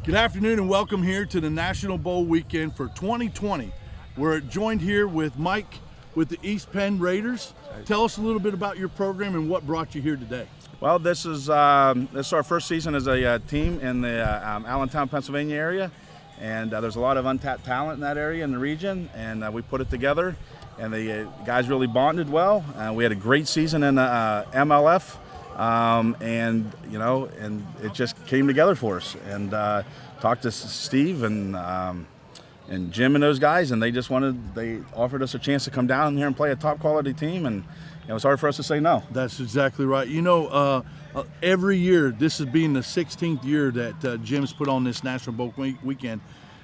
Good afternoon and welcome here to the National Bowl Weekend for 2020. We're joined here with Mike with the East Penn Raiders. Tell us a little bit about your program and what brought you here today. Well, this is our first season as a team in the Allentown, Pennsylvania area, and there's a lot of untapped talent in that area in the region, and we put it together, and the guys really bonded well. We had a great season in MLF. And it just came together for us. And talked to Steve and Jim and those guys, and they offered us a chance to come down here and play a top quality team, and it was hard for us to say no. That's exactly right. You know, every year, this is being the 16th year that Jim's put on this National Bowl Weekend.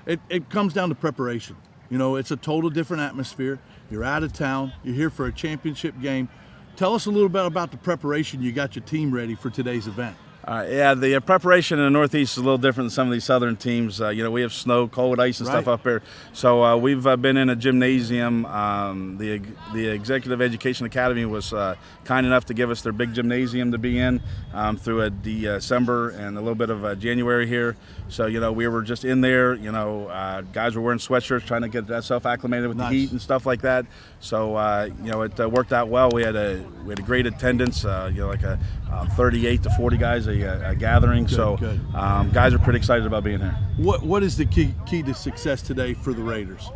It comes down to preparation. You know, it's a total different atmosphere. You're out of town. You're here for a championship game. Tell us a little bit about the preparation you got your team ready for today's event. The preparation in the Northeast is a little different than some of these southern teams. We have snow, cold, ice, and stuff up here. So we've been in a gymnasium. The Executive Education Academy was kind enough to give us their big gymnasium to be in through a December and a little bit of January here. So, we were just in there. Guys were wearing sweatshirts trying to get that stuff acclimated with the heat and stuff like that. So, it worked out well. We had a great attendance, like a 38 to 40 guys a gathering. Good. Guys are pretty excited about being here. What is the key to success today for the Raiders?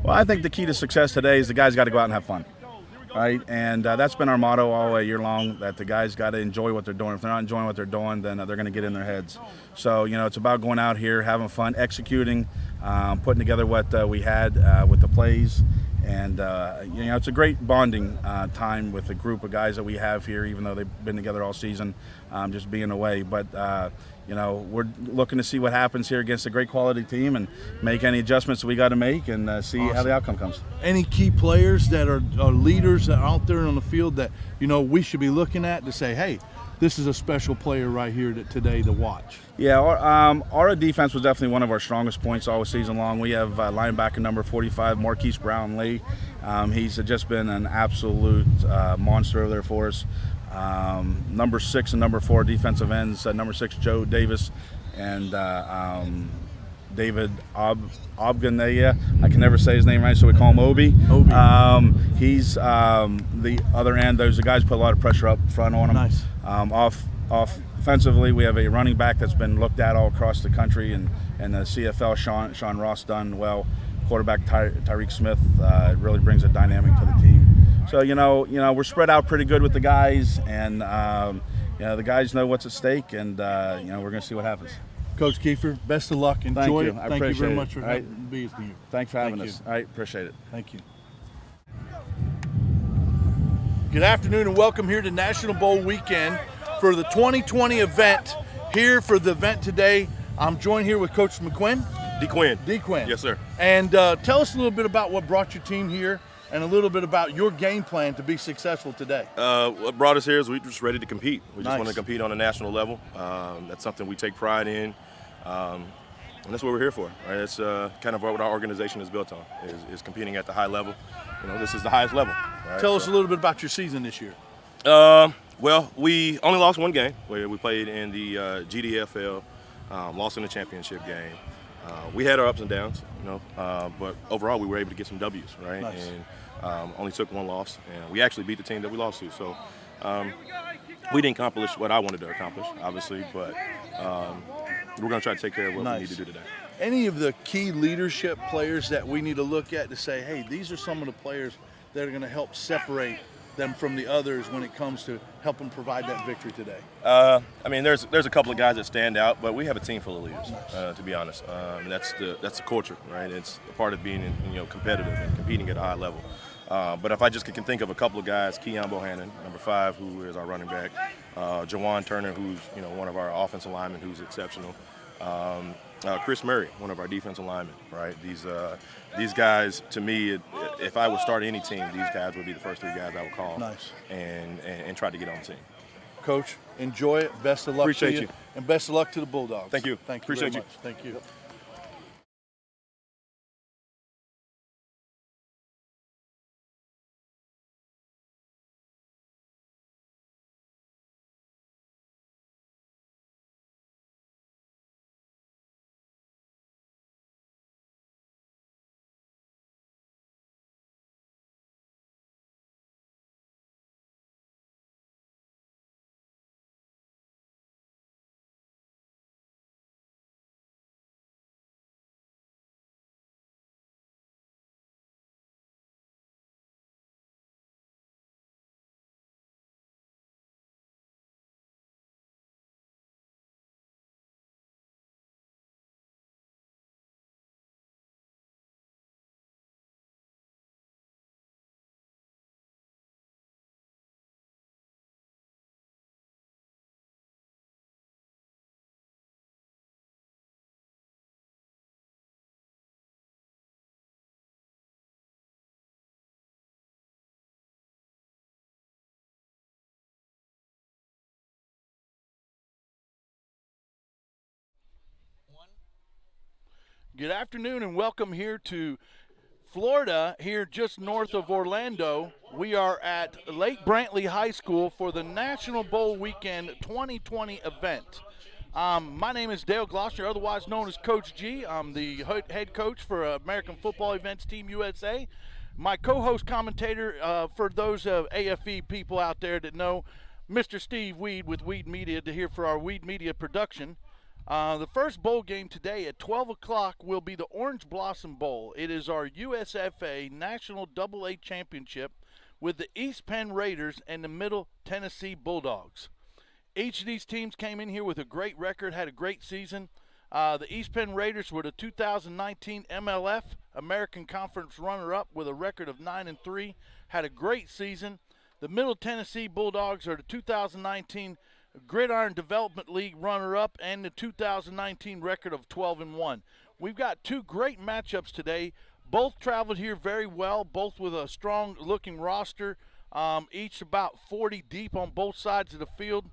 Well, I think the key to success today is the guys got to go out and have fun, right? And that's been our motto all year long, that the guys got to enjoy what they're doing. If they're not enjoying what they're doing, then they're going to get in their heads. So, it's about going out here, having fun, executing, putting together what we had with the plays. And, it's a great bonding time with the group of guys that we have here, even though they've been together all season, just being away. But, we're looking to see what happens here against a great quality team and make any adjustments that we got to make and see how the outcome comes. Any key players that are leaders that are out there on the field that, we should be looking at to say, hey, this is a special player right here today to watch? Yeah, our defense was definitely one of our strongest points all season long. We have linebacker number 45, Marquise Brown-Lee. He's just been an absolute monster over there for us. Number 6 and number 4 defensive ends, number 6 Joe Davis and David Obganaya. I can never say his name right, so we call him Obi. He's the other end. Those guys put a lot of pressure up front on him. Nice. Offensively, we have a running back that's been looked at all across the country, and the CFL, Sean Ross, done well. Quarterback Tyreek Smith really brings a dynamic to the team. So we're spread out pretty good with the guys, and the guys know what's at stake, and we're going to see what happens. Coach Kiefer, best of luck. Enjoy it. Thank you very much for being here. Thanks for having us. All right, appreciate it. Thank you. Good afternoon and welcome here to National Bowl Weekend for the 2020 event. Here for the event today, I'm joined here with Coach McQuinn. DeQuinn. Yes, sir. And tell us a little bit about what brought your team here and a little bit about your game plan to be successful today. What brought us here is we're just ready to compete. We just Nice. want to compete on a national level. That's something we take pride in. And that's what we're here for, right? It's kind of what our organization is built on, is competing at the high level. This is the highest level. Right? Tell us a little bit about your season this year. Well, we only lost one game where we played in the GDFL, lost in the championship game. We had our ups and downs, but overall we were able to get some W's, right? Nice. And only took one loss, and we actually beat the team that we lost to. So we didn't accomplish what I wanted to accomplish, obviously, but we're going to try to take care of what we need to do today. Any of the key leadership players that we need to look at to say, hey, these are some of the players that are going to help separate them from the others when it comes to helping provide that victory today? There's a couple of guys that stand out, but we have a team full of leaders, to be honest. That's the culture, right? It's a part of being competitive and competing at a high level. But if I just can think of a couple of guys, Keon Bohannon, number 5, who is our running back, Jawan Turner, who's one of our offensive linemen, who's exceptional. Chris Murray, one of our defensive linemen, right? These guys, to me, if I would start any team, these guys would be the first 3 guys I would call. Nice. And try to get on the team. Coach, enjoy it. Best of luck Appreciate to you. And best of luck to the Bulldogs. Thank you. Thank you Appreciate very you. much. Thank you. Good afternoon and welcome here to Florida, here just north of Orlando. We are at Lake Brantley High School for the National Bowl Weekend 2020 event. My name is Dale Gloster, otherwise known as Coach G. I'm the head coach for American Football Events Team USA. My co-host commentator, for those AFE people out there that know, Mr. Steve Weed with Weed Media, to here for our Weed Media production. The first bowl game today at 12 o'clock will be the Orange Blossom Bowl. It is our USFA National AA Championship with the East Penn Raiders and the Middle Tennessee Bulldogs. Each of these teams came in here with a great record, had a great season. The East Penn Raiders were the 2019 MLF American Conference runner-up with a record of 9-3, had a great season. The Middle Tennessee Bulldogs are the 2019 Gridiron Development League runner-up and the 2019 record of 12-1. We've got two great matchups today. Both traveled here very well, both with a strong-looking roster, each about 40 deep on both sides of the field.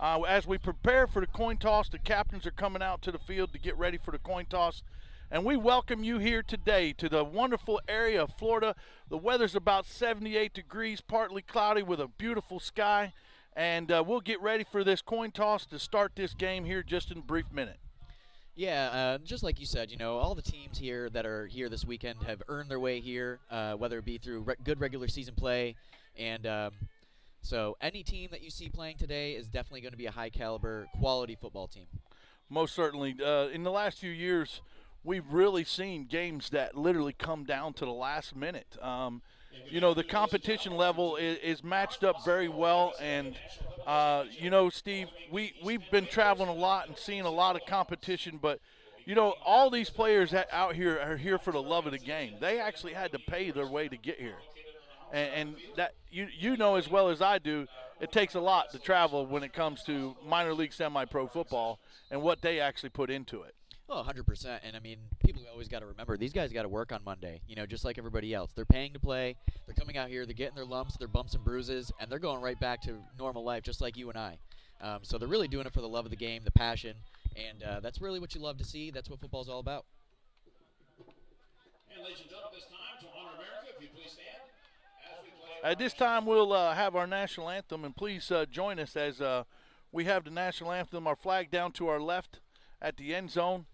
As we prepare for the coin toss, the captains are coming out to the field to get ready for the coin toss. And we welcome you here today to the wonderful area of Florida. The weather's about 78 degrees, partly cloudy with a beautiful sky. And we'll get ready for this coin toss to start this game here just in a brief minute. Yeah, just like you said, all the teams here that are here this weekend have earned their way here, whether it be through good regular season play. And so any team that you see playing today is definitely going to be a high-caliber, quality football team. Most certainly. In the last few years, we've really seen games that literally come down to the last minute. The competition level is matched up very well, and Steve, we've been traveling a lot and seeing a lot of competition, but all these players out here are here for the love of the game. They actually had to pay their way to get here, and that you know as well as I do, it takes a lot to travel when it comes to minor league semi-pro football and what they actually put into it. Well, 100%. And, people always got to remember, these guys got to work on Monday, just like everybody else. They're paying to play. They're coming out here. They're getting their lumps, their bumps and bruises, and they're going right back to normal life just like you and I. So they're really doing it for the love of the game, the passion, and that's really what you love to see. That's what football's all about. And ladies and gentlemen, this time to honor America, if you please stand. At this time, we'll have our national anthem, and please join us as we have the national anthem, our flag down to our left at the end zone.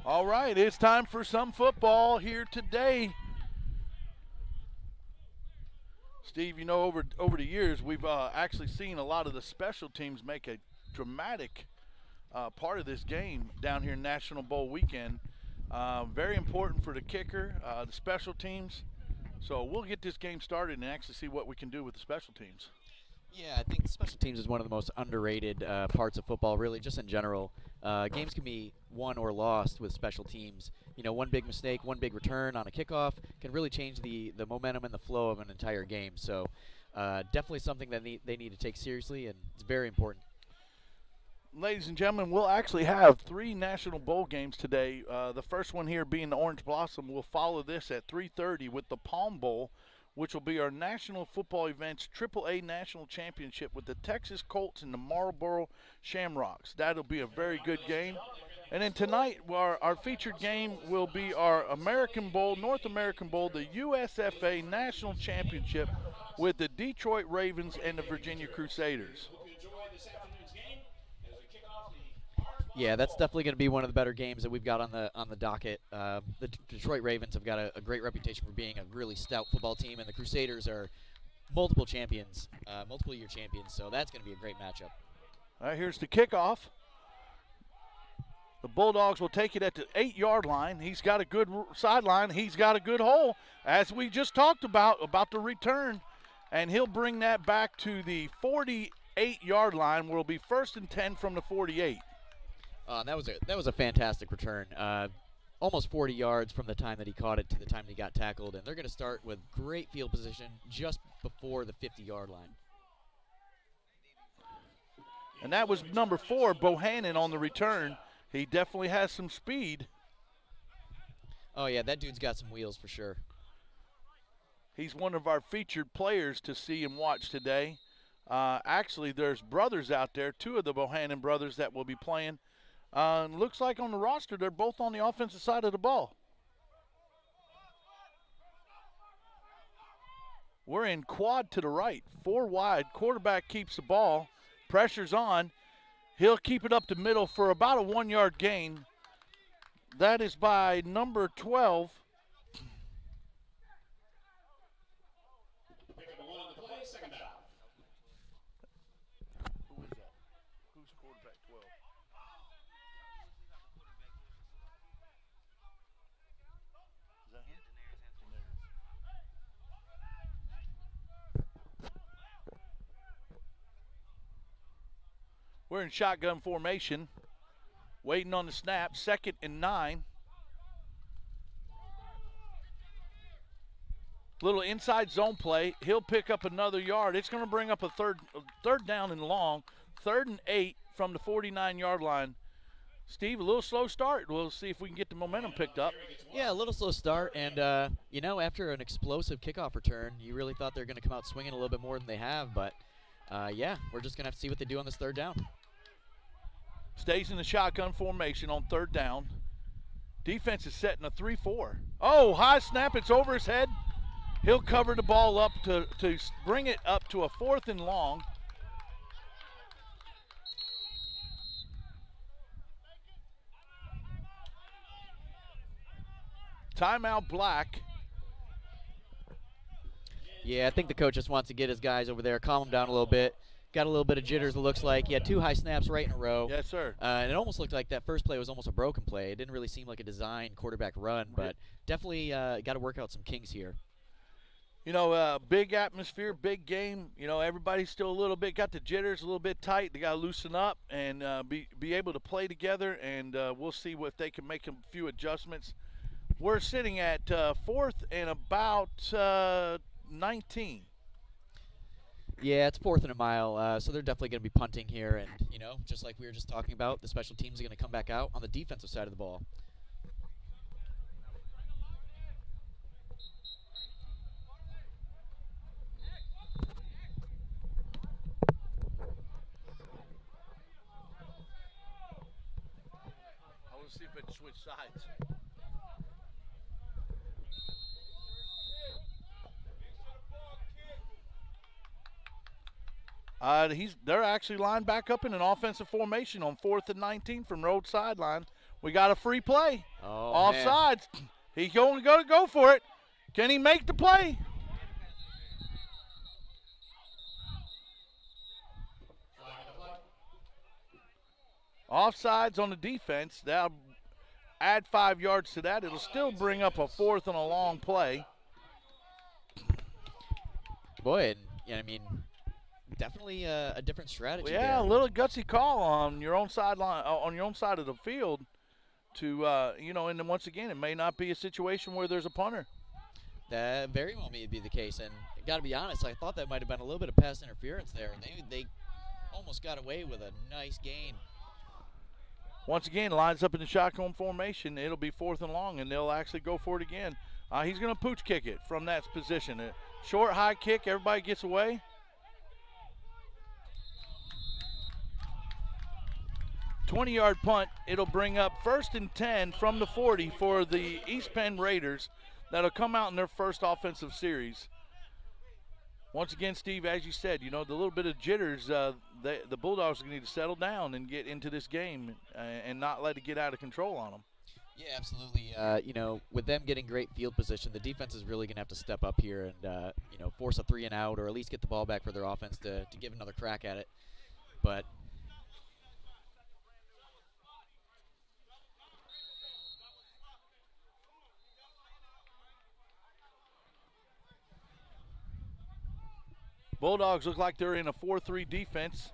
All right, it's time for some football here today. Steve, over the years, we've actually seen a lot of the special teams make a dramatic part of this game down here in National Bowl Weekend. Very important for the kicker, the special teams. So we'll get this game started and actually see what we can do with the special teams. Yeah, I think special teams is one of the most underrated parts of football, really, just in general. Games can be won or lost with special teams. One big mistake, one big return on a kickoff can really change the momentum and the flow of an entire game. So definitely something that they need to take seriously, and it's very important. Ladies and gentlemen, we'll actually have 3 National Bowl games today. The first one here being the Orange Blossom. We'll follow this at 3:30 with the Palm Bowl, which will be our National Football Events AAA National Championship with the Texas Colts and the Marlboro Shamrocks. That'll be a very good game. And then tonight, our featured game will be our American Bowl, North American Bowl, the USFA National Championship with the Detroit Ravens and the Virginia Crusaders. Hope you enjoy this afternoon's game as we kick off the Yeah, that's definitely going to be one of the better games that we've got on the docket. The Detroit Ravens have got a great reputation for being a really stout football team, and the Crusaders are multiple champions, multiple-year champions. So that's going to be a great matchup. All right, here's the kickoff. The Bulldogs will take it at the 8-yard line. He's got a good sideline. He's got a good hole, as we just talked about the return. And he'll bring that back to the 48-yard line, where it'll be 1st and 10 from the 48. That was a fantastic return. Almost 40 yards from the time that he caught it to the time that he got tackled. And they're going to start with great field position just before the 50-yard line. And that was number 4, Bohannon, on the return. He definitely has some speed. Oh, yeah, that dude's got some wheels for sure. He's one of our featured players to see and watch today. Actually, there's brothers out there, 2 of the Bohannon brothers that will be playing. Looks like on the roster they're both on the offensive side of the ball. We're in quad to the right, 4 wide. Quarterback keeps the ball. Pressure's on. He'll keep it up the middle for about a 1-yard gain. That is by number 12. pick up a 1 on the play, second down. Who is that? Who's quarterback 12? Is that him? We're in shotgun formation, waiting on the snap, 2nd and 9. Little inside zone play. He'll pick up another yard. It's going to bring up a third down and long, 3rd and 8 from the 49-yard line. Steve, a little slow start. We'll see if we can get the momentum picked up. Yeah, a little slow start, and after an explosive kickoff return, you really thought they were going to come out swinging a little bit more than they have, but yeah, we're just going to have to see what they do on this 3rd down. Stays in the shotgun formation on 3rd down. Defense is setting a 3-4. Oh, high snap. It's over his head. He'll cover the ball up to bring it up to a 4th and long. Timeout Black. Yeah, I think the coach just wants to get his guys over there, calm them down a little bit. Got a little bit of jitters, it looks like. He had 2 high snaps right in a row. Yes, sir. And it almost looked like that first play was almost a broken play. It didn't really seem like a designed quarterback run, but definitely got to work out some kinks here. You know, big atmosphere, big game. You know, everybody's still a little bit, got the jitters a little bit tight. They got to loosen up and be able to play together, and we'll see if they can make a few adjustments. We're sitting at 4th and about 19. Yeah, it's 4th and a mile, so they're definitely going to be punting here. And, just like we were just talking about, the special teams are going to come back out on the defensive side of the ball. I want to see if it switch sides. They're actually lined back up in an offensive formation on 4th and 19 from road sideline. We got a free play. Oh, offsides. He's going to go for it. Can he make the play? Offsides on the defense. That'll add 5 yards to that. It'll still bring up a 4th and a long play. Boy, definitely a different strategy. Yeah, there. a little gutsy call on your own sideline, on your own side of the field. And then once again, it may not be a situation where there's a punter. That very well may be the case, and got to be honest, I thought that might have been a little bit of pass interference there, and they almost got away with a nice gain. Once again, lines up in the shotgun formation. It'll be 4th and long, and they'll actually go for it again. He's going to pooch kick it from that position. Short, high kick. Everybody gets away. "20-yard punt. It'll bring up 1st and 10 from the 40 for the East Penn Raiders. That'll come out in their first offensive series. Once again, Steve, as you said, the little bit of jitters, the Bulldogs are going to need to settle down and get into this game and not let it get out of control on them. Yeah, absolutely. With them getting great field position, the defense is really going to have to step up here and, force a 3-and-out or at least get the ball back for their offense to give another crack at it. But Bulldogs look like they're in a 4-3 defense.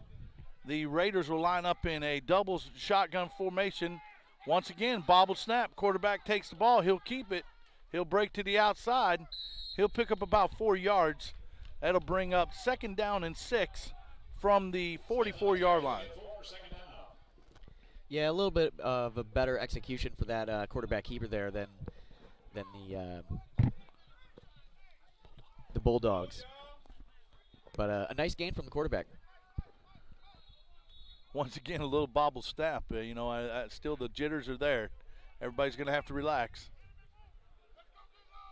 The Raiders will line up in a double shotgun formation. Once again, bobbled snap. Quarterback takes the ball. He'll keep it. He'll break to the outside. He'll pick up about 4 yards. That'll bring up 2nd down and 6 from the 44-yard line. yeah, a little bit of a better execution for that quarterback keeper there than the Bulldogs. But a nice gain from the quarterback. Once again, a little bobble snap. Still the jitters are there. Everybody's going to have to relax.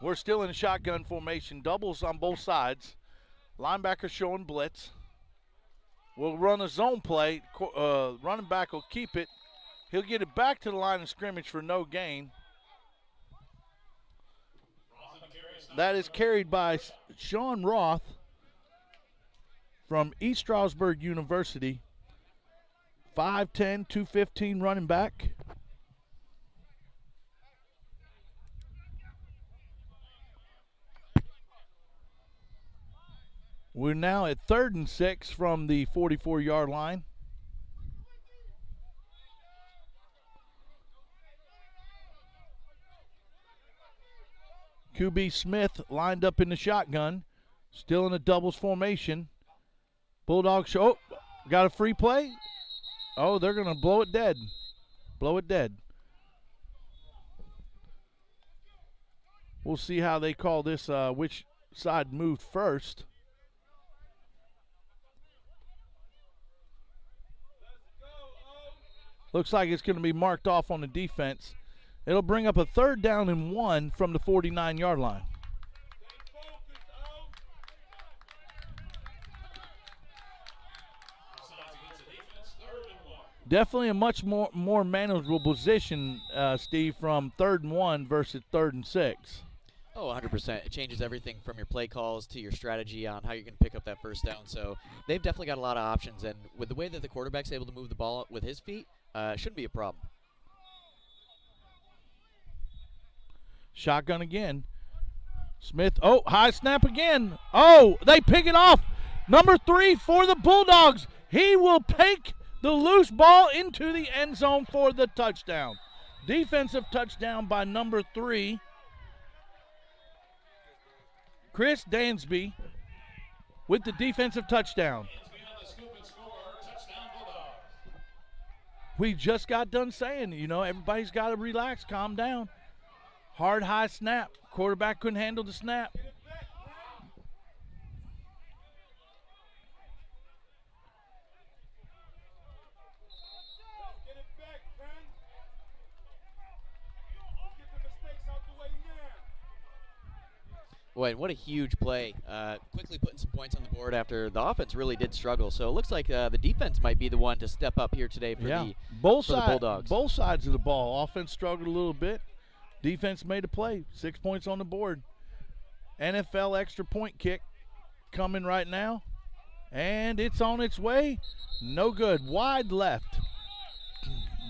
We're still in a shotgun formation. Doubles on both sides. Linebacker showing blitz. We'll run a zone play. Running back will keep it. He'll get it back to the line of scrimmage for no gain. That is carried by Sean Roth from East Stroudsburg University. 5'10", 215 running back. We're now at 3rd and 6 from the 44-yard line. QB Smith lined up in the shotgun, still in a doubles formation. Bulldogs show. Oh, got a free play. Oh, they're going to blow it dead. Blow it dead. We'll see how they call this, which side moved first. Looks like it's going to be marked off on the defense. It'll bring up a 3rd down and 1 from the 49-yard line. Definitely a much more manageable position, Steve, from 3rd and 1 versus 3rd and 6. Oh, 100%. It changes everything from your play calls to your strategy on how you're going to pick up that 1st down. So they've definitely got a lot of options. And with the way that the quarterback's able to move the ball with his feet, shouldn't be a problem. Shotgun again. Smith, high snap again. Oh, they pick it off. Number 3 for the Bulldogs. He will take the loose ball into the end zone for the touchdown. Defensive touchdown by number 3. Chris Dansby with the defensive touchdown. We just got done saying, everybody's got to relax, calm down. Hard, high snap. Quarterback couldn't handle the snap. Boy, what a huge play. Quickly putting some points on the board after the offense really did struggle. So it looks like the defense might be the one to step up here today for the Bulldogs. Both sides of the ball. Offense struggled a little bit. Defense made a play. 6 points on the board. NFL extra point kick coming right now. And it's on its way. No good. Wide left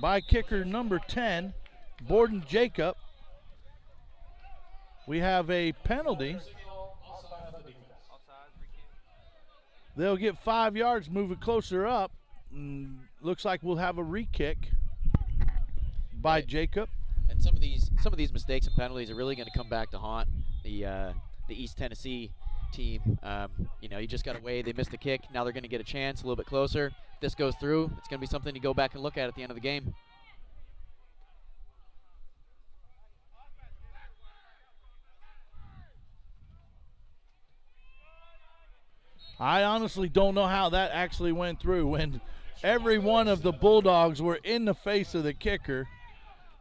by kicker number 10, Borden Jacob. We have a penalty. They'll get 5 yards, move it closer up. Looks like we'll have a re-kick by Jacob. And some of these mistakes and penalties are really going to come back to haunt the East Tennessee team. You just got to weigh. They missed the kick. Now they're going to get a chance a little bit closer. If this goes through, it's going to be something to go back and look at the end of the game. I honestly don't know how that actually went through when every one of the Bulldogs were in the face of the kicker.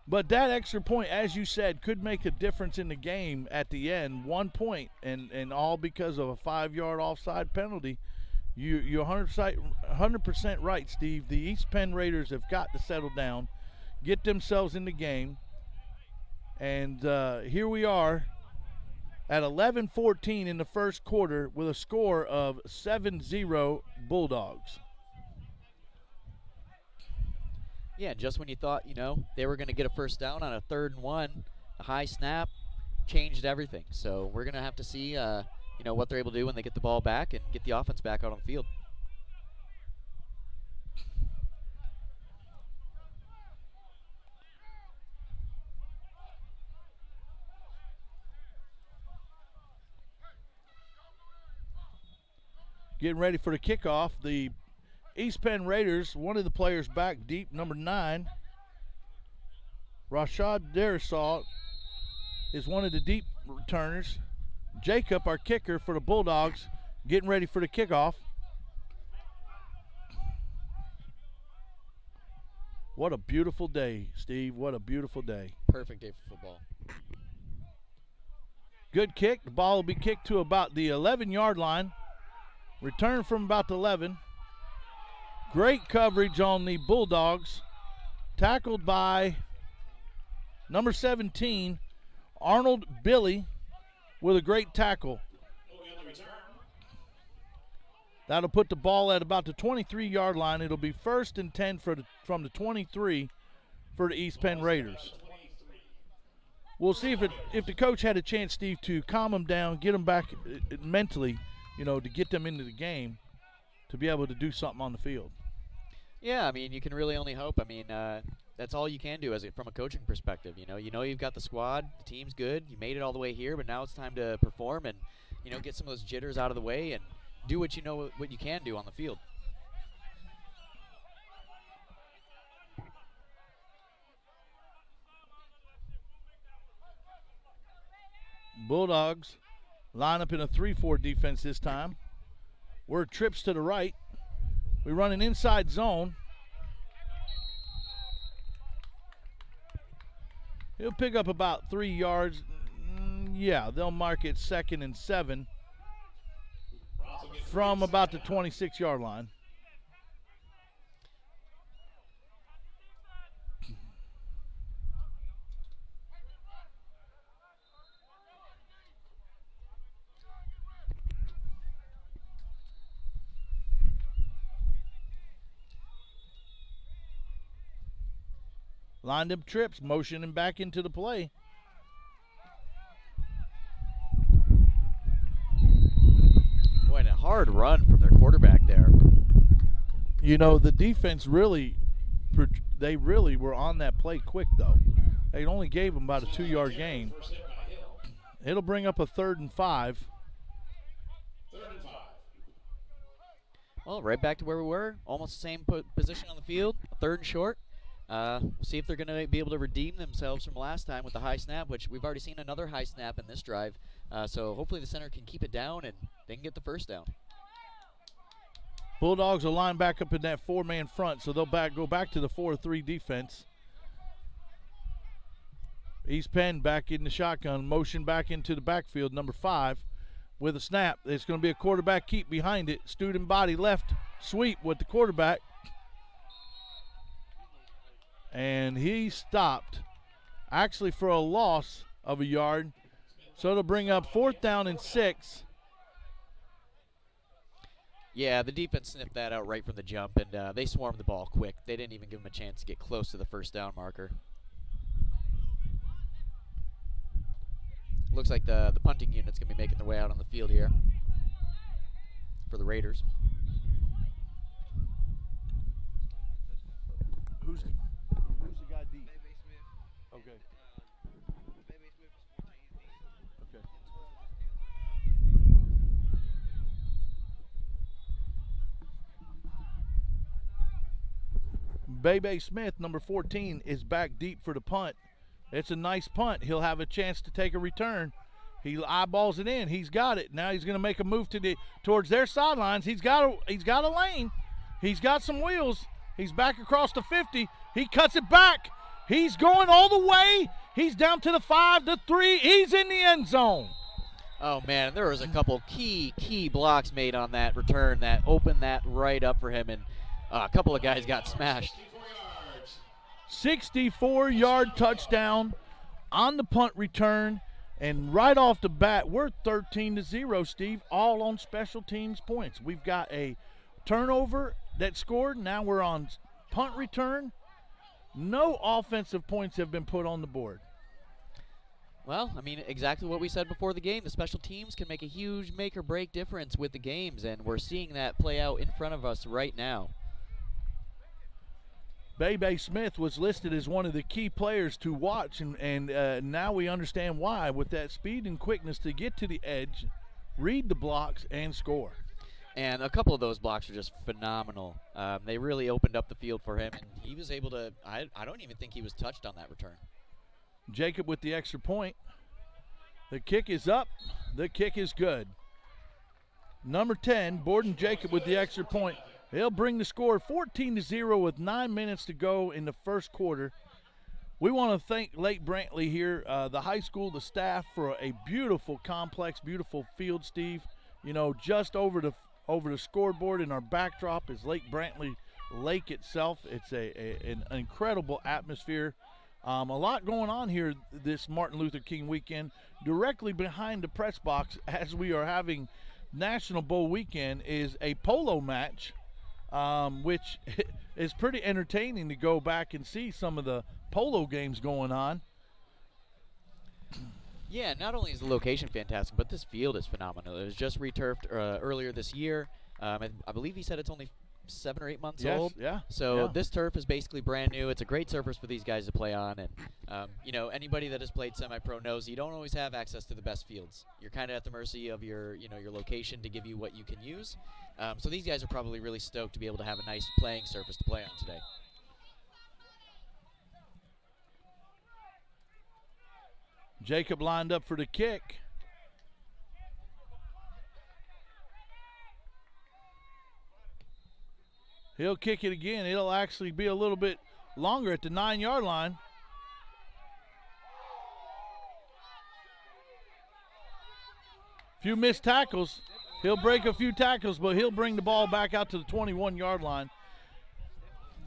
But that extra point, as you said, could make a difference in the game at the end. 1 point, and all because of a 5-yard offside penalty. You're 100% right, Steve. The East Penn Raiders have got to settle down, get themselves in the game. And here we are at 11-14 in the first quarter with a score of 7-0 Bulldogs. Yeah, just when you thought, they were going to get a first down on a 3rd and 1, a high snap changed everything. So we're going to have to see, what they're able to do when they get the ball back and get the offense back out on the field. Getting ready for the kickoff, the East Penn Raiders, one of the players back deep, number 9. Rashad Darisaw is one of the deep returners. Jacob, our kicker for the Bulldogs, getting ready for the kickoff. What a beautiful day, Steve. What a beautiful day. Perfect day for football. Good kick. The ball will be kicked to about the 11-yard line. Return from about the 11. Great coverage on the Bulldogs. Tackled by number 17, Arnold Billy, with a great tackle. That'll put the ball at about the 23-yard line. It'll be 1st and 10 from the 23 for the East Penn Raiders. We'll see if the coach had a chance, Steve, to calm them down, get them back mentally, to get them into the game, to be able to do something on the field. Yeah, you can really only hope. That's all you can do from a coaching perspective. You've got the squad, the team's good, you made it all the way here, but now it's time to perform and, get some of those jitters out of the way and do what you can do on the field. Bulldogs line up in a 3-4 defense this time. We're trips to the right. We run an inside zone. He'll pick up about 3 yards. Yeah, they'll mark it 2nd and 7 from about the 26-yard line. Lined up trips, motioning back into the play. Boy, and a hard run from their quarterback there. The defense they really were on that play quick, though. They only gave them about a 2-yard gain. It'll bring up a 3rd and 5. Well, right back to where we were. Almost the same position on the field. 3rd and short. See if they're going to be able to redeem themselves from last time with the high snap, which we've already seen another high snap in this drive. So hopefully the center can keep it down and they can get the first down. Bulldogs will line back up in that 4-man front, so they'll go back to the 4-3 defense. East Penn back in the shotgun, motion back into the backfield, number 5 with a snap. It's going to be a quarterback keep behind it. Student body left sweep with the quarterback. And he stopped actually for a loss of a yard. So it'll bring up 4th down and 6. Yeah, the defense sniffed that out right from the jump, and they swarmed the ball quick. They didn't even give him a chance to get close to the first down marker. Looks like the punting unit's going to be making their way out on the field here for the Raiders. Who's the guy deep? Okay. Okay. Bebe Smith, number 14, is back deep for the punt. It's a nice punt. He'll have a chance to take a return. He eyeballs it in. He's got it. Now he's going to make a move towards their sidelines. He's got a lane. He's got some wheels. He's back across the 50. He cuts it back. He's going all the way. He's down to the 5, the 3. He's in the end zone. Oh, man, there was a couple key blocks made on that return that opened that right up for him, and a couple of guys got smashed. 64-yard touchdown on the punt return, and right off the bat, we're 13-0, Steve, all on special teams points. We've got a turnover that scored. Now we're on punt return. No offensive points have been put on the board. Well, I mean, exactly what we said before the game. The special teams can make a huge make-or-break difference with the games, and we're seeing that play out in front of us right now. Bebe Smith was listed as one of the key players to watch, and now we understand why, with that speed and quickness to get to the edge, read the blocks, and score. And a couple of those blocks were just phenomenal. They really opened up the field for him, and he was able to, I don't even think he was touched on that return. Jacob with the extra point. The kick is up. The kick is good. Number 10, Borden Jacob with the extra point. He'll bring the score 14-0 with 9 minutes to go in the first quarter. We want to thank Lake Brantley here, the high school, the staff, for a beautiful complex, beautiful field, Steve. You know, just over the scoreboard in our backdrop is Lake Brantley Lake itself. It's an incredible atmosphere. A lot going on here this Martin Luther King weekend. Directly behind the press box, as we are having National Bowl weekend, is a polo match, which is pretty entertaining to go back and see some of the polo games going on. Yeah, not only is the location fantastic, but this field is phenomenal. It was just returfed earlier this year. I believe he said it's only 7 or 8 months old. Yeah. So this turf is basically brand new. It's a great surface for these guys to play on, and you know, anybody that has played semi-pro knows you don't always have access to the best fields. You're kind of at the mercy of your location to give you what you can use. So these guys are probably really stoked to be able to have a nice playing surface to play on today. Jacob lined up for the kick. He'll kick it again. It'll actually be a little bit longer at the 9-yard line. Few missed tackles. He'll break a few tackles, but he'll bring the ball back out to the 21-yard line.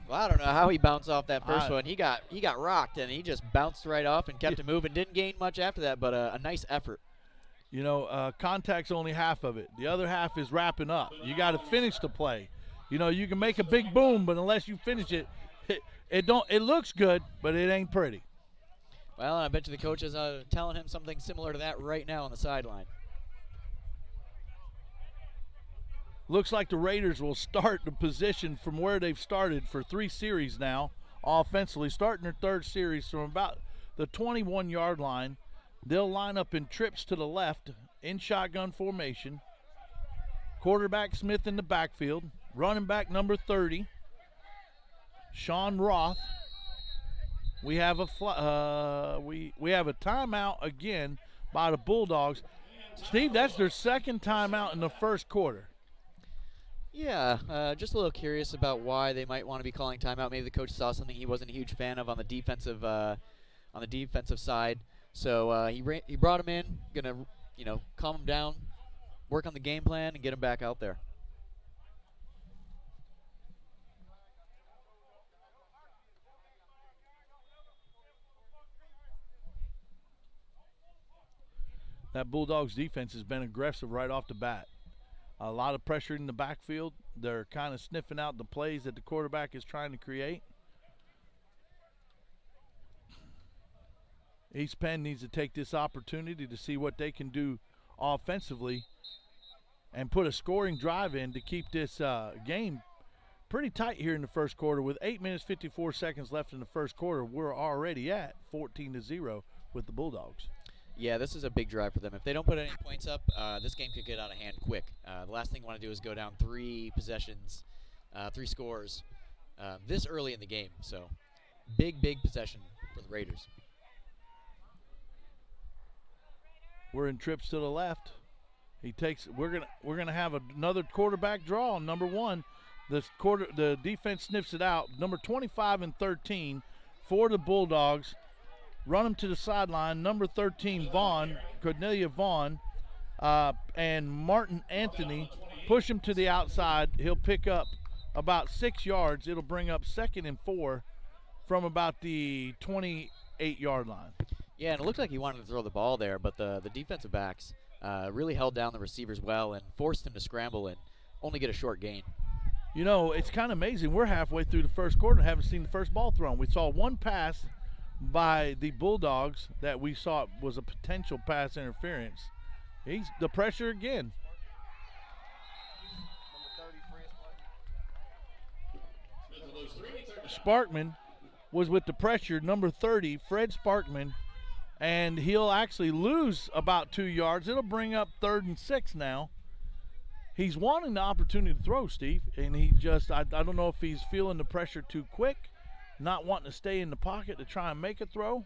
Well, I don't know how he bounced off that first one. He got rocked, and he just bounced right off and kept it moving. Didn't gain much after that, but a nice effort. You know, contact's only half of it. The other half is wrapping up. You got to finish the play. You know, you can make a big boom, but unless you finish it, it looks good, but it ain't pretty. Well, I bet you the coach is telling him something similar to that right now on the sideline. Looks like the Raiders will start the position from where they've started for 3 series now, offensively, starting their 3rd series from about the 21-yard line. They'll line up in trips to the left in shotgun formation. Quarterback Smith in the backfield. Running back number 30, Sean Roth. We have a we have a timeout again by the Bulldawgs. Steve, that's their 2nd timeout in the first quarter. Yeah, just a little curious about why they might want to be calling timeout. Maybe the coach saw something he wasn't a huge fan of on the defensive side. So he brought him in, gonna calm him down, work on the game plan, and get him back out there. That Bulldogs defense has been aggressive right off the bat. A lot of pressure in the backfield. They're kind of sniffing out the plays that the quarterback is trying to create. East Penn needs to take this opportunity to see what they can do offensively and put a scoring drive in to keep this game pretty tight here in the first quarter. With 8 minutes, 54 seconds left in the first quarter, we're already at 14-0 with the Bulldogs. Yeah, this is a big drive for them. If they don't put any points up, this game could get out of hand quick. The last thing you want to do is go down 3 possessions, 3 scores this early in the game. So big possession for the Raiders. We're in trips to the left. He takes. We're gonna have another quarterback draw on number 1. The defense sniffs it out. Number 25 and 13 for the Bulldawgs. Run him to the sideline. Number 13 Cornelia Vaughn, and Martin Anthony push him to the outside. He'll pick up about 6 yards. It'll bring up 2nd and 4 from about the 28-yard line. Yeah, and it looked like he wanted to throw the ball there, but the defensive backs really held down the receivers well and forced him to scramble and only get a short gain. You know, it's kind of amazing. We're halfway through the first quarter and haven't seen the first ball thrown. We saw one pass by the Bulldogs that we saw was a potential pass interference. He's the pressure again. Sparkman was with the pressure, number 30, Fred Sparkman, and he'll actually lose about 2 yards. It'll bring up 3rd and 6 now. He's wanting the opportunity to throw, Steve, and he just, I don't know if he's feeling the pressure too quick, not wanting to stay in the pocket to try and make a throw.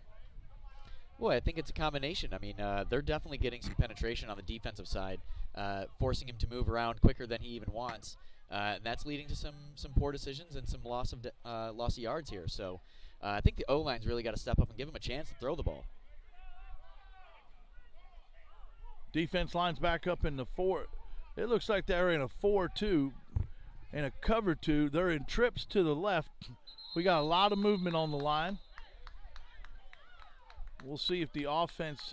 Well, I think it's a combination. I mean, they're definitely getting some penetration on the defensive side, forcing him to move around quicker than he even wants. And that's leading to some poor decisions and some loss of yards here. So I think the O-line's really got to step up and give him a chance to throw the ball. Defense lines back up in the 4. It looks like they're in a 4-2 and a cover 2. They're in trips to the left. We got a lot of movement on the line. We'll see if the offense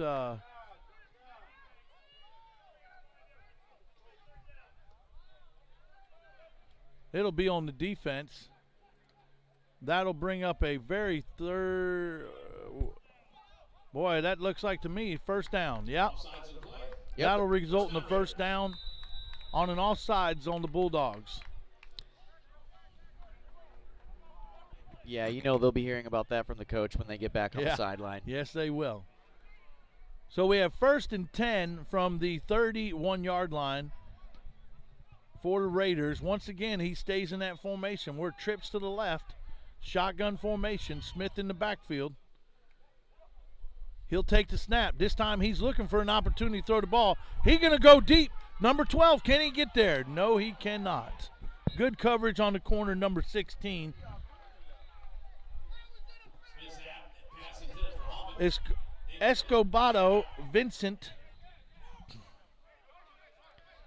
it'll be on the defense. That'll bring up a very boy, that looks like to me first down. Yep. That'll result in a first down on an offsides on the Bulldogs. Yeah, you know they'll be hearing about that from the coach when they get back on the sideline. Yes, they will. So we have 1st and 10 from the 31-yard line for the Raiders. Once again, he stays in that formation. We're trips to the left. Shotgun formation. Smith in the backfield. He'll take the snap. This time he's looking for an opportunity to throw the ball. He's going to go deep. Number 12, can he get there? No, he cannot. Good coverage on the corner, number 16. Escobedo Vincent.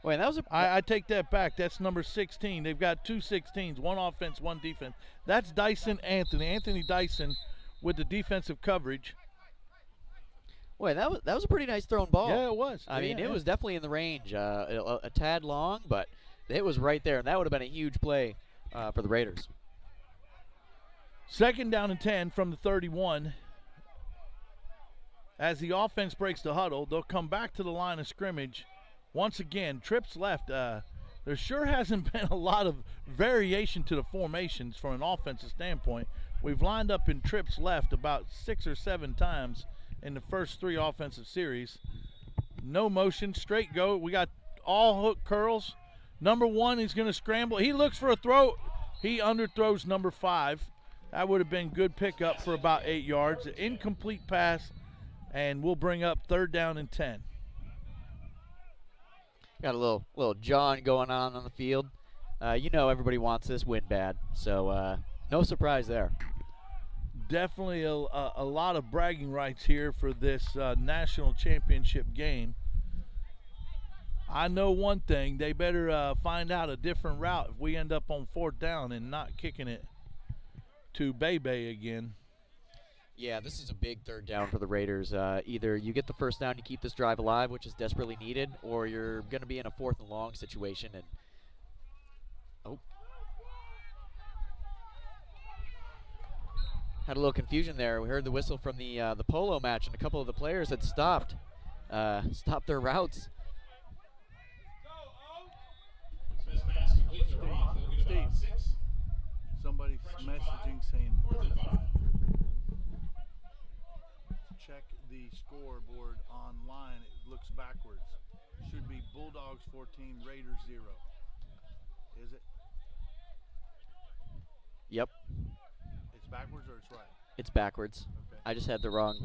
Wait, that was I take that back. That's number 16. They've got 2 16s, one offense, one defense. That's Dyson Anthony. Anthony Dyson with the defensive coverage. Wait, that was a pretty nice thrown ball. Yeah, it was. I mean, it was definitely in the range. A tad long, but it was right there, and that would have been a huge play for the Raiders. 2nd down and 10 from the 31. As the offense breaks the huddle, they'll come back to the line of scrimmage. Once again, trips left. There sure hasn't been a lot of variation to the formations from an offensive standpoint. We've lined up in trips left about 6 or 7 times in the first 3 offensive series. No motion, straight go. We got all hook curls. Number 1, he's going to scramble. He looks for a throw. He underthrows number 5. That would have been good pickup for about 8 yards. An incomplete pass, and we'll bring up 3rd down and 10. Got a little jawing going on the field. You know everybody wants this win bad, so no surprise there. Definitely a lot of bragging rights here for this national championship game. I know one thing, they better find out a different route if we end up on 4th down and not kicking it to Bebe again. Yeah, this is a big 3rd down for the Raiders. Either you get the first down to keep this drive alive, which is desperately needed, or you're going to be in a 4th and long situation. And had a little confusion there. We heard the whistle from the polo match, and a couple of the players had stopped their routes. Steve, somebody's messaging saying check the scoreboard online. It looks backwards. Should be Bulldogs 14, Raiders 0. Is it? Yep. It's backwards or it's right? It's backwards. Okay. I just had the wrong.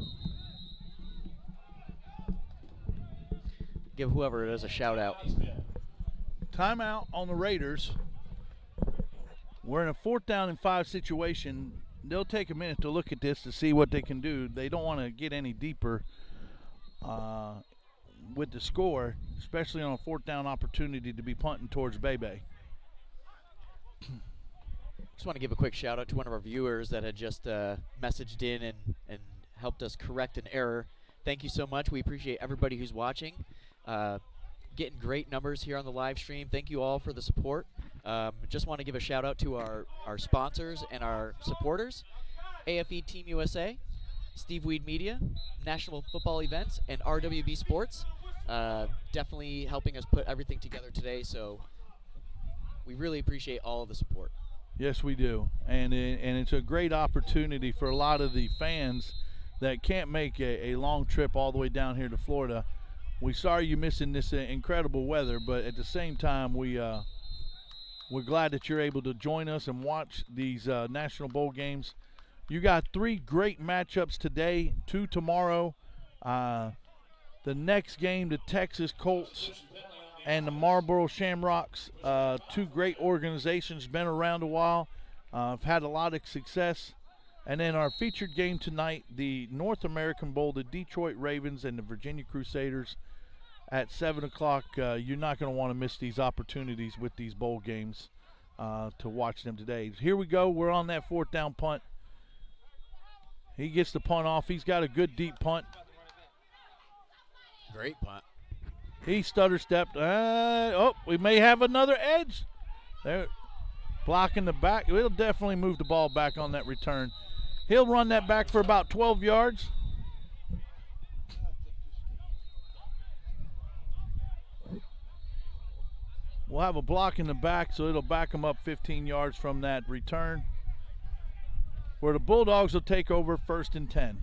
give whoever it is a shout out. Timeout on the Raiders. We're in a 4th down and 5 situation. They'll take a minute to look at this to see what they can do. They don't want to get any deeper with the score, especially on a 4th down opportunity to be punting towards Bebe. Just want to give a quick shout out to one of our viewers that had just messaged in and helped us correct an error. Thank you so much. We appreciate everybody who's watching. Getting great numbers here on the live stream. Thank you all for the support. Just want to give a shout out to our sponsors and our supporters. AFE Team USA, Steve Weed Media, National Football Events, and RWB Sports. Definitely helping us put everything together today, so we really appreciate all of the support. Yes, we do. And it's a great opportunity for a lot of the fans that can't make a long trip all the way down here to Florida. We're sorry you're missing this incredible weather, but at the same time, we're glad that you're able to join us and watch these National Bowl games. You got 3 great matchups today, 2 tomorrow. The next game, the Texas Colts and the Marlboro Shamrocks, 2 great organizations, been around a while, have had a lot of success. And then our featured game tonight, the North American Bowl, the Detroit Ravens and the Virginia Crusaders at 7 o'clock. You're not going to want to miss these opportunities with these bowl games to watch them today. Here we go. We're on that 4th down punt. He gets the punt off. He's got a good deep punt. Great punt. He stutter-stepped. We may have another edge. There, blocking the back. He'll definitely move the ball back on that return. He'll run that back for about 12 yards. We'll have a block in the back, so it'll back him up 15 yards from that return, where the Bulldogs will take over 1st and 10.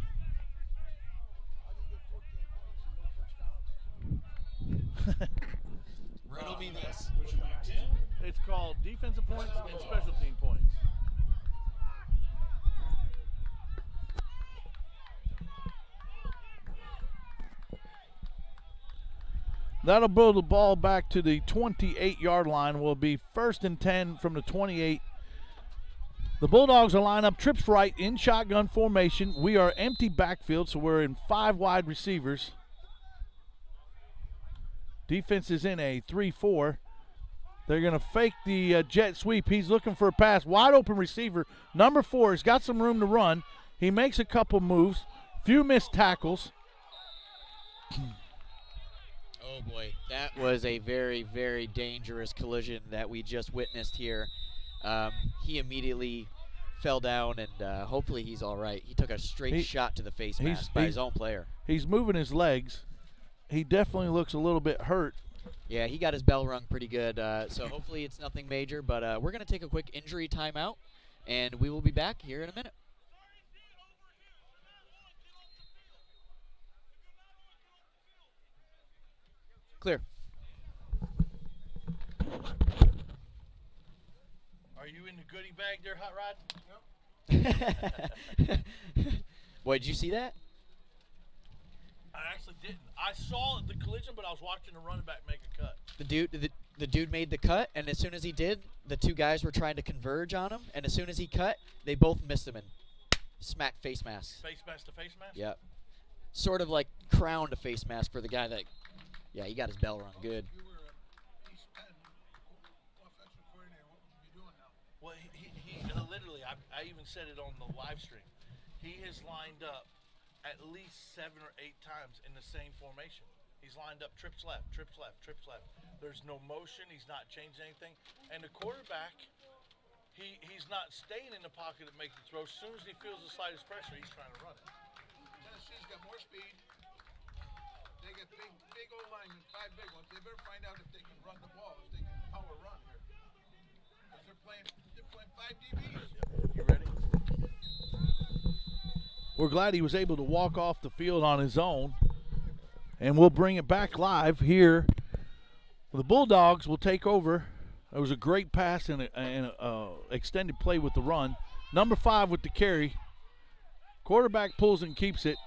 Riddle me this. It's called defensive points and special team points. That'll build the ball back to the 28-yard line. Will be 1st and 10 from the 28. The Bulldogs will line up trips right in shotgun formation. We are empty backfield, so we're in 5 wide receivers. Defense is in a 3-4. They're going to fake the jet sweep. He's looking for a pass. Wide open receiver. Number 4 has got some room to run. He makes a couple moves. Few missed tackles. Oh, boy. That was a very, very dangerous collision that we just witnessed here. He immediately fell down, and hopefully he's all right. He took a straight shot to the face mask by his own player. He's moving his legs. He definitely looks a little bit hurt. Yeah, he got his bell rung pretty good, so hopefully it's nothing major. But we're going to take a quick injury timeout, and we will be back here in a minute. Clear. Are you in the goodie bag there, Hot Rod? Boy, did you see that? I actually didn't. I saw the collision, but I was watching the running back make a cut. The dude made the cut, and as soon as he did, the 2 guys were trying to converge on him, and as soon as he cut, they both missed him and smacked face masks. Face mask to face mask? Yep. Sort of like crowned a face mask for the guy that, yeah, he got his bell rung good. You were East Penn offensive coordinator. What would you be doing now? Well, he literally, I even said it on the live stream. He has lined up at least 7 or 8 times in the same formation. He's lined up trips left, trips left, trips left. There's no motion. He's not changing anything. And the quarterback, he's not staying in the pocket to make the throw. As soon as he feels the slightest pressure, he's trying to run it. Tennessee's got more speed. They get big old linemen, 5 big ones. They better find out if they can run the ball, if they can power run here. Because they're playing 5 DBs. You ready? We're glad he was able to walk off the field on his own. And we'll bring it back live here. The Bulldogs will take over. It was a great pass and an extended play with the run. Number 5 with the carry. Quarterback pulls and keeps it.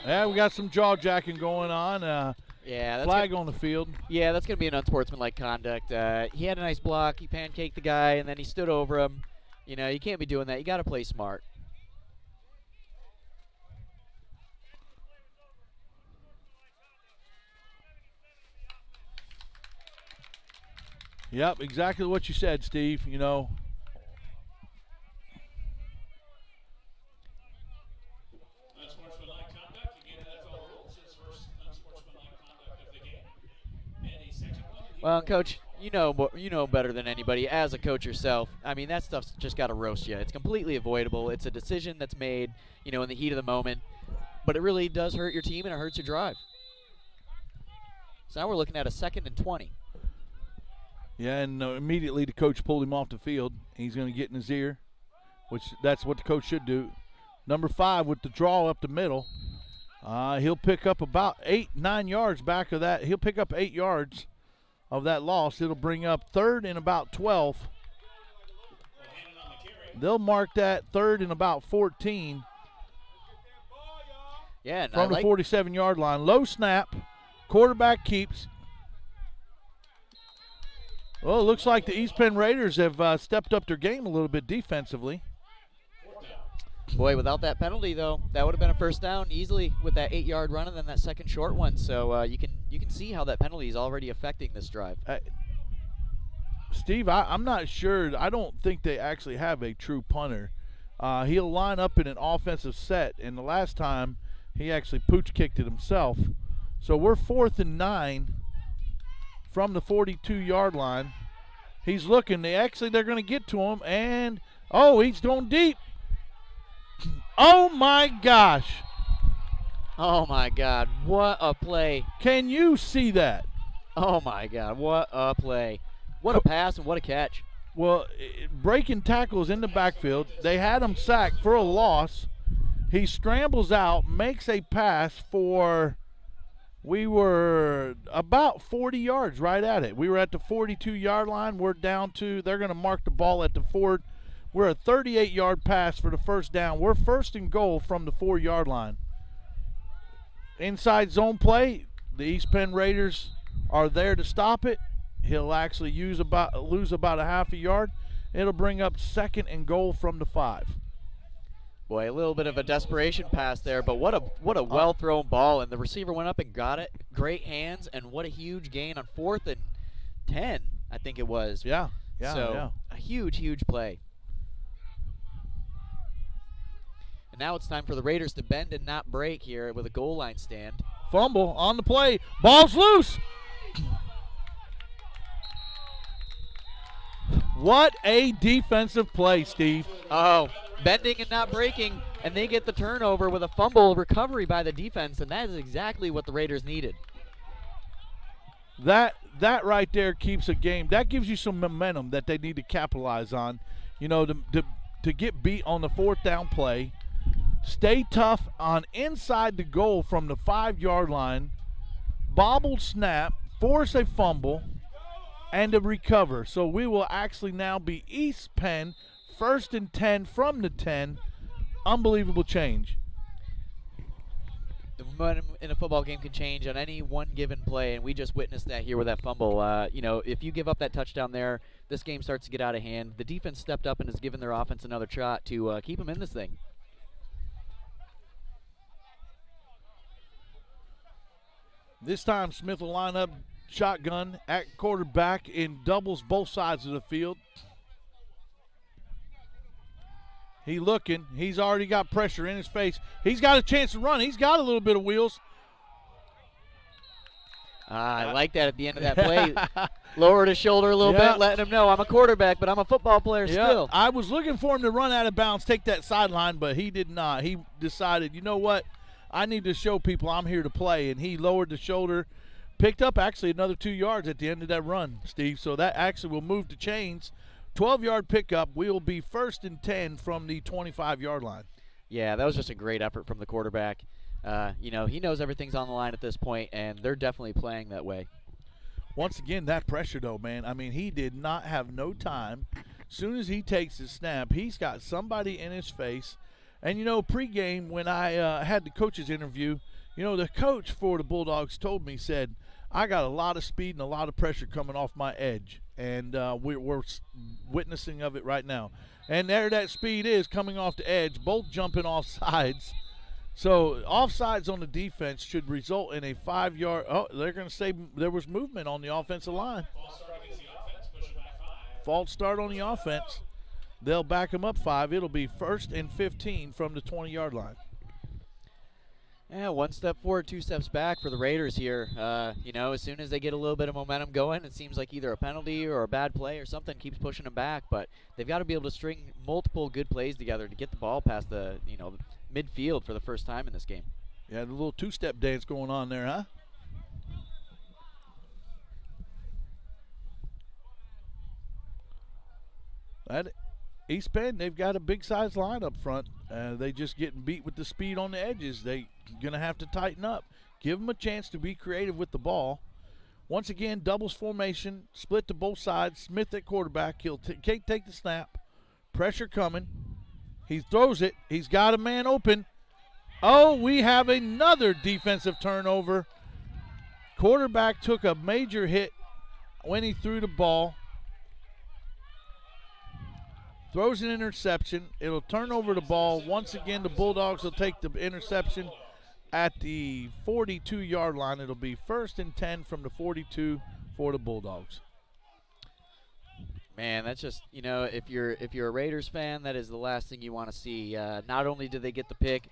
Yeah, we got some jaw jacking going on. Yeah, Flag on the field. Yeah, that's going to be an unsportsmanlike conduct. He had a nice block. He pancaked the guy, and then he stood over him. You know, you can't be doing that. You got to play smart. Yep, exactly what you said, Steve. You know, Unsportsmanlike conduct. Again, NFL rules. His first unsportsmanlike conduct of the game. And a second one. Well, Coach, you know better than anybody as a coach yourself. I mean, that stuff's just got to roast you. It's completely avoidable. It's a decision that's made, you know, in the heat of the moment. But it really does hurt your team, and it hurts your drive. So now we're looking at a 2nd and 20. yeah, and immediately the coach pulled him off the field. He's going to get in his ear, which that's what the coach should do. Number 5 with the draw up the middle. He'll pick up about 8-9 yards back of that. He'll pick up 8 yards of that loss. It'll bring up 3rd and about 12. They'll mark that 3rd and about 14 Yeah, from the 47-yard line. Low snap. Quarterback keeps. Well, it looks like the East Penn Raiders have stepped up their game a little bit defensively. Boy, without that penalty, though, that would have been a first down easily with that 8-yard run and then that second short one. So you can see how that penalty is already affecting this drive. Steve, I'm not sure. I don't think they actually have a true punter. He'll line up in an offensive set, and the last time he actually pooch kicked it himself. So we're 4th and 9 from the 42-yard line. He's looking. They're going to get to him, and he's going deep. Oh my gosh! Oh my God! What a play! Can you see that? Oh my God! What a play! What a pass and what a catch! Well, breaking tackles in the backfield. They had him sacked for a loss. He scrambles out, makes a pass for. We were about 40 yards right at it. We were at the 42-yard line. We're down to. They're going to mark the ball at the 4. We're a 38-yard pass for the first down. We're 1st and goal from the 4-yard line. Inside zone play. The East Penn Raiders are there to stop it. He'll actually lose about a half a yard. It'll bring up 2nd and goal from the 5. Boy, a little bit of a desperation pass there, but what a well-thrown ball, and the receiver went up and got it. Great hands, and what a huge gain on 4th and 10, I think it was. Yeah. A huge play. And now it's time for the Raiders to bend and not break here with a goal line stand. Fumble on the play. Ball's loose. What a defensive play, Steve. Oh, bending and not breaking, and they get the turnover with a fumble recovery by the defense, and that is exactly what the Raiders needed. That right there keeps a game. That gives you some momentum that they need to capitalize on. You know, to get beat on the 4th down play. Stay tough on inside the goal from the 5-yard line. Bobbled snap, force a fumble, and a recover. So we will actually now be East Penn, 1st and 10 from the 10. Unbelievable change. The momentum in a football game can change on any one given play, and we just witnessed that here with that fumble. You know, if you give up that touchdown there, this game starts to get out of hand. The defense stepped up and has given their offense another shot to keep them in this thing. This time Smith will line up shotgun at quarterback in doubles both sides of the field. He looking. He's already got pressure in his face. He's got a chance to run. He's got a little bit of wheels. I like that at the end of that play. Lowered his shoulder a little bit, letting him know I'm a quarterback, but I'm a football player still. I was looking for him to run out of bounds, take that sideline, but he did not. He decided, you know what? I need to show people I'm here to play, and he lowered the shoulder, picked up actually another 2 yards at the end of that run, Steve. So that actually will move the chains. 12-yard pickup. We will be 1st and 10 from the 25-yard line. Yeah, that was just a great effort from the quarterback. You know, he knows everything's on the line at this point, and they're definitely playing that way. Once again, that pressure, though, man. I mean, he did not have no time. As soon as he takes his snap, he's got somebody in his face. And, you know, pregame, when I had the coaches interview, You know, the coach for the Bulldogs told me, said, I got a lot of speed and a lot of pressure coming off my edge, and we're witnessing of it right now. And there that speed is coming off the edge, both jumping off sides. So offsides on the defense should result in a 5-yard. Oh, they're going to say there was movement on the offensive line. False start against the offense, push it back 5. False start on the offense. They'll back them up 5. It'll be 1st and 15 from the 20-yard line. Yeah, 1 step forward, 2 steps back for the Raiders here. You know, as soon as they get a little bit of momentum going, it seems like either a penalty or a bad play or something keeps pushing them back. But they've got to be able to string multiple good plays together to get the ball past the, midfield for the first time in this game. Yeah, the little 2-step dance going on there, huh? That East Penn, they've got a big-sized line up front. They just getting beat with the speed on the edges. They're going to have to tighten up. Give them a chance to be creative with the ball. Once again, doubles formation, split to both sides. Smith at quarterback. He'll take the snap. Pressure coming. He throws it. He's got a man open. Oh, we have another defensive turnover. Quarterback took a major hit when he threw the ball. Throws an interception. It'll turn over the ball. Once again, the Bulldogs will take the interception at the 42-yard line. It'll be 1st and 10 from the 42 for the Bulldogs. Man, that's just, if you're a Raiders fan, that is the last thing you want to see. Not only did they get the pick,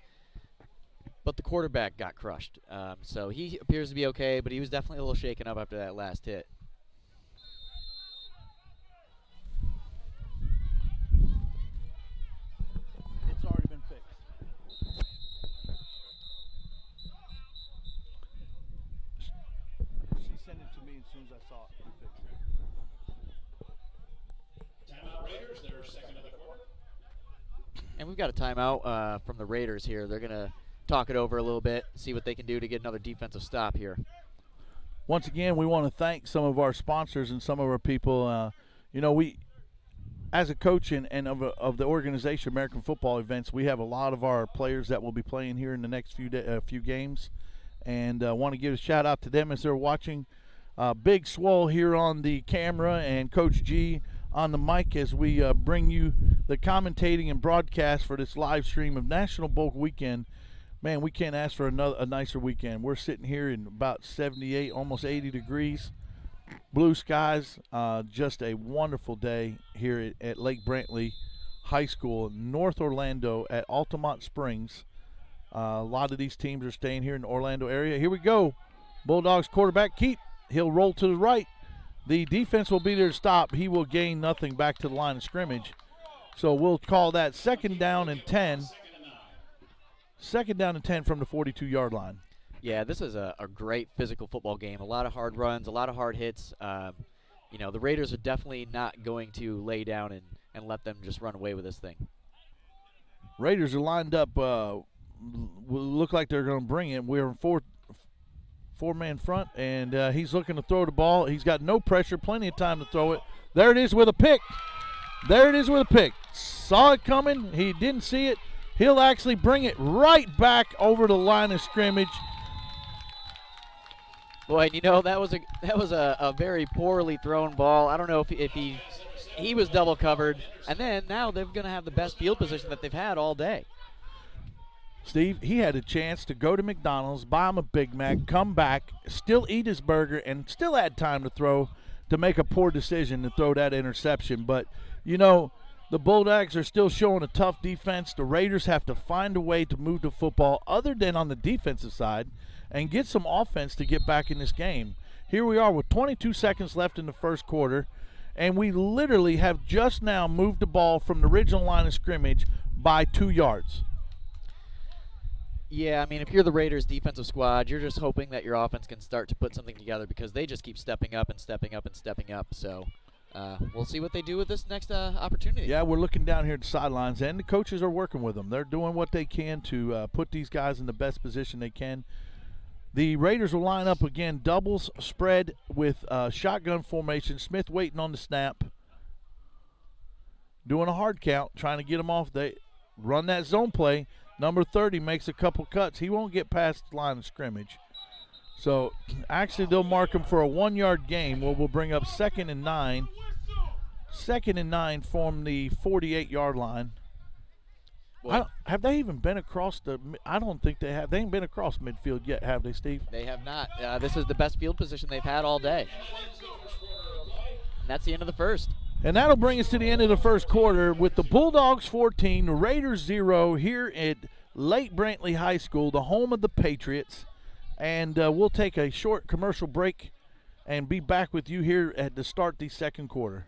but the quarterback got crushed. So he appears to be okay, but he was definitely a little shaken up after that last hit. It's already been fixed. She sent it to me as soon as I saw it. We fixed it. Timeout Raiders, their second of the quarter. And we've got a timeout from the Raiders here. They're going to talk it over a little bit, see what they can do to get another defensive stop here. Once again, we want to thank some of our sponsors and some of our people. We, as a coach and of the organization, American Football Events, we have a lot of our players that will be playing here in the next few games. And want to give a shout out to them as they're watching. Big Swole here on the camera and Coach G on the mic as we bring you the commentating and broadcast for this live stream of National Bowl Weekend. Man, we can't ask for a nicer weekend. We're sitting here in about 78, almost 80 degrees. Blue skies, just a wonderful day here at Lake Brantley High School in North Orlando at Altamont Springs. A lot of these teams are staying here in the Orlando area. Here we go. Bulldogs quarterback keep. He'll roll to the right. The defense will be there to stop. He will gain nothing back to the line of scrimmage. So we'll call that 2nd down and 10. 2nd down and 10 from the 42-yard line. Yeah, this is a great physical football game. A lot of hard runs, a lot of hard hits. The Raiders are definitely not going to lay down and let them just run away with this thing. Raiders are lined up. Look like they're going to bring it. We're in four-man front, and he's looking to throw the ball. He's got no pressure, plenty of time to throw it. There it is with a pick. Saw it coming. He didn't see it. He'll actually bring it right back over the line of scrimmage. Boy, that was a very poorly thrown ball. I don't know if he was double covered, and then now they're going to have the best field position that they've had all day. Steve, he had a chance to go to McDonald's, buy him a Big Mac, come back, still eat his burger, and still had time to throw, to make a poor decision to throw that interception. But, the Bulldogs are still showing a tough defense. The Raiders have to find a way to move the football other than on the defensive side and get some offense to get back in this game. Here we are with 22 seconds left in the first quarter, and we literally have just now moved the ball from the original line of scrimmage by 2 yards. Yeah, if you're the Raiders defensive squad, you're just hoping that your offense can start to put something together because they just keep stepping up and stepping up and stepping up. So we'll see what they do with this next opportunity. Yeah, we're looking down here at the sidelines, and the coaches are working with them. They're doing what they can to put these guys in the best position they can. The Raiders will line up again, doubles spread with shotgun formation. Smith waiting on the snap. Doing a hard count, trying to get them off. They run that zone play. Number 30 makes a couple cuts. He won't get past the line of scrimmage. So actually they'll mark him for a 1-yard gain. We'll bring up 2nd and 9. 2nd and 9 from the 48-yard line. Have they even been across the – I don't think they have. They ain't been across midfield yet, have they, Steve? They have not. This is the best field position they've had all day. And that's the end of the first. And that'll bring us to the end of the first quarter with the Bulldogs 14, the Raiders 0 here at Lake Brantley High School, the home of the Patriots. And we'll take a short commercial break and be back with you here at the start of the second quarter.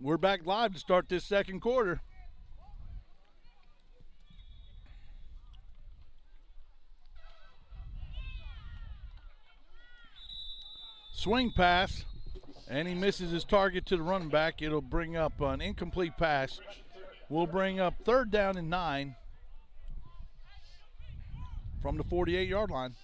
We're back live to start this second quarter. Swing pass, and he misses his target to the running back. It'll bring up an incomplete pass. We'll bring up 3rd down and 9 from the 48-yard line.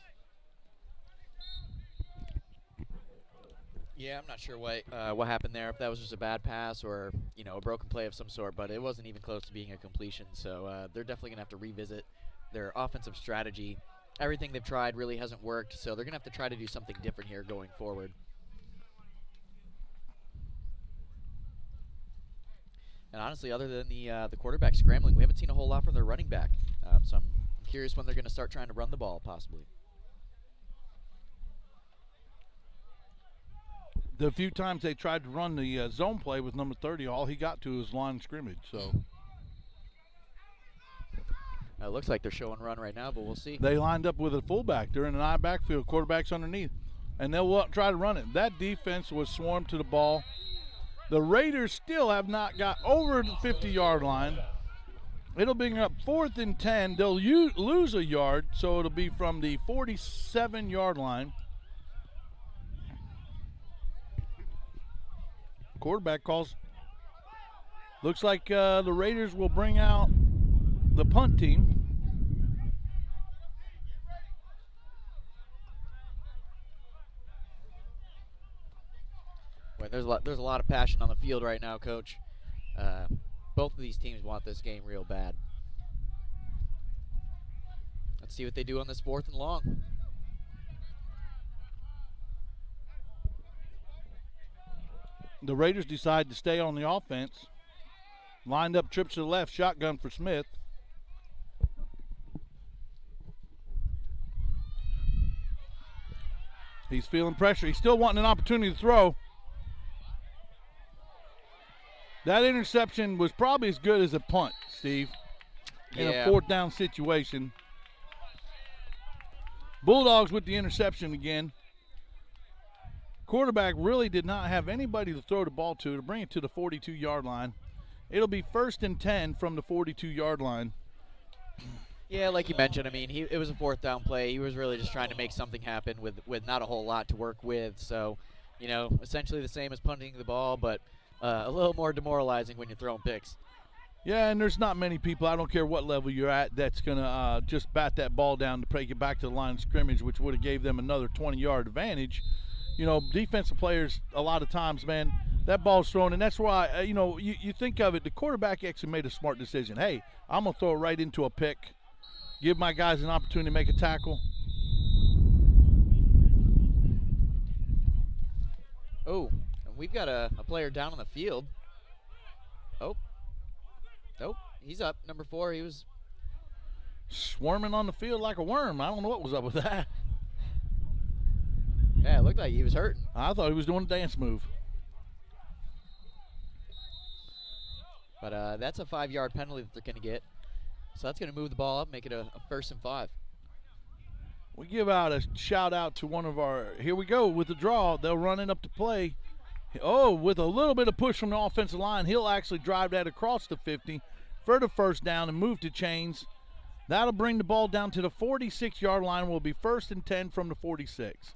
Yeah, I'm not sure what happened there, if that was just a bad pass or, a broken play of some sort, but it wasn't even close to being a completion. So they're definitely going to have to revisit their offensive strategy. Everything they've tried really hasn't worked, so they're going to have to try to do something different here going forward. And honestly, other than the quarterback scrambling, we haven't seen a whole lot from their running back. So I'm curious when they're going to start trying to run the ball, possibly. The few times they tried to run the zone play with number 30, all he got to was line of scrimmage. So it looks like they're showing run right now, but we'll see. They lined up with a fullback. They're in an I backfield, quarterback's underneath, and they'll try to run it. That defense was swarmed to the ball. The Raiders still have not got over the 50-yard line. It'll bring up 4th and 10. They'll lose a yard, so it'll be from the 47-yard line. Quarterback calls. Looks like the Raiders will bring out the punt team. Well, there's a lot of passion on the field right now, Coach. Both of these teams want this game real bad. Let's see what they do on this 4th and long. The Raiders decide to stay on the offense. Lined up, trips to the left, shotgun for Smith. He's feeling pressure. He's still wanting an opportunity to throw. That interception was probably as good as a punt, Steve, in a 4th down situation. Bulldogs with the interception again. Quarterback really did not have anybody to throw the ball to bring it to the 42-yard line. It'll be 1st and 10 from the 42-yard line. Yeah, like you mentioned, I mean, it was a 4th down play. He was really just trying to make something happen with not a whole lot to work with. So, essentially the same as punting the ball, but a little more demoralizing when you're throwing picks. Yeah, and there's not many people, I don't care what level you're at, that's going to just bat that ball down to take it back to the line of scrimmage, which would have gave them another 20-yard advantage. Defensive players, a lot of times, man, that ball's thrown, and that's why, you think of it, the quarterback actually made a smart decision. Hey, I'm going to throw it right into a pick, give my guys an opportunity to make a tackle. Oh, and we've got a player down on the field. Oh. Nope, he's up. Number 4, he was Swarming on the field like a worm. I don't know what was up with that. Yeah, it looked like he was hurting. I thought he was doing a dance move. But that's a 5-yard penalty that they're going to get. So that's going to move the ball up, make it a 1st and 5. We give out a shout out to one of our, here we go with the draw. They'll run it up to play. Oh, with a little bit of push from the offensive line, he'll actually drive that across the 50 for the 1st down and move to chains. That'll bring the ball down to the 46-yard line. Will be 1st and 10 from the 46.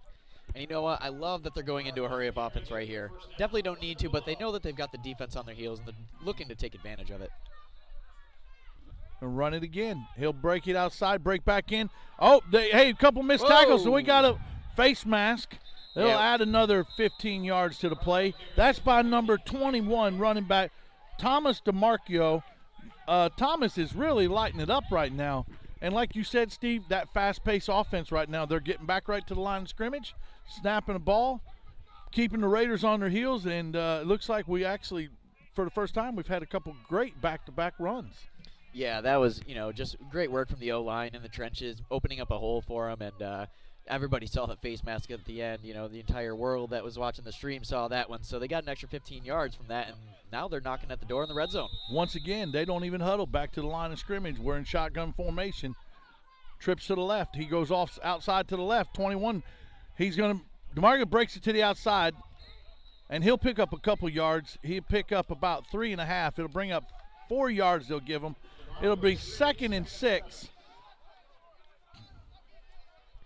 And you know what? I love that they're going into a hurry-up offense right here. Definitely don't need to, but they know that they've got the defense on their heels and they're looking to take advantage of it. And run it again. He'll break it outside, break back in. Oh, hey, a couple missed tackles, so we got a face mask. They'll add another 15 yards to the play. That's by number 21, running back Thomas Demarco. Thomas is really lighting it up right now. And like you said, Steve, that fast-paced offense right now, they're getting back right to the line of scrimmage, snapping the ball, keeping the Raiders on their heels, and it looks like we actually, for the first time, we've had a couple great back-to-back runs. Yeah, that was, just great work from the O-line in the trenches, opening up a hole for them, and everybody saw the face mask at the end. The entire world that was watching the stream saw that one, so they got an extra 15 yards from that, and now they're knocking at the door in the red zone. Once again, they don't even huddle back to the line of scrimmage. We're in shotgun formation. Trips to the left. He goes off outside to the left. 21. DeMarco breaks it to the outside, and he'll pick up a couple yards. He'll pick up about 3.5. It'll bring up 4 yards they'll give him. It'll be 2nd and 6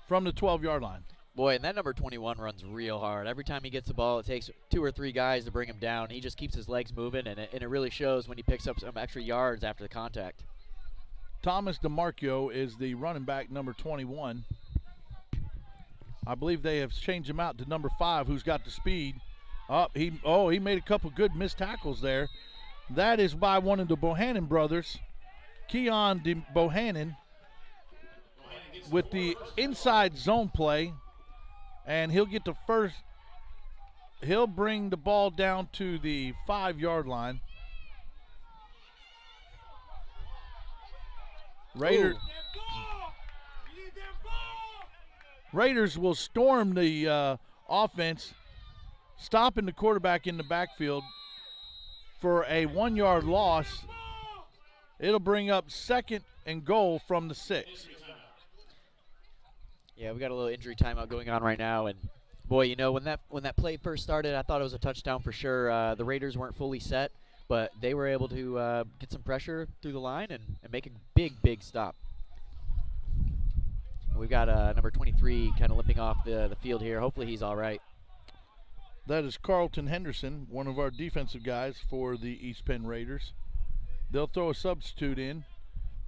from the 12-yard line. Boy, and that number 21 runs real hard. Every time he gets the ball, it takes 2 or 3 guys to bring him down. He just keeps his legs moving, and it really shows when he picks up some extra yards after the contact. Thomas Demarco is the running back, number 21. I believe they have changed him out to number 5, who's got the speed. He made a couple good missed tackles there. That is by one of the Bohannon brothers, Keon Bohannon, with the inside zone play. And he'll get the first. He'll bring the ball down to the 5-yard line. Raiders will storm the offense, stopping the quarterback in the backfield for a 1-yard loss. It'll bring up 2nd and goal from the 6. Yeah, we got a little injury timeout going on right now, and boy, when that play first started, I thought it was a touchdown for sure. The Raiders weren't fully set, but they were able to get some pressure through the line and make a big stop. We've got number 23 kind of limping off the field here. Hopefully he's all right. That is Carlton Henderson, one of our defensive guys for the East Penn Raiders. They'll throw a substitute in.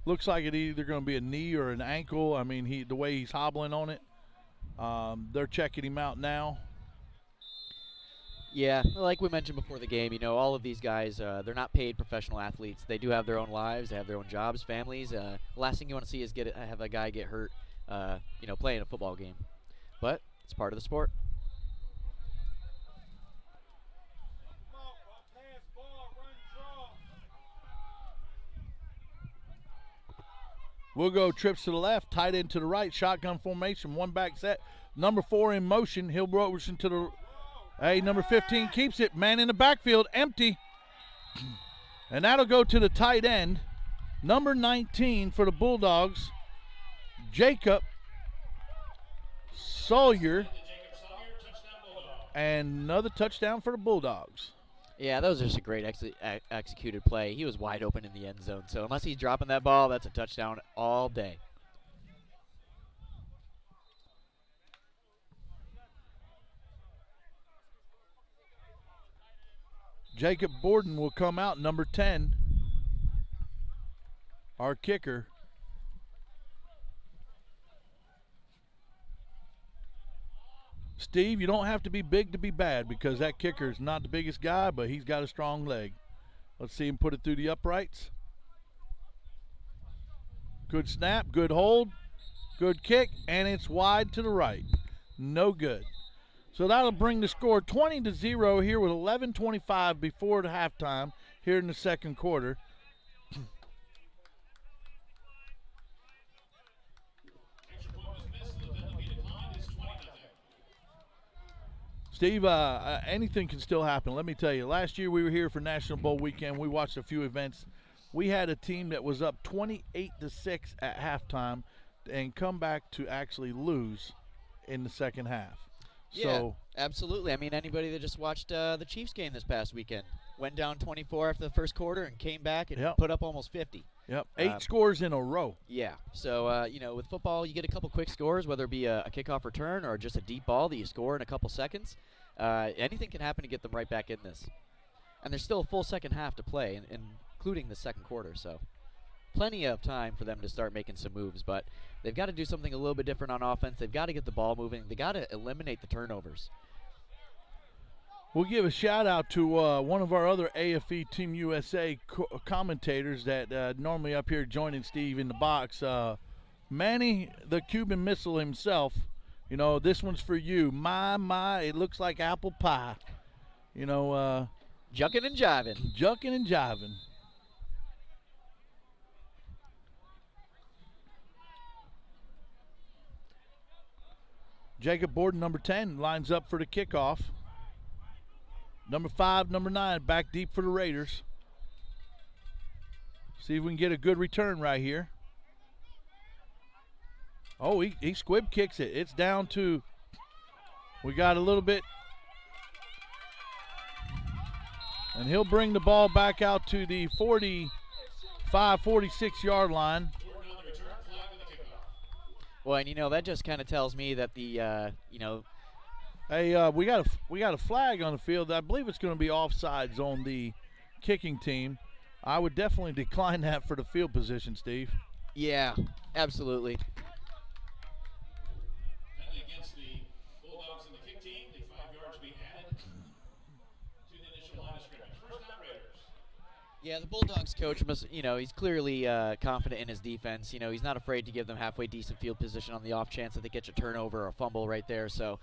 Looks like it's either going to be a knee or an ankle. I mean, the way he's hobbling on it. They're checking him out now. Yeah, like we mentioned before the game, all of these guys, they're not paid professional athletes. They do have their own lives. They have their own jobs, families. The last thing you want to see is have a guy get hurt, playing a football game. But it's part of the sport. We'll go trips to the left, tight end to the right, shotgun formation, 1 back set. Number 4 in motion. He'll motion to the number 15 keeps it. Man in the backfield, empty. And that'll go to the tight end. Number 19 for the Bulldogs, Jacob Sawyer. And another touchdown for the Bulldogs. Yeah, that was just a great executed play. He was wide open in the end zone. So unless he's dropping that ball, that's a touchdown all day. Jacob Borden will come out, number 10, our kicker. Steve, you don't have to be big to be bad because that kicker is not the biggest guy, but he's got a strong leg. Let's see him put it through the uprights. Good snap, good hold, good kick, and it's wide to the right. No good. So that'll bring the score 20-0 here with 11:25 before the halftime here in the second quarter. Extra point was missed, so the penalty declined. It's 20-0. Steve, anything can still happen. Let me tell you, last year we were here for National Bowl weekend. We watched a few events. We had a team that was up 28-6 at halftime and come back to actually lose in the second half. Yeah, absolutely. I mean, anybody that just watched the Chiefs game this past weekend went down 24 after the first quarter and came back and put up almost 50. Yep, 8 scores in a row. Yeah, so, you know, with football, you get a couple quick scores, whether it be a kickoff return or just a deep ball that you score in a couple seconds. Anything can happen to get them right back in this. And there's still a full second half to play, including the second quarter, so plenty of time for them to start making some moves. But they've got to do something a little bit different on offense. They've got to get the ball moving. They've got to eliminate the turnovers. We'll give a shout-out to one of our other AFE Team USA commentators that normally up here joining Steve in the box. Manny, the Cuban Missile himself. You know, this one's for you. My, it looks like apple pie. You know, Jucking and jiving. Jucking and jiving. Jacob Borden, number 10, lines up for the kickoff. Number 5, number 9, back deep for the Raiders. See if we can get a good return right here. Oh, he squib kicks it. It's down to, we got a little bit. And he'll bring the ball back out to the 45, 46-yard line. Well, and, you know, that just kind of tells me that the, you know. Hey, we got a flag on the field. I believe it's going to be offsides on the kicking team. I would definitely decline that for the field position, Steve. Yeah, absolutely. Penalty against the Bulldawgs and the kick team. The 5 yards be added to the initial line of scrimmage. First down, Raiders. Yeah, the Bulldogs coach must, you know, he's clearly confident in his defense. You know, he's not afraid to give them halfway decent field position on the off chance that they get a turnover or a fumble right there. So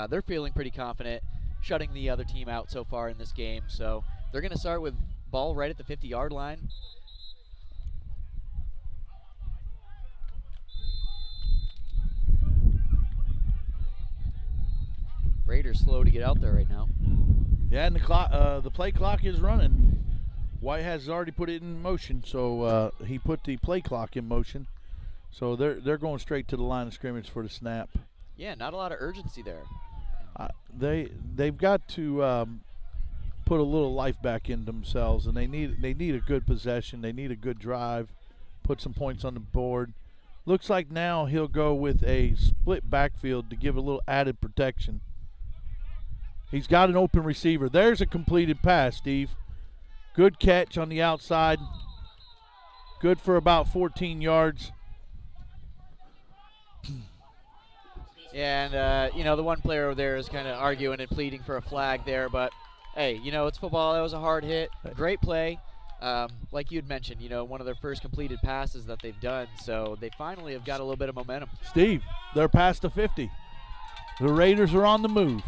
they're feeling pretty confident, shutting the other team out so far in this game. So they're going to start with ball right at the 50-yard line. Raiders slow to get out there right now. Yeah, and the play clock is running. White has already put it in motion, so he put the play clock in motion. So they're going straight to the line of scrimmage for the snap. Yeah, not a lot of urgency there. They've got to put a little life back in themselves, and they need a good possession. They need a good drive, put some points on the board. Looks like now he'll go with a split backfield to give a little added protection. He's got an open receiver. There's a completed pass, Steve. Good catch on the outside. Good for about 14 yards. Yeah, and, you know, the one player over there is kind of arguing and pleading for a flag there. But, hey, you know, it's football. That was a hard hit. Great play. Like you had mentioned, you know, one of their first completed passes that they've done. So they finally have got a little bit of momentum. Steve, they're past the 50. The Raiders are on the move.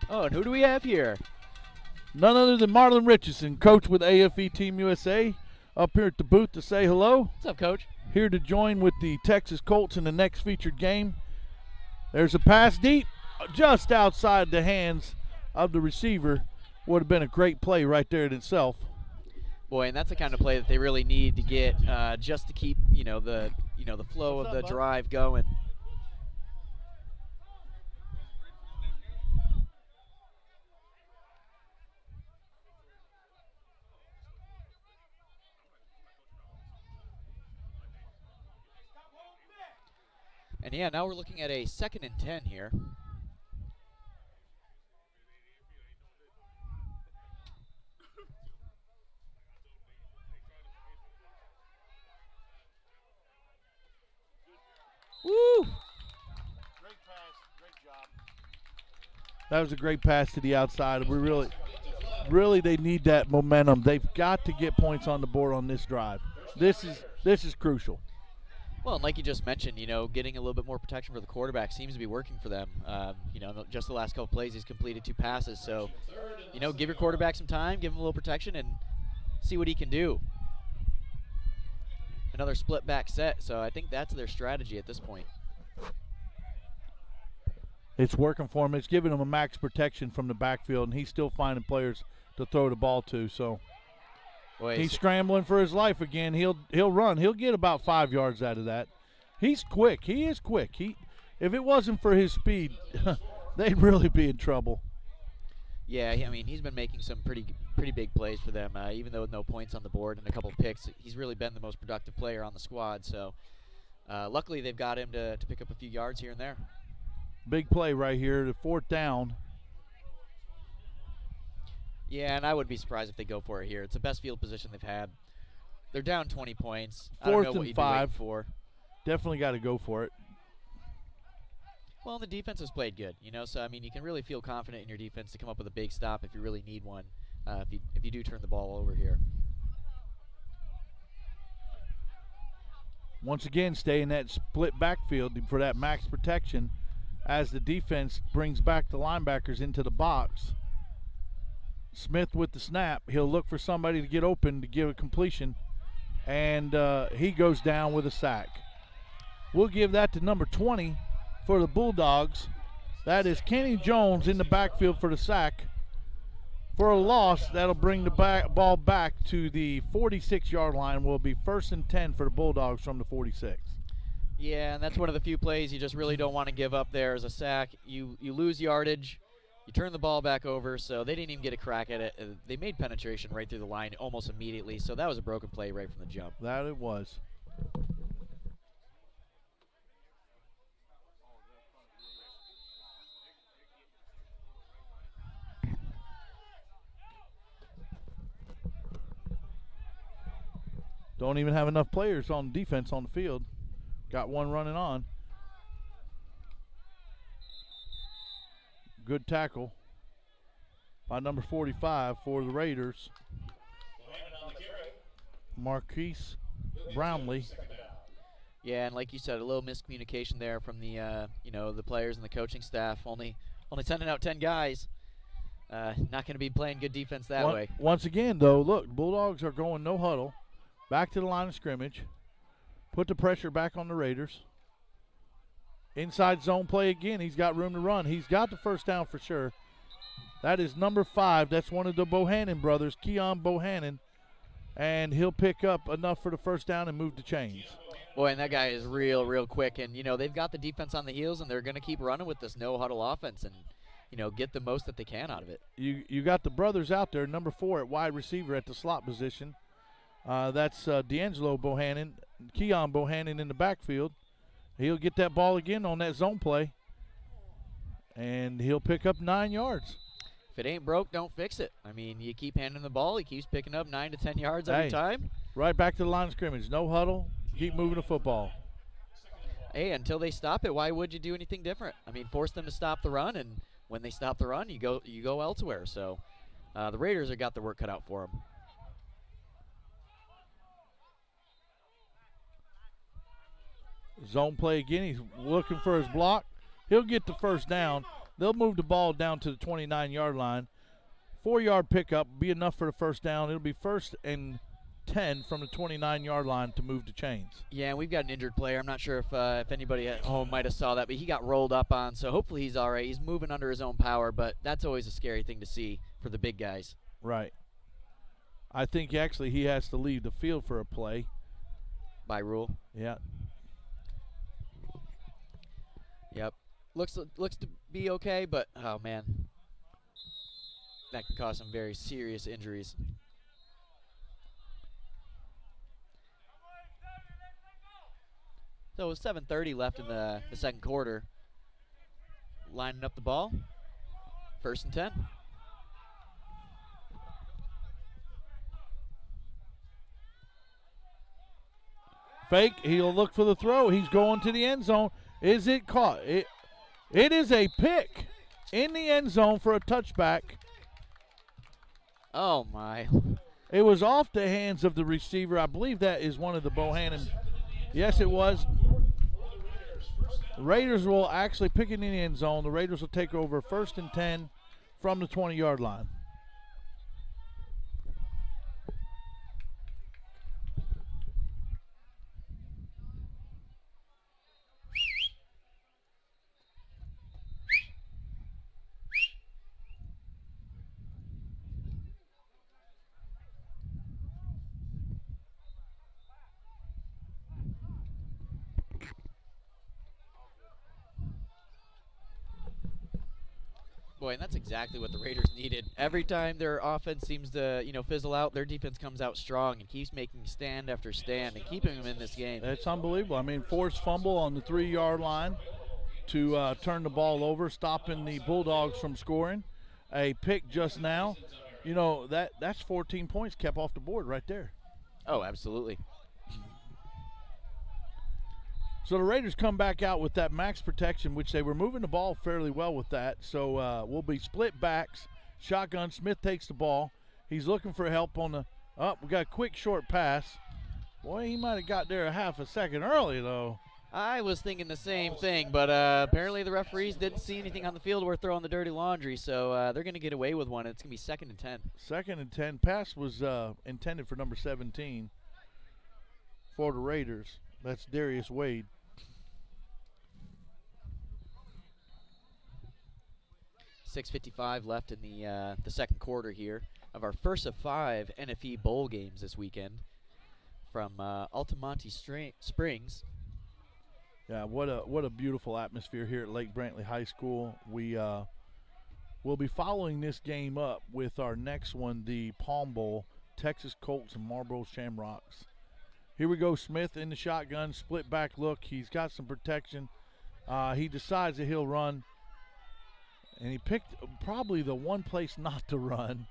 Oh, and who do we have here? None other than Marlon Richardson, coach with AFE Team USA, up here at the booth to say hello. What's up, Coach? Here to join with the Texas Colts in the next featured game. There's a pass deep, just outside the hands of the receiver. Would have been a great play right there in itself. Boy, and that's the kind of play that they really need to get just to keep, the flow of the drive going. And yeah, now we're looking at a 2nd and 10 here. Woo! Great pass, great job. That was a great pass to the outside. We really they need that momentum. They've got to get points on the board on this drive. This is crucial. Well, and like you just mentioned, getting a little bit more protection for the quarterback seems to be working for them. Just the last couple plays, he's completed 2 passes. So, give your quarterback some time, give him a little protection, and see what he can do. Another split back set, so I think that's their strategy at this point. It's working for him. It's giving him a max protection from the backfield, and he's still finding players to throw the ball to. So he's scrambling for his life again. He'll run. He'll get about 5 yards out of that. He's quick. He is quick. If it wasn't for his speed, they'd really be in trouble. Yeah, he's been making some pretty big plays for them. Even though with no points on the board and a couple of picks, he's really been the most productive player on the squad. So luckily they've got him to pick up a few yards here and there. Big play right here, the 4th down. Yeah, and I wouldn't be surprised if they go for it here. It's the best field position they've had. They're down 20 points. I don't know what you'd be waiting for. Definitely got to go for it. Well, the defense has played good, so you can really feel confident in your defense to come up with a big stop if you really need one, if you do turn the ball over here. Once again, stay in that split backfield for that max protection as the defense brings back the linebackers into the box. Smith with the snap. He'll look for somebody to get open to give a completion, and he goes down with a sack. We'll give that to number 20 for the Bulldogs. That is Kenny Jones in the backfield for the sack. For a loss, that'll bring the ball back to the 46-yard line. Will be 1st and 10 for the Bulldogs from the 46. Yeah, and that's one of the few plays you just really don't want to give up there as a sack. You lose yardage, you turn the ball back over, so they didn't even get a crack at it. They made penetration right through the line almost immediately, so that was a broken play right from the jump. That it was. Don't even have enough players on defense on the field. Got one running on. Good tackle by number 45 for the Raiders. Marquise Brownlee. Yeah, and like you said, a little miscommunication there from the the players and the coaching staff. Only sending out 10 guys. Not going to be playing good defense that way. Once again, though, look, Bulldogs are going no huddle. Back to the line of scrimmage. Put the pressure back on the Raiders. Inside zone play again. He's got room to run. He's got the first down for sure. That is number 5. That's one of the Bohannon brothers, Keon Bohannon. And he'll pick up enough for the first down and move the chains. Boy, and that guy is real quick. And, they've got the defense on the heels, and they're going to keep running with this no-huddle offense and, get the most that they can out of it. You got the brothers out there, number 4 at wide receiver at the slot position. That's D'Angelo Bohannon, Keon Bohannon in the backfield. He'll get that ball again on that zone play, and he'll pick up 9 yards. If it ain't broke, don't fix it. You keep handing the ball, he keeps picking up 9 to 10 yards every time. Right back to the line of scrimmage. No huddle. Keep moving the football. Hey, until they stop it, why would you do anything different? Force them to stop the run, and when they stop the run, you go elsewhere. So the Raiders have got their work cut out for them. Zone play again. He's looking for his block. He'll get the first down. They'll move the ball down to the 29-yard line. 4-yard pickup will be enough for the first down. It'll be 1st and 10 from the 29-yard line to move the chains. Yeah, and we've got an injured player. I'm not sure if anybody at home might have saw that, but he got rolled up on, so hopefully he's all right. He's moving under his own power, but that's always a scary thing to see for the big guys. Right. I think actually he has to leave the field for a play. By rule? Yeah. Yep. Looks to be okay, but, oh, man. That can cause some very serious injuries. So with 7:30 left in the second quarter, lining up the ball, 1st and 10. Fake, he'll look for the throw. He's going to the end zone. Is it caught? It is a pick in the end zone for a touchback. Oh, my. It was off the hands of the receiver. I believe that is one of the Bohannon. Yes, it was. The Raiders will actually pick it in the end zone. The Raiders will take over 1st and 10 from the 20-yard line. Boy, and that's exactly what the Raiders needed. Every time their offense seems to, fizzle out, their defense comes out strong and keeps making stand after stand and keeping them in this game. It's unbelievable. I mean, forced fumble on the 3-yard line to turn the ball over, stopping the Bulldogs from scoring. A pick just now. That's 14 points kept off the board right there. Oh, absolutely. So the Raiders come back out with that max protection, which they were moving the ball fairly well with that. So we'll be split backs. Shotgun. Smith takes the ball. He's looking for help on the we got a quick short pass. Boy, he might have got there a half a second early, though. I was thinking the same thing, but apparently the referees didn't see anything on the field worth throwing the dirty laundry, so they're going to get away with one. It's going to be 2nd and 10. 2nd and 10. Pass was intended for number 17 for the Raiders. That's Darius Wade. .6:55 left in the second quarter here of our first of 5 NFE bowl games this weekend from Altamonte Springs. Yeah, what a beautiful atmosphere here at Lake Brantley High School. We will be following this game up with our next one, the Palm Bowl, Texas Colts and Marlboro Shamrocks. Here we go, Smith in the shotgun, split back look. He's got some protection. He decides that he'll run. And he picked probably the one place not to run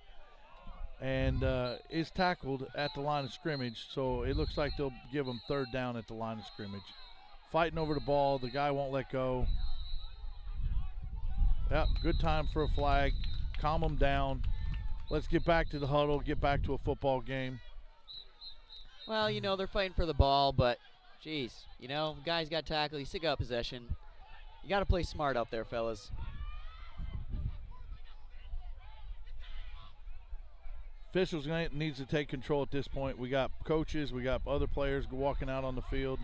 and is tackled at the line of scrimmage. So it looks like they'll give him 3rd down at the line of scrimmage. Fighting over the ball. The guy won't let go. Yep, good time for a flag. Calm him down. Let's get back to the huddle, get back to a football game. Well, they're fighting for the ball, but, geez, guys got tackled. You still got possession. You got to play smart out there, fellas. Officials needs to take control at this point. We got coaches, we got other players walking out on the field.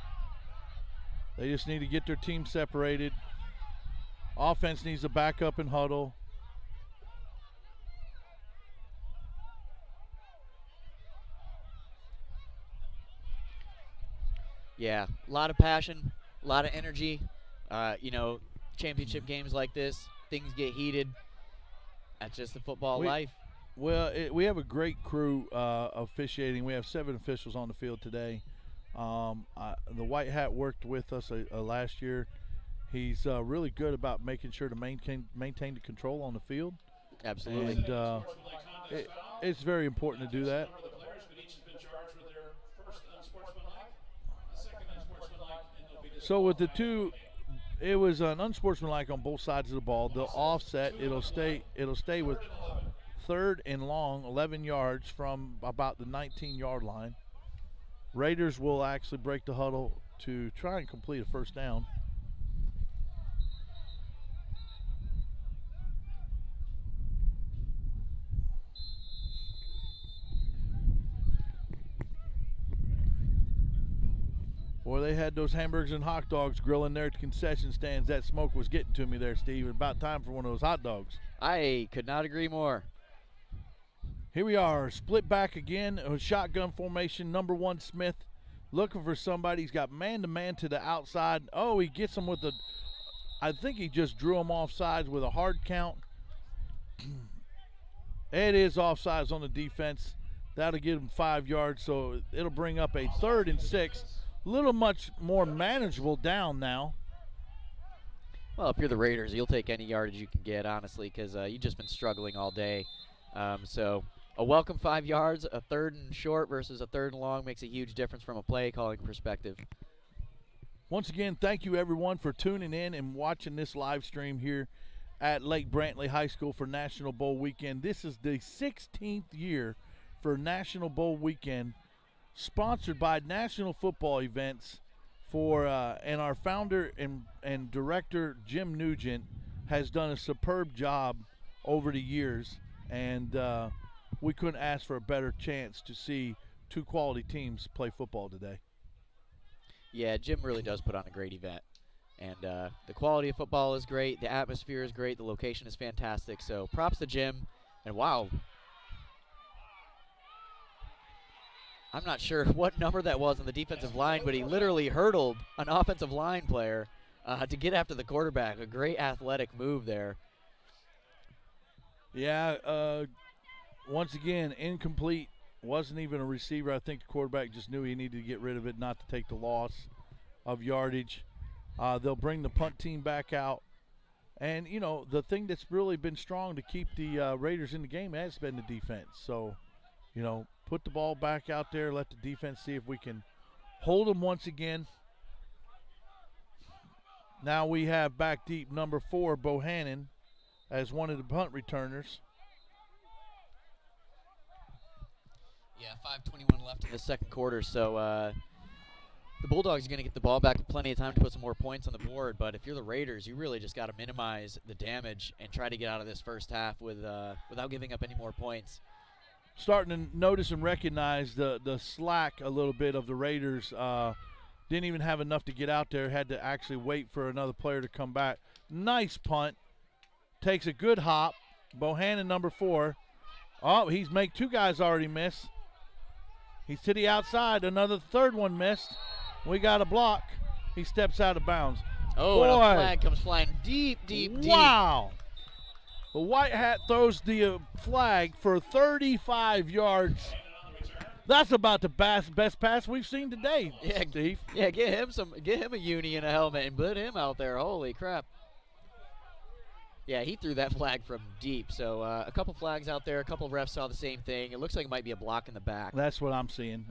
They just need to get their team separated. Offense needs to back up and huddle. Yeah, a lot of passion, a lot of energy. Championship games like this, things get heated. That's just the football life. Well, we have a great crew officiating. We have 7 officials on the field today. The white hat worked with us last year. He's really good about making sure to maintain the control on the field. Absolutely. And it's very important to do that. So with the two, it was an unsportsmanlike on both sides of the ball. The offset, it'll stay with 3rd and long, 11 yards from about the 19-yard line. Raiders will actually break the huddle to try and complete a 1st down. Boy, they had those hamburgers and hot dogs grilling there at the concession stands. That smoke was getting to me there, Steve. About time for one of those hot dogs. I could not agree more. Here we are, split back again, a shotgun formation, number 1 Smith, looking for somebody. He's got man-to-man to the outside. Oh, he gets him with I think he just drew him offsides with a hard count. It is offsides on the defense. That'll give him 5 yards, so it'll bring up a 3rd and 6. A little much more manageable down now. Well, if you're the Raiders, you'll take any yardage you can get, honestly, because you've just been struggling all day. So a welcome 5 yards, a 3rd and short versus a 3rd and long makes a huge difference from a play calling perspective. Once again, thank you everyone for tuning in and watching this live stream here at Lake Brantley High School for National Bowl Weekend. This is the 16th year for National Bowl Weekend, sponsored by National Football Events and our founder and director, Jim Nugent, has done a superb job over the years, and we couldn't ask for a better chance to see two quality teams play football today. Yeah, Jim really does put on a great event. And the quality of football is great. The atmosphere is great. The location is fantastic. So props to Jim. And wow, I'm not sure what number that was on the defensive line, but he literally hurdled an offensive line player to get after the quarterback. A great athletic move there. Yeah, once again, incomplete. Wasn't even a receiver. I think the quarterback just knew he needed to get rid of it, not to take the loss of yardage. They'll bring the punt team back out. And, you know, the thing that's really been strong to keep the Raiders in the game has been the defense. So, you know, put the ball back out there, let the defense see if we can hold them once again. Now we have back deep number 4, Bohannon, as one of the punt returners. Yeah, 5:21 left in the second quarter, so the Bulldogs are going to get the ball back with plenty of time to put some more points on the board, but if you're the Raiders, you really just got to minimize the damage and try to get out of this first half without giving up any more points. Starting to notice and recognize the slack a little bit of the Raiders. Didn't even have enough to get out there, had to actually wait for another player to come back. Nice punt. Takes a good hop. Bohannon, number 4. Oh, he's made 2 guys already miss. He's to the outside. Another third one missed. We got a block. He steps out of bounds. Oh, and a flag comes flying deep. Wow. The white hat throws the flag for 35 yards. That's about the best pass we've seen today, yeah, Steve. Yeah, get him a uni and a helmet and put him out there. Holy crap. Yeah, he threw that flag from deep. So a couple flags out there. A couple refs saw the same thing. It looks like it might be a block in the back. That's what I'm seeing.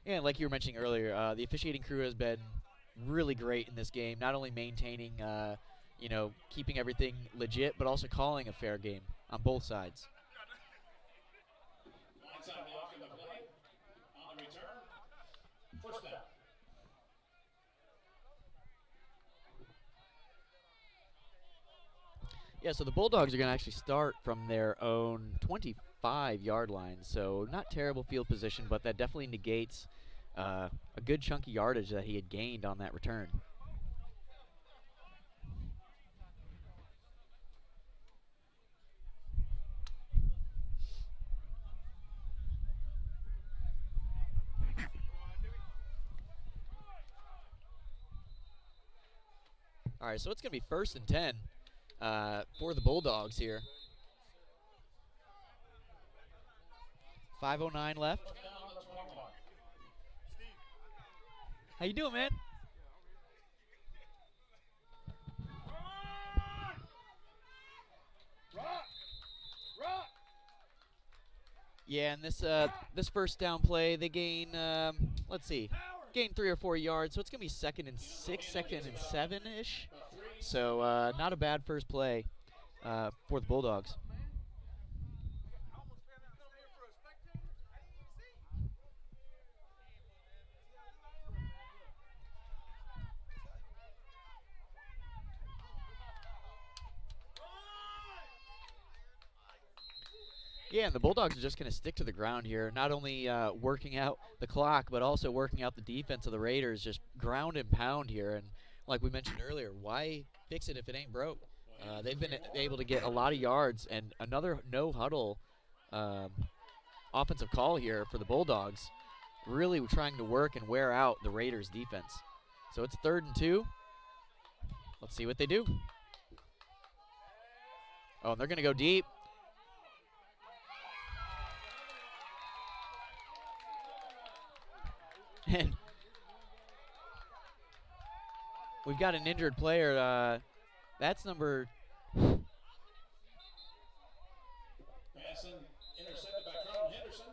Yeah, like you were mentioning earlier, the officiating crew has been really great in this game. Not only maintaining, keeping everything legit, but also calling a fair game on both sides. Onside block in the play. On the return. First down. Yeah, so the Bulldogs are going to actually start from their own 25-yard line. So not terrible field position, but that definitely negates a good chunk of yardage that he had gained on that return. All right, so it's going to be 1st and 10 for the Bulldogs here. 5:09 left. How you doing, man? Yeah, and this first down play, they gain, gain 3 or 4 yards, so it's going to be 2nd and 6, 2nd and 7-ish. So not a bad first play for the Bulldogs. Yeah, and the Bulldogs are just going to stick to the ground here, not only working out the clock, but also working out the defense of the Raiders, just ground and pound here. And like we mentioned earlier, why fix it if it ain't broke? They've been able to get a lot of yards, and another no-huddle offensive call here for the Bulldogs, really trying to work and wear out the Raiders' defense. So it's 3rd and 2. Let's see what they do. Oh, and they're going to go deep. And we've got an injured player. That's number. Pass intercepted by Carlton Henderson.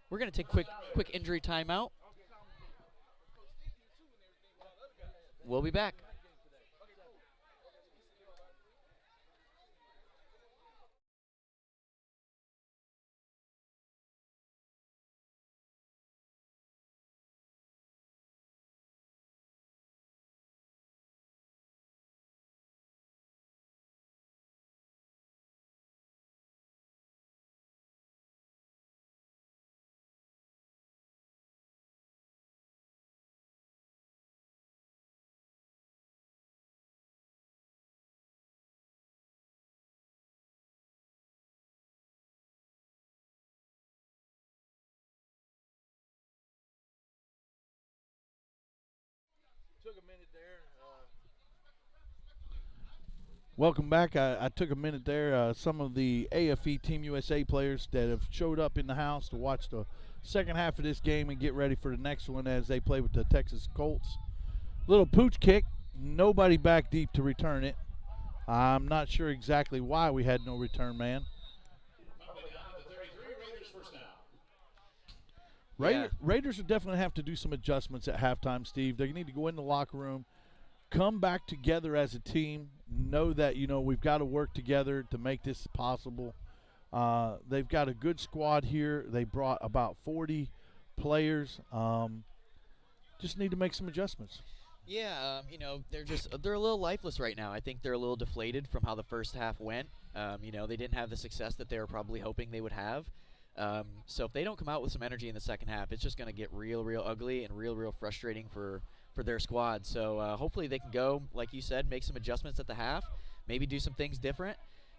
We're going to take quick injury timeout. We'll be back. took a minute there. Welcome back. I took a minute there. Some of the AFE Team USA players that have showed up in the house to watch the second half of this game and get ready for the next one as they play with the Texas Colts. Little pooch kick. Nobody back deep to return it. I'm not sure exactly why we had no return man. Raiders will definitely have to do some adjustments at halftime, Steve. They need to go in the locker room, come back together as a team, know that, we've got to work together to make this possible. They've got a good squad here. They brought about 40 players. Just need to make some adjustments. Yeah, they're a little lifeless right now. I think they're a little deflated from how the first half went. They didn't have the success that they were probably hoping they would have. So if they don't come out with some energy in the second half, it's just going to get real ugly and real frustrating for their squad. So hopefully they can go, like you said, make some adjustments at the half, maybe do some things different,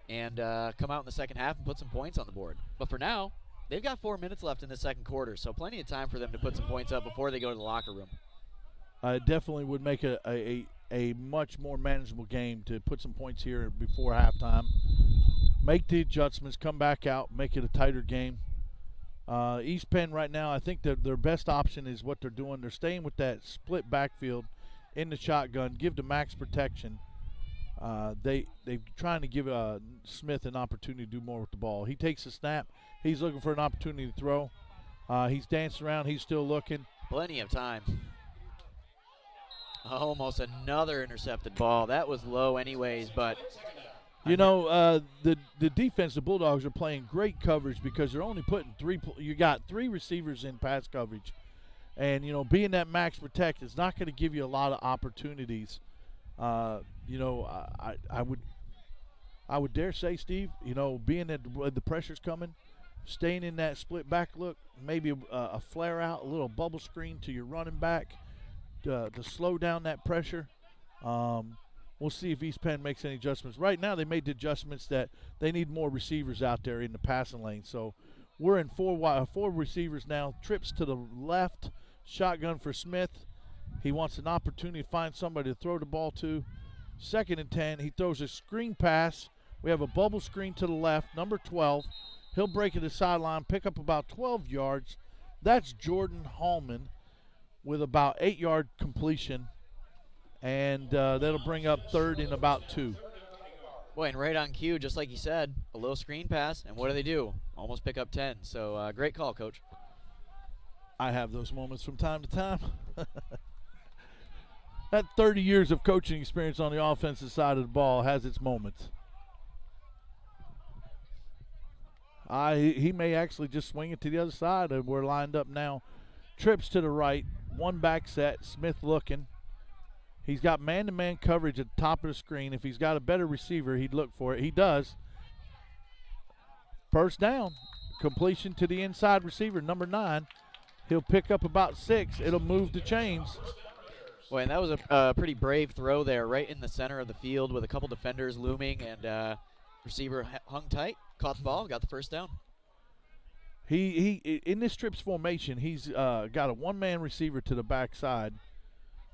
and come out in the second half and put some points on the board. But for now, they've got 4 minutes left in the second quarter, so plenty of time for them to put some points up before they go to the locker room. It definitely would make a much more manageable game to put some points here before halftime. Make the adjustments, come back out, make it a tighter game. East Penn right now, I think their best option is what they're doing. They're staying with that split backfield in the shotgun, give the max protection. They're trying to give Smith an opportunity to do more with the ball. He takes a snap. He's looking for an opportunity to throw. He's dancing around. He's still looking. Plenty of time. Almost another intercepted ball. That was low anyways, but the defense, the Bulldawgs are playing great coverage because they're only putting you got 3 receivers in pass coverage. And, being that max protect is not going to give you a lot of opportunities. I would dare say, Steve, being that the pressure's coming, staying in that split back look, maybe a flare out, a little bubble screen to your running back to slow down that pressure. We'll see if East Penn makes any adjustments. Right now, they made the adjustments that they need more receivers out there in the passing lane. So we're in 4 receivers now. Trips to the left, shotgun for Smith. He wants an opportunity to find somebody to throw the ball to. 2nd and 10. He throws a screen pass. We have a bubble screen to the left, number 12. He'll break at the sideline, pick up about 12 yards. That's Jordan Hallman with about 8-yard completion. And that'll bring up 3rd and about 2. Boy, and right on cue, just like you said, a little screen pass, and what do? Almost pick up 10. So great call, Coach. I have those moments from time to time. That 30 years of coaching experience on the offensive side of the ball has its moments. He may actually just swing it to the other side, and we're lined up now. Trips to the right, 1 back set, Smith looking. He's got man-to-man coverage at the top of the screen. If he's got a better receiver, he'd look for it. He does. First down. Completion to the inside receiver, number 9. He'll pick up about 6. It'll move the chains. Boy, and that was a pretty brave throw there, right in the center of the field with a couple defenders looming, and receiver hung tight, caught the ball, got the first down. He in this trips formation, he's got a one-man receiver to the backside.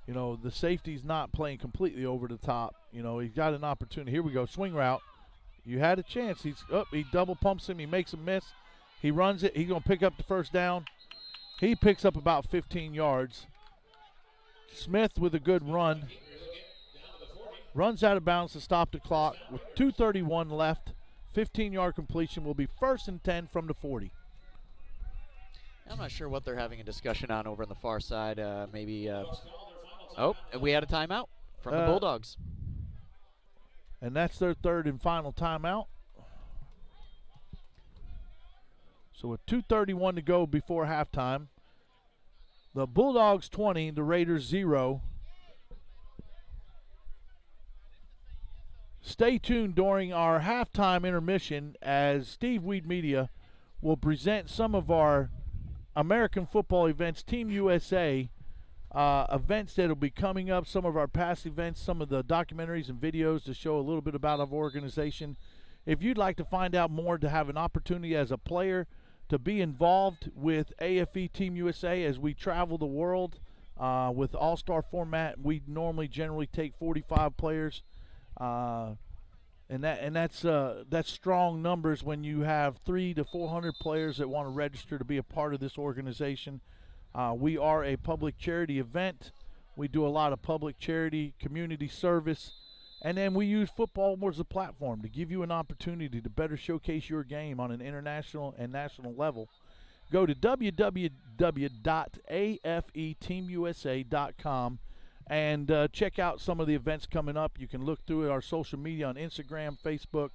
The safety's not playing completely over the top. He's got an opportunity. Here we go, swing route. You had a chance. He double pumps him. He makes a miss. He runs it. He's going to pick up the first down. He picks up about 15 yards. Smith with a good run. Runs out of bounds to stop the clock with 2:31 left. 15-yard completion will be 1st and 10 from the 40. I'm not sure what they're having a discussion on over on the far side. And we had a timeout from the Bulldogs. And that's their 3rd and final timeout. So with 2:31 to go before halftime, the Bulldogs 20, the Raiders 0. Stay tuned during our halftime intermission as Steve Weed Media will present some of our American football events, Team USA events that will be coming up, some of our past events, some of the documentaries and videos to show a little bit about our organization. If you'd like to find out more, to have an opportunity as a player to be involved with AFE Team USA as we travel the world, With all-star format, we normally generally take 45 players, and that's strong numbers when you have 300 to 400 players that want to register to be a part of this organization. We are a public charity event. We do a lot of public charity, community service, and then we use football more as a platform to give you an opportunity to better showcase your game on an international and national level. Go to www.afeteamusa.com and check out some of the events coming up. You can look through our social media on Instagram, Facebook.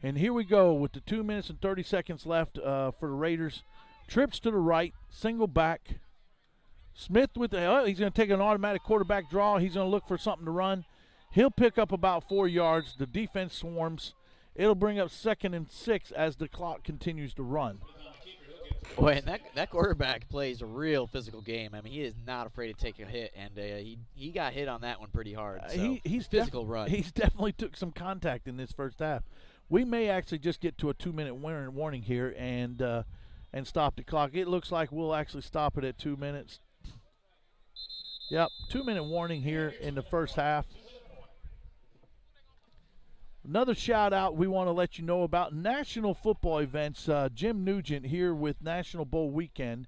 And here we go with the 2 minutes and 30 seconds left for the Raiders. Trips to the right, single back. Smith with he's going to take an automatic quarterback draw. He's going to look for something to run. He'll pick up about 4 yards. The defense swarms. It'll bring up 2nd and 6 as the clock continues to run. Boy, and that quarterback plays a real physical game. I mean, he is not afraid to take a hit, and he got hit on that one pretty hard. So He's physical run. He's definitely took some contact in this first half. We may actually just get to a 2-minute warning here and stop the clock. It looks like we'll actually stop it at 2 minutes. Yep, 2-minute warning here in the first half. Another shout out we want to let you know about national football events. Jim Nugent here with National Bowl Weekend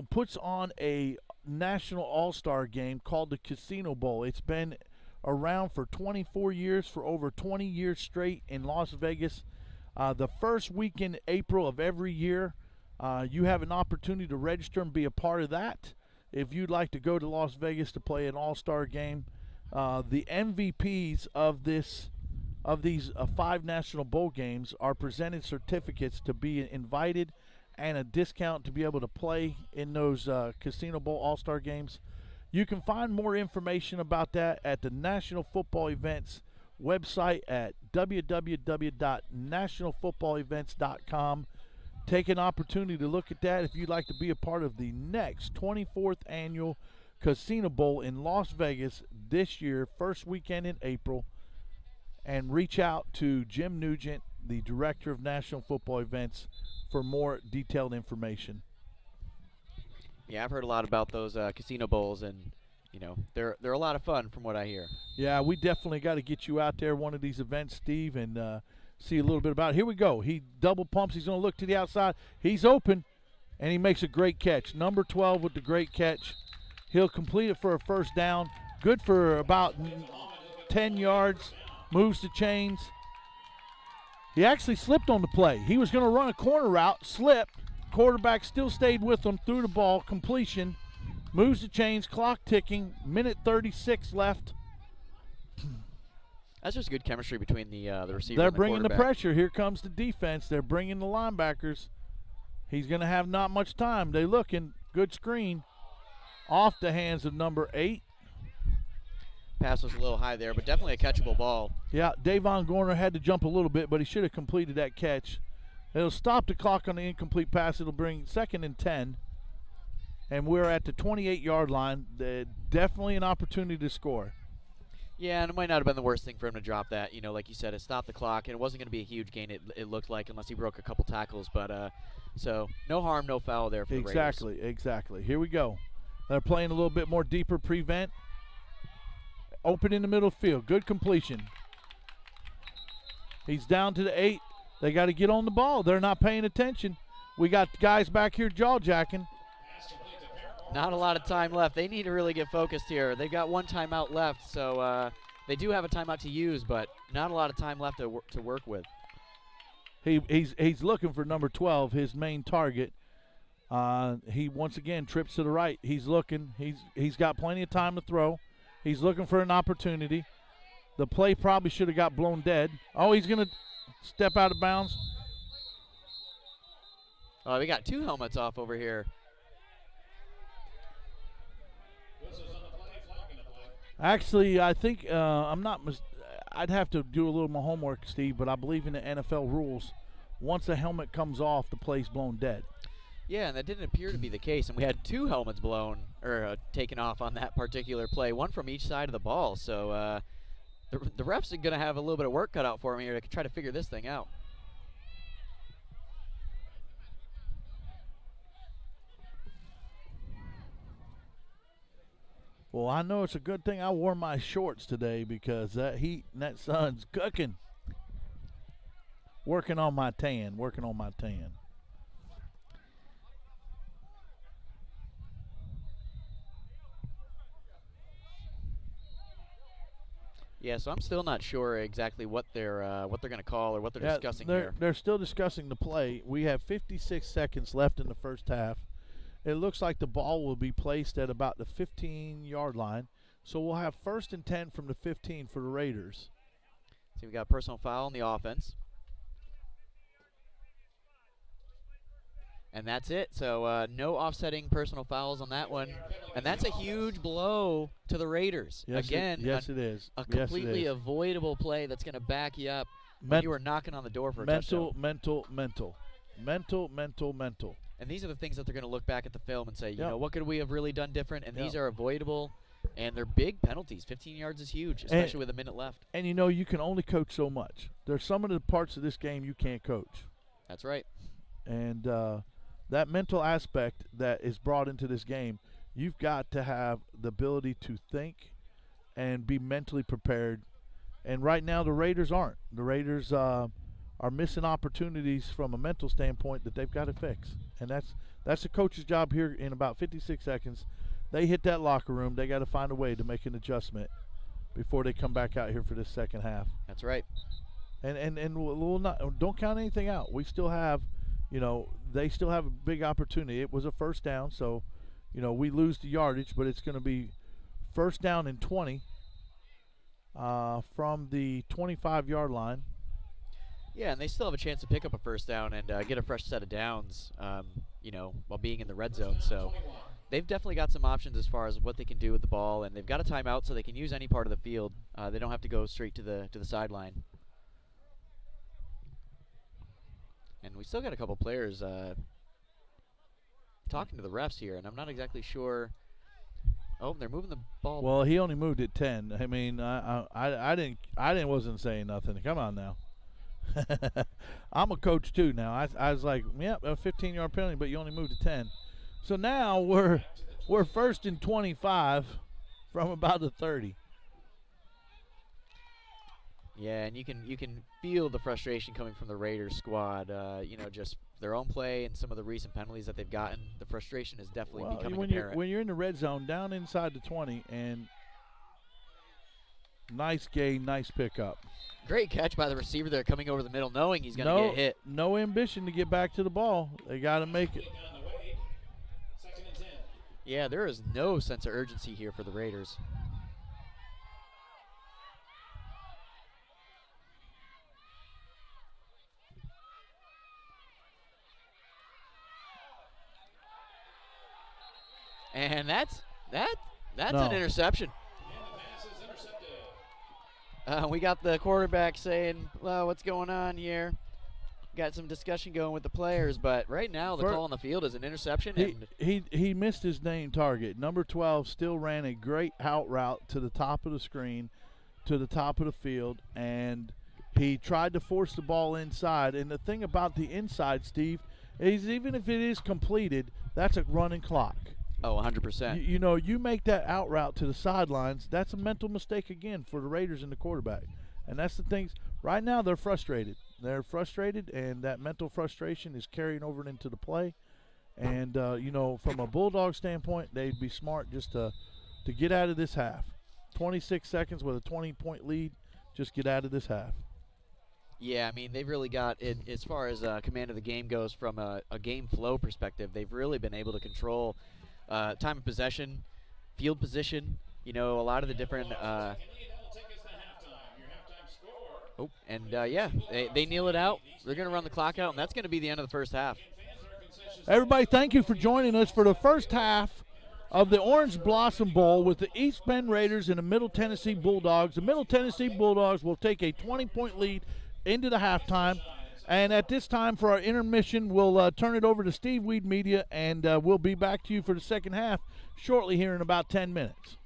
puts on a national all-star game called the Casino Bowl. It's been around for 24 years, for over 20 years straight in Las Vegas. The first week in April of every year, you have an opportunity to register and be a part of that. If you'd like to go to Las Vegas to play an all-star game, the MVPs of these 5 national bowl games are presented certificates to be invited and a discount to be able to play in those Casino Bowl all-star games. You can find more information about that at the National Football Events website at www.nationalfootballevents.com. Take an opportunity to look at that if you'd like to be a part of the next 24th annual Casino Bowl in Las Vegas this year, first weekend in April. And reach out to Jim Nugent, the Director of National Football Events, for more detailed information. Yeah, I've heard a lot about those Casino Bowls, and they're a lot of fun from what I hear. Yeah, we definitely got to get you out there one of these events, Steve, and see a little bit about it. Here we go. He double pumps. He's going to look to the outside. He's open, and he makes a great catch. Number 12 with the great catch. He'll complete it for a first down. Good for about 10 yards. Moves the chains. He actually slipped on the play. He was going to run a corner route, slipped. Quarterback still stayed with him, threw the ball, completion. Moves the chains, clock ticking, minute 36 left. That's just good chemistry between the receiver They're and the bringing the quarterback. pressure. Here comes the defense. They're bringing the linebackers. He's going to have not much time. They looking. Good screen. Off the hands of number 8. Pass was a little high there, but definitely a catchable ball. Yeah, Davon Gorner had to jump a little bit, but he should have completed that catch. It'll stop the clock on the incomplete pass. It'll bring 2nd and 10. And we're at the 28-yard line. Definitely an opportunity to score. Yeah, and it might not have been the worst thing for him to drop that. Like you said, it stopped the clock, and it wasn't going to be a huge gain, it looked like, unless he broke a couple tackles. But so no harm, no foul there for the Raiders. Exactly. Here we go. They're playing a little bit more deeper prevent. Open in the middle field. Good completion. He's down to the 8. They got to get on the ball. They're not paying attention. We got guys back here jaw-jacking. Not a lot of time left. They need to really get focused here. They've got one timeout left, so they do have a timeout to use, but not a lot of time left to work with. He's looking for number 12, his main target. He once again trips to the right. He's looking. He's got plenty of time to throw. He's looking for an opportunity. The play probably should have got blown dead. Oh, he's going to step out of bounds. Oh, we got 2 helmets off over here. Actually, I think I'd have to do a little more homework, Steve, but I believe in the NFL rules. Once a helmet comes off, the play's blown dead. Yeah, and that didn't appear to be the case. And we had 2 helmets blown or taken off on that particular play, one from each side of the ball. So the refs are going to have a little bit of work cut out for them here to try to figure this thing out. Well, I know it's a good thing I wore my shorts today because that heat and that sun's cooking. Working on my tan. Yeah, so I'm still not sure exactly what they're going to call or what they're discussing here. They're still discussing the play. We have 56 seconds left in the first half. It looks like the ball will be placed at about the 15-yard line. So we'll have 1st and 10 from the 15 for the Raiders. So we've got a personal foul on the offense. And that's it. So no offsetting personal fouls on that one. And that's a huge blow to the Raiders. Yes, Again, it is. A completely avoidable play that's going to back you up when you were knocking on the door for a touchdown. Mental. And these are the things that they're going to look back at the film and say, you know, what could we have really done different? And these are avoidable, and they're big penalties. 15 yards is huge, especially with a minute left. And, you know, you can only coach so much. There's some of the parts of this game you can't coach. That's right. And that mental aspect that is brought into this game, you've got to have the ability to think and be mentally prepared. And right now the Raiders aren't. The Raiders are missing opportunities from a mental standpoint that they've got to fix. And that's the coach's job here in about 56 seconds. They hit that locker room. They got to find a way to make an adjustment before they come back out here for this second half. That's right. And we'll not, don't count anything out. We still have, you know, they still have a big opportunity. It was a first down, so, you know, we lose the yardage, but it's going to be 1st down and 20 from the 25-yard line. Yeah, and they still have a chance to pick up a first down and get a fresh set of downs, you know, while being in the red zone. So they've definitely got some options as far as what they can do with the ball, and they've got a timeout so they can use any part of the field. They don't have to go straight to the sideline. And we still got a couple players talking to the refs here, and I'm not exactly sure. Oh, they're moving the ball. Well, he only moved it 10. I mean, I wasn't saying nothing. Come on now. I'm a coach too now. I was like, yep, a 15-yard penalty, but you only moved to 10. So now we're 1st and 25 from about the 30. Yeah, and you can feel the frustration coming from the Raiders squad. You know, just their own play and some of the recent penalties that they've gotten. The frustration is definitely becoming apparent. When you're in the red zone, down inside the 20, and nice gain, nice pickup. Great catch by the receiver there, coming over the middle, knowing he's going to get hit. No ambition to get back to the ball. They got to make it. Yeah, there is no sense of urgency here for the Raiders. And that's an interception. We got the quarterback saying, well, what's going on here? Got some discussion going with the players, but right now the call on the field is an interception. He missed his main target. Number 12 still ran a great out route to the top of the screen, to the top of the field, and he tried to force the ball inside. And the thing about the inside, Steve, is even if it is completed, that's a running clock. Oh, 100%. You know, you make that out route to the sidelines, that's a mental mistake again for the Raiders and the quarterback. And that's the things. Right now they're frustrated. They're frustrated, and that mental frustration is carrying over into the play. And, you know, from a Bulldog standpoint, they'd be smart just to get out of this half. 26 seconds with a 20-point lead, just get out of this half. Yeah, I mean, they've really got it as far as command of the game goes from a game flow perspective. They've really been able to control time of possession, field position, you know, a lot of the different they kneel it out. They're going to run the clock out, and that's going to be the end of the first half. Everybody, thank you for joining us for the first half of the Orange Blossom Bowl with the East Penn Raiders and the Middle Tennessee Bulldogs. The Middle Tennessee Bulldogs will take a 20-point lead into the halftime. And at this time for our intermission, we'll turn it over to Steve Weed Media, and we'll be back to you for the second half shortly here in about 10 minutes.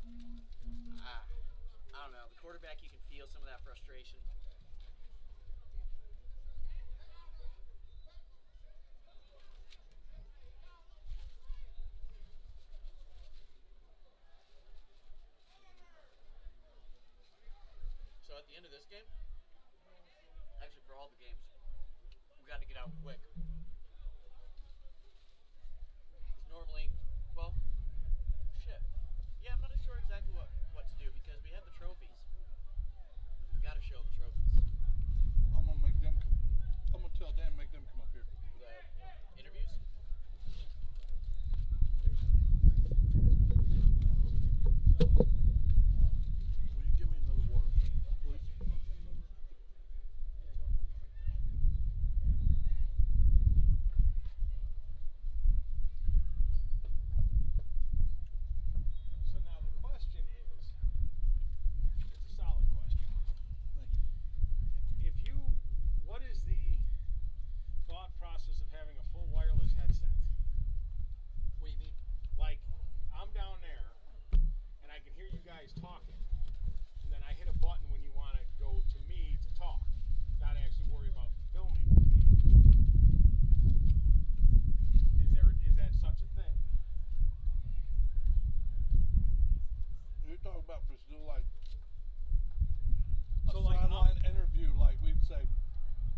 I don't know. The quarterback, you can feel some of that frustration. So at the end of this game, actually for all the games, we got to get out quick. It's normally, well, shit. Yeah, I'm not sure exactly what to do because we have the trophies. We got to show the trophies. I'm gonna make them come. I'm gonna tell Dan make them come up here. The interviews? Will you give me another water, please? So now the question is, it's a solid question. What is the thought process of having a full wireless headset? What do you mean? Like, I'm down there, and I can hear you guys talking, and then I hit a button when you want to go to me to talk, not actually worry about filming me. Is that such a thing? You're talking about for still like a So, like, sideline interview, like we'd say,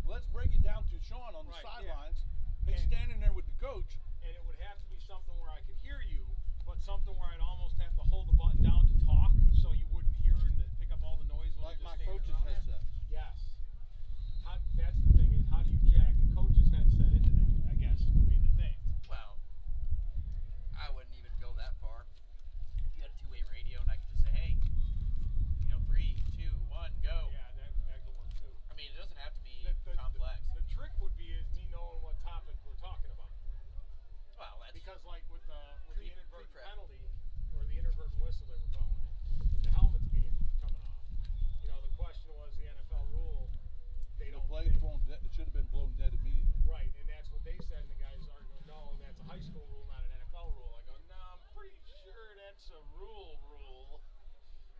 let's break it down to Sean on the Right, yeah. sidelines. He's And- standing there with the coach. And it would have to be something where I could hear you, but something where I'd almost have to hold the button down to talk, so you wouldn't hear and pick up all the noise while Like you're my just standing coach's around there. headset. Yes. That's the thing, is how do you jack a coach's headset into that, I guess, would be the thing. Well, I wouldn't even go that far. If you had a two-way radio and I could just say, hey, 3, 2, 1, go. Yeah, that could work too. I mean, it doesn't have to be The complex. The trick would be is me knowing what topic we're talking about. Well, that's Because like with the inadvertent pre-prep. penalty, or the inadvertent whistle they were calling it, with the helmets coming off, the question was the NFL rule, they The don't play blown dead. It should have been blown dead immediately. right, and that's what they said, and the guys are going, no, that's a high school rule, not an NFL rule. I go, no, I'm pretty sure that's a rule.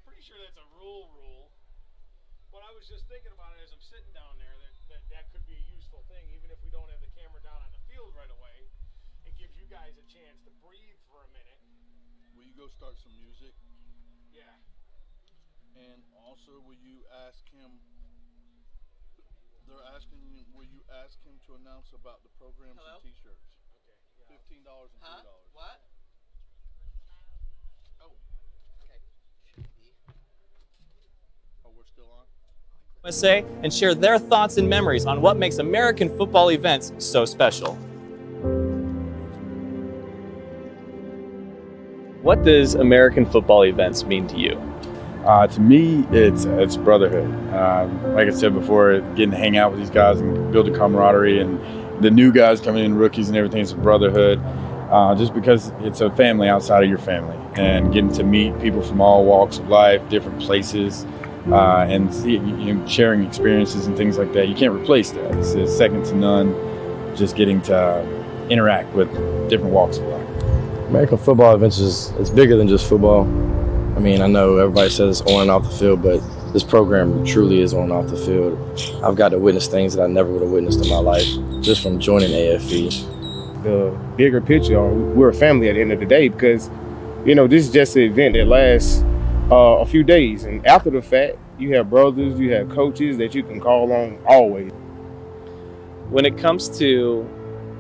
Pretty sure that's a rule. But I was just thinking about it as I'm sitting down there, that could be a useful thing, even if we don't have the camera down on the field right away. It gives you guys a chance to breathe for a minute. Will you go start some music? Yeah. And also, will you ask him? They're asking you. Will you ask him to announce about the programs Hello? and T-shirts? Okay. Yeah. $15 and Huh? $3. What? Oh, okay. Should be. Oh, we're still on. USA and share their thoughts and memories on what makes American football events so special. What does American football events mean to you? To me, it's brotherhood. Like I said before, getting to hang out with these guys and build a camaraderie, and the new guys coming in, rookies and everything, it's a brotherhood. Just because it's a family outside of your family, and getting to meet people from all walks of life, different places, and sharing experiences and things like that. You can't replace that. It's second to none. Just getting to interact with different walks of life. American football events is bigger than just football. I mean, I know everybody says it's on and off the field, but this program truly is on and off the field. I've got to witness things that I never would have witnessed in my life just from joining AFE. The bigger picture, we're a family at the end of the day, because, this is just an event that lasts a few days. And after the fact, you have brothers, you have coaches that you can call on always. When it comes to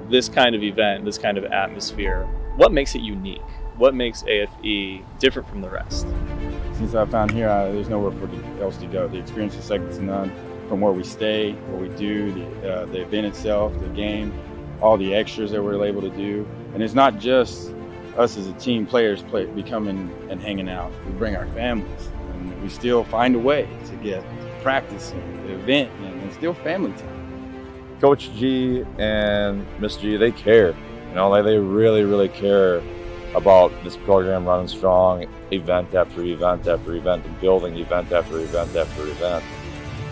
this kind of event, this kind of atmosphere, what makes it unique? What makes AFE different from the rest? Since I found here, there's nowhere else to go. The experience is second to none. From where we stay, what we do, the event itself, the game, all the extras that we're able to do. And it's not just us as a team, players becoming and hanging out. We bring our families, and we still find a way to get practice and the event and still family time. Coach G and Miss G, they care. They really, really care about this program running strong, event after event after event, and building event after event after event.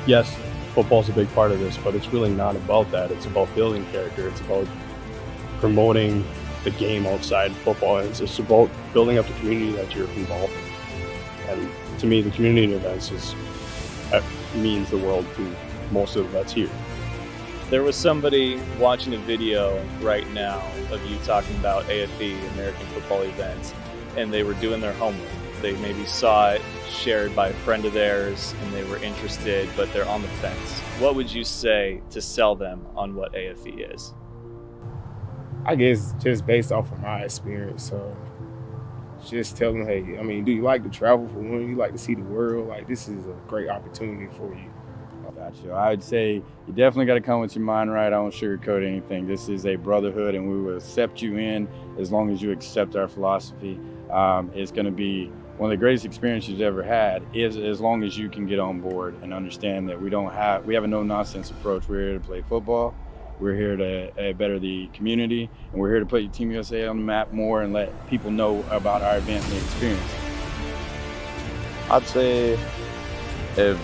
Yes, football's a big part of this, but it's really not about that. It's about building character. It's about promoting the game outside football. It's just about building up the community that you're involved in. And to me, the community events means the world to most of the vets here. There was somebody watching a video right now of you talking about AFE, American Football Events, and they were doing their homework. They maybe saw it shared by a friend of theirs and they were interested, but they're on the fence. What would you say to sell them on what AFE is? I guess just based off of my experience. So just tell them, hey, I mean, do you like to travel for one? You like to see the world? Like, this is a great opportunity for you. Gotcha. I would say you definitely got to come with your mind right. I don't sugarcoat anything. This is a brotherhood, and we will accept you in as long as you accept our philosophy. It's going to be one of the greatest experiences you've ever had, is as long as you can get on board and understand that we have a no-nonsense approach. We're here to play football. We're here to better the community, and we're here to put Team USA on the map more and let people know about our event and the experience. I'd say it'd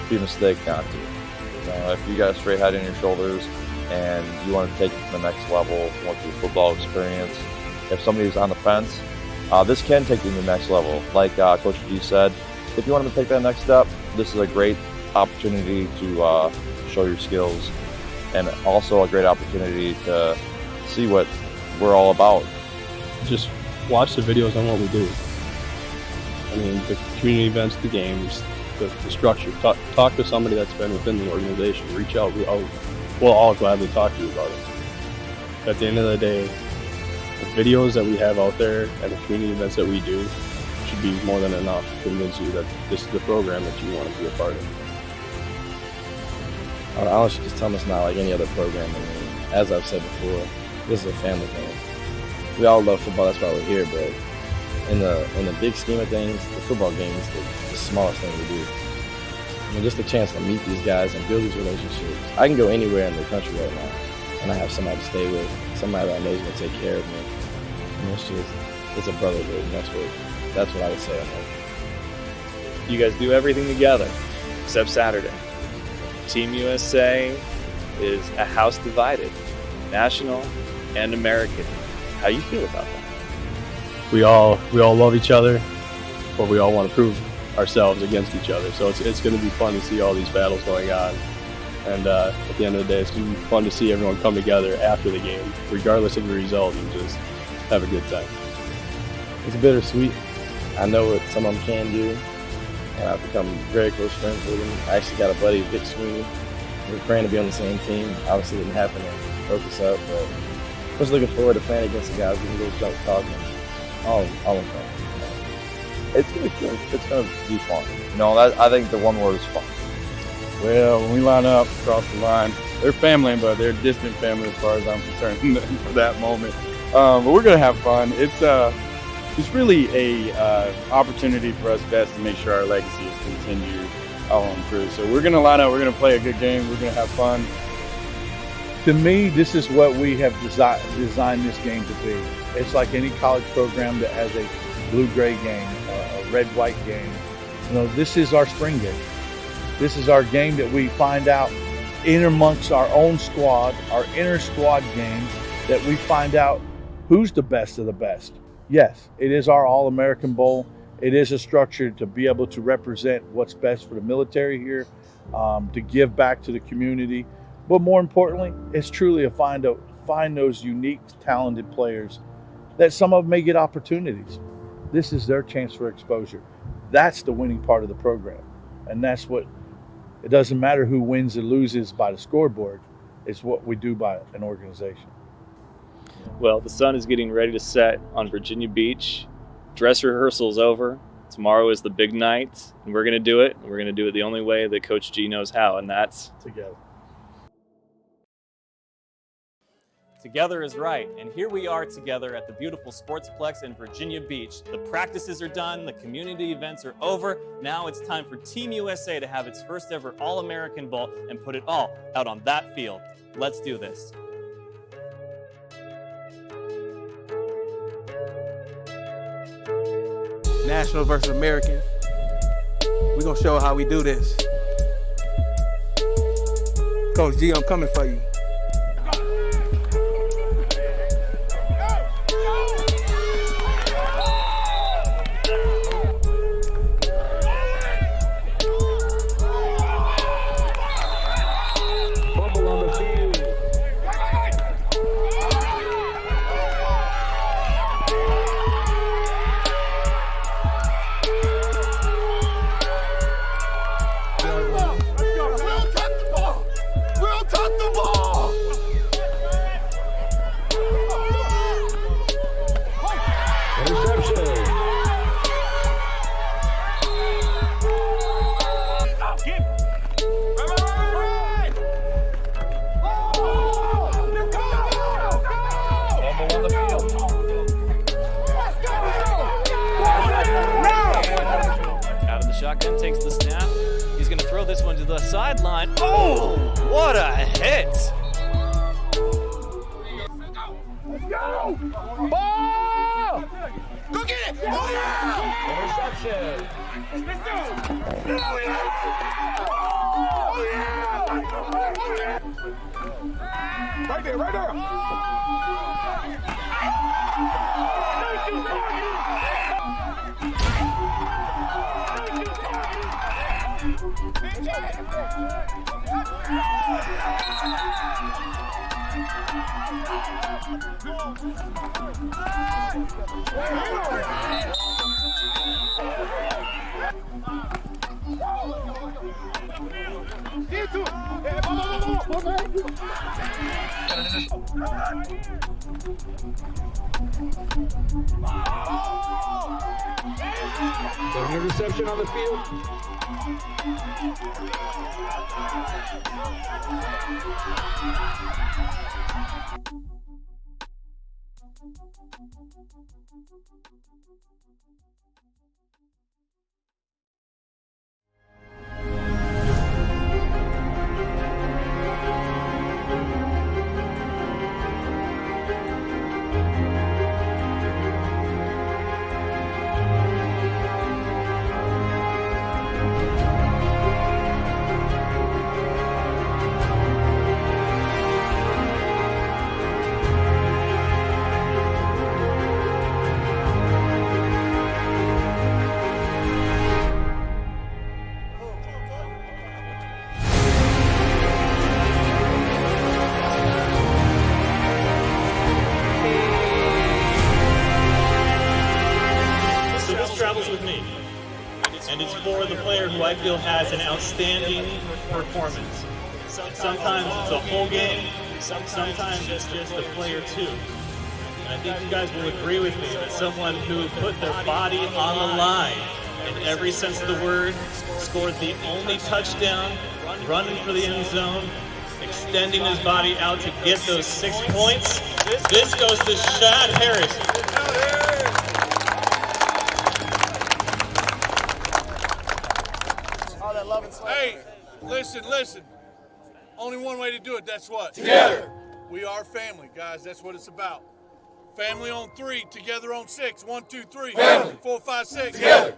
be a mistake not to. If you got a straight head in your shoulders and you want to take it to the next level, want your football experience, if somebody's on the fence, this can take you to the next level. Like Coach G said, if you want to take that next step, this is a great opportunity to show your skills, and also a great opportunity to see what we're all about. Just watch the videos on what we do. I mean, the community events, the games, the structure. Talk to somebody that's been within the organization. Reach out. We'll all gladly talk to you about it. At the end of the day, the videos that we have out there and the community events that we do should be more than enough to convince you that this is the program that you want to be a part of. I honestly just tell them it's not like any other program. I mean, as I've said before, this is a family thing. We all love football, that's why we're here, but in the big scheme of things, the football game is the smallest thing we do. I mean, just a chance to meet these guys and build these relationships. I can go anywhere in the country right now, and I have somebody to stay with, somebody that knows going to take care of me. And it's a brotherhood, and that's what I would say. You guys do everything together, except Saturday. Team USA is a house divided, national and American. How you feel about that? We all love each other, but we all want to prove ourselves against each other. So it's going to be fun to see all these battles going on. And at the end of the day, it's going to be fun to see everyone come together after the game, regardless of the result, and just have a good time. It's bittersweet. I know what some of them can do, and I've become very close friends with them. I actually got a buddy, Vic Sweeney. We're praying to be on the same team. Obviously, it didn't happen and broke us up, but I'm just looking forward to playing against the guys. We can go jump talking. All in fun. It's gonna be fun. It's gonna be fun. I think the one word is fun. Well, when we line up across the line, they're family, but they're distant family as far as I'm concerned for that moment. But we're gonna have fun. It's really a opportunity for us vets to make sure our legacy is continued on through. So we're gonna line up. We're gonna play a good game. We're gonna have fun. To me, this is what we have designed this game to be. It's like any college program that has a blue-gray game, a red-white game. This is our spring game. This is our game that we find out in amongst our own squad, our inter-squad games, that we find out who's the best of the best. Yes, it is our All-American Bowl. It is a structure to be able to represent what's best for the military here, to give back to the community. But more importantly, it's truly a find those unique, talented players that some of them may get opportunities. This is their chance for exposure. That's the winning part of the program. And that's what, it doesn't matter who wins or loses by the scoreboard. It's what we do by an organization. Well, the sun is getting ready to set on Virginia Beach. Dress rehearsal's over. Tomorrow is the big night, and we're going to do it. We're going to do it the only way that Coach G knows how, and that's together. Together is right, and here we are together at the beautiful Sportsplex in Virginia Beach. The practices are done, the community events are over. Now it's time for Team USA to have its first ever All-American Bowl and put it all out on that field. Let's do this. National versus American. We're gonna show how we do this. Coach G, I'm coming for you. Shotgun takes the snap. He's going to throw this one to the sideline. Oh, what a hit! Let's go! Ball! Go get it! Oh, yeah! Interception. Let's go! Oh, yeah! Oh, yeah! Right there, right there! Interception on the field. Travels with me, and it's for the player who I feel has an outstanding performance. Sometimes it's the whole game, sometimes it's just the player too. And I think you guys will agree with me that someone who put their body on the line in every sense of the word, scored the only touchdown, running for the end zone, extending his body out to get those 6 points. This goes to Shad Harris. Hey, listen. Only one way to do it, that's what? Together. We are family, guys. That's what it's about. Family on 3, together on 6. 1, 2, 3. Family. 4, 5, 6. Together.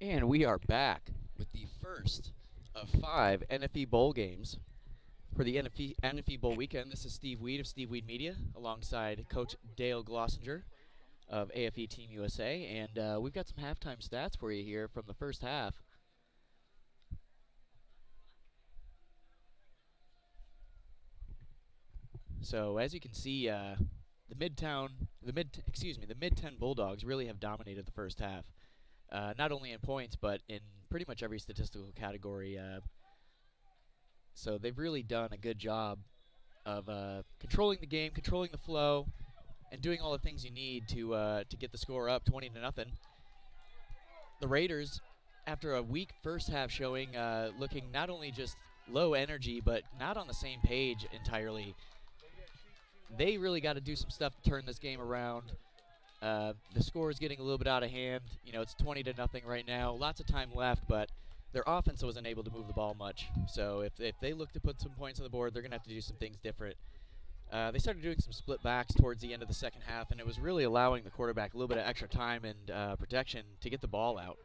And we are back with the first of 5 NFE Bowl games for the NFE Bowl weekend. This is Steve Weed of Steve Weed Media alongside Coach Dale Glossinger of AFE Team USA. And we've got some halftime stats for you here from the first half. So as you can see, the Mid-Tenn Bulldawgs really have dominated the first half. Not only in points, but in pretty much every statistical category. So they've really done a good job of controlling the game, controlling the flow, and doing all the things you need to get the score up 20-0. The Raiders, after a weak first half showing, looking not only just low energy, but not on the same page entirely. They really got to do some stuff to turn this game around. The score is getting a little bit out of hand. You know, it's 20-0 right now. Lots of time left, but their offense wasn't able to move the ball much. So if they look to put some points on the board, they're going to have to do some things different. They started doing some split backs towards the end of the second half, and it was really allowing the quarterback a little bit of extra time and protection to get the ball out.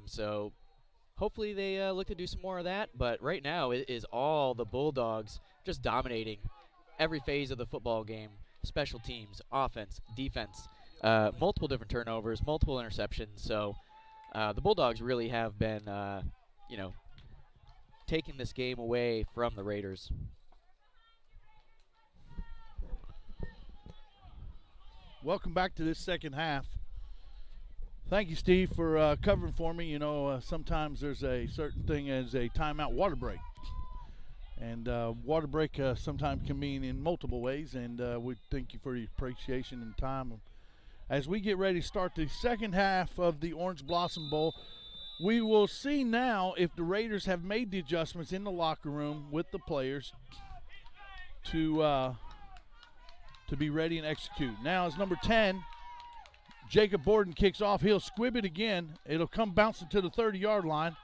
So hopefully they look to do some more of that. But right now it is all the Bulldogs just dominating every phase of the football game. Special teams, offense, defense, multiple different turnovers, multiple interceptions. So the Bulldogs really have been, taking this game away from the Raiders. Welcome back to this second half. Thank you, Steve, for covering for me. You know, sometimes there's a certain thing as a timeout water break. And water break sometimes can mean in multiple ways, and we thank you for your appreciation and time. As we get ready to start the second half of the Orange Blossom Bowl, we will see now if the Raiders have made the adjustments in the locker room with the players to be ready and execute. Now as number 10, Jacob Borden kicks off. He'll squib it again. It'll come bouncing to the 30-yard line.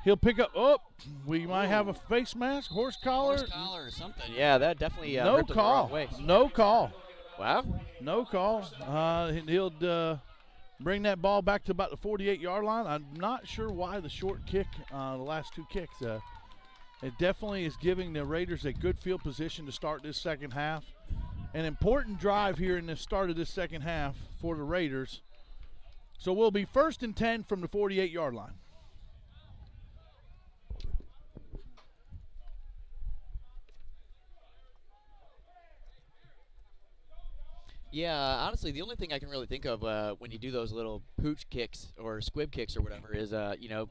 He'll pick up. Oh, we might have a face mask, horse collar. Horse collar or something. Yeah, that definitely no ripped him the call. wrong way. No call. Wow. No call. He'll bring that ball back to about the 48-yard line. I'm not sure why the short kick, the last two kicks. It definitely is giving the Raiders a good field position to start this second half. An important drive here in the start of this second half for the Raiders. So we'll be 1st and 10 from the 48-yard line. Yeah, honestly, the only thing I can really think of when you do those little pooch kicks or squib kicks or whatever is,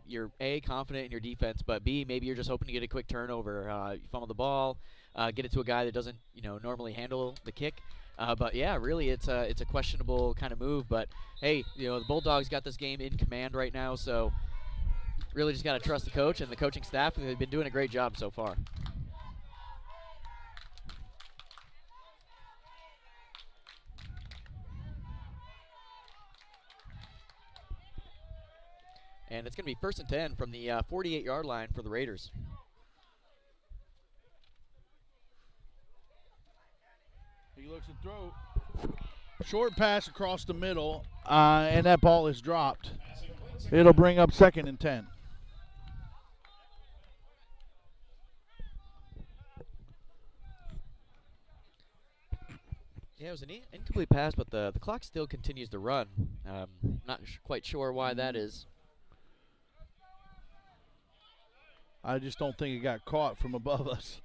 you're A, confident in your defense, but B, maybe you're just hoping to get a quick turnover. You fumble the ball, get it to a guy that doesn't, normally handle the kick. But yeah, really, it's a questionable kind of move. But hey, the Bulldogs got this game in command right now, so really just got to trust the coach and the coaching staff. They've been doing a great job so far. And it's going to be 1st and 10 from the 48-yard line for the Raiders. He looks to throw. Short pass across the middle, and that ball is dropped. It'll bring up 2nd and 10. Yeah, it was an incomplete pass, but the clock still continues to run. Not quite sure why that is. I just don't think it got caught from above us.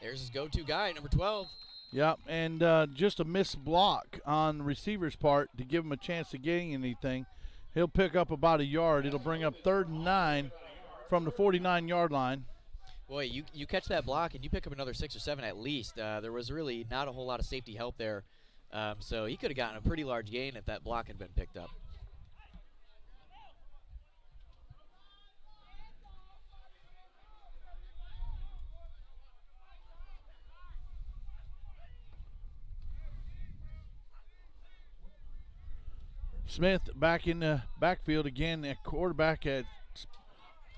There's his go-to guy, number 12. Yep, and just a missed block on the receiver's part to give him a chance of getting anything. He'll pick up about a yard. It'll bring up 3rd and 9 from the 49-yard line. Boy, you catch that block and you pick up another 6 or 7 at least. There was really not a whole lot of safety help there. So he could have gotten a pretty large gain if that block had been picked up. Smith back in the backfield again. At quarterback at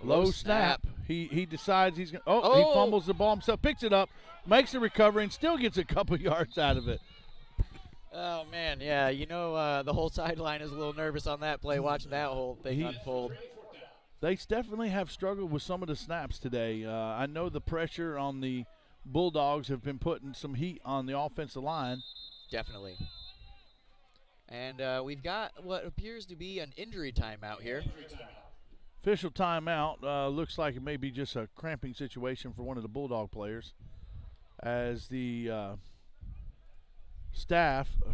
low snap. He decides he's going to – he fumbles the ball himself, picks it up, makes a recovery, and still gets a couple yards out of it. Oh, man, yeah. The whole sideline is a little nervous on that play, watching that whole thing unfold. They definitely have struggled with some of the snaps today. I know the pressure on the Bulldogs have been putting some heat on the offensive line. Definitely. And we've got what appears to be an injury timeout here. Official timeout. Looks like it may be just a cramping situation for one of the Bulldog players, as the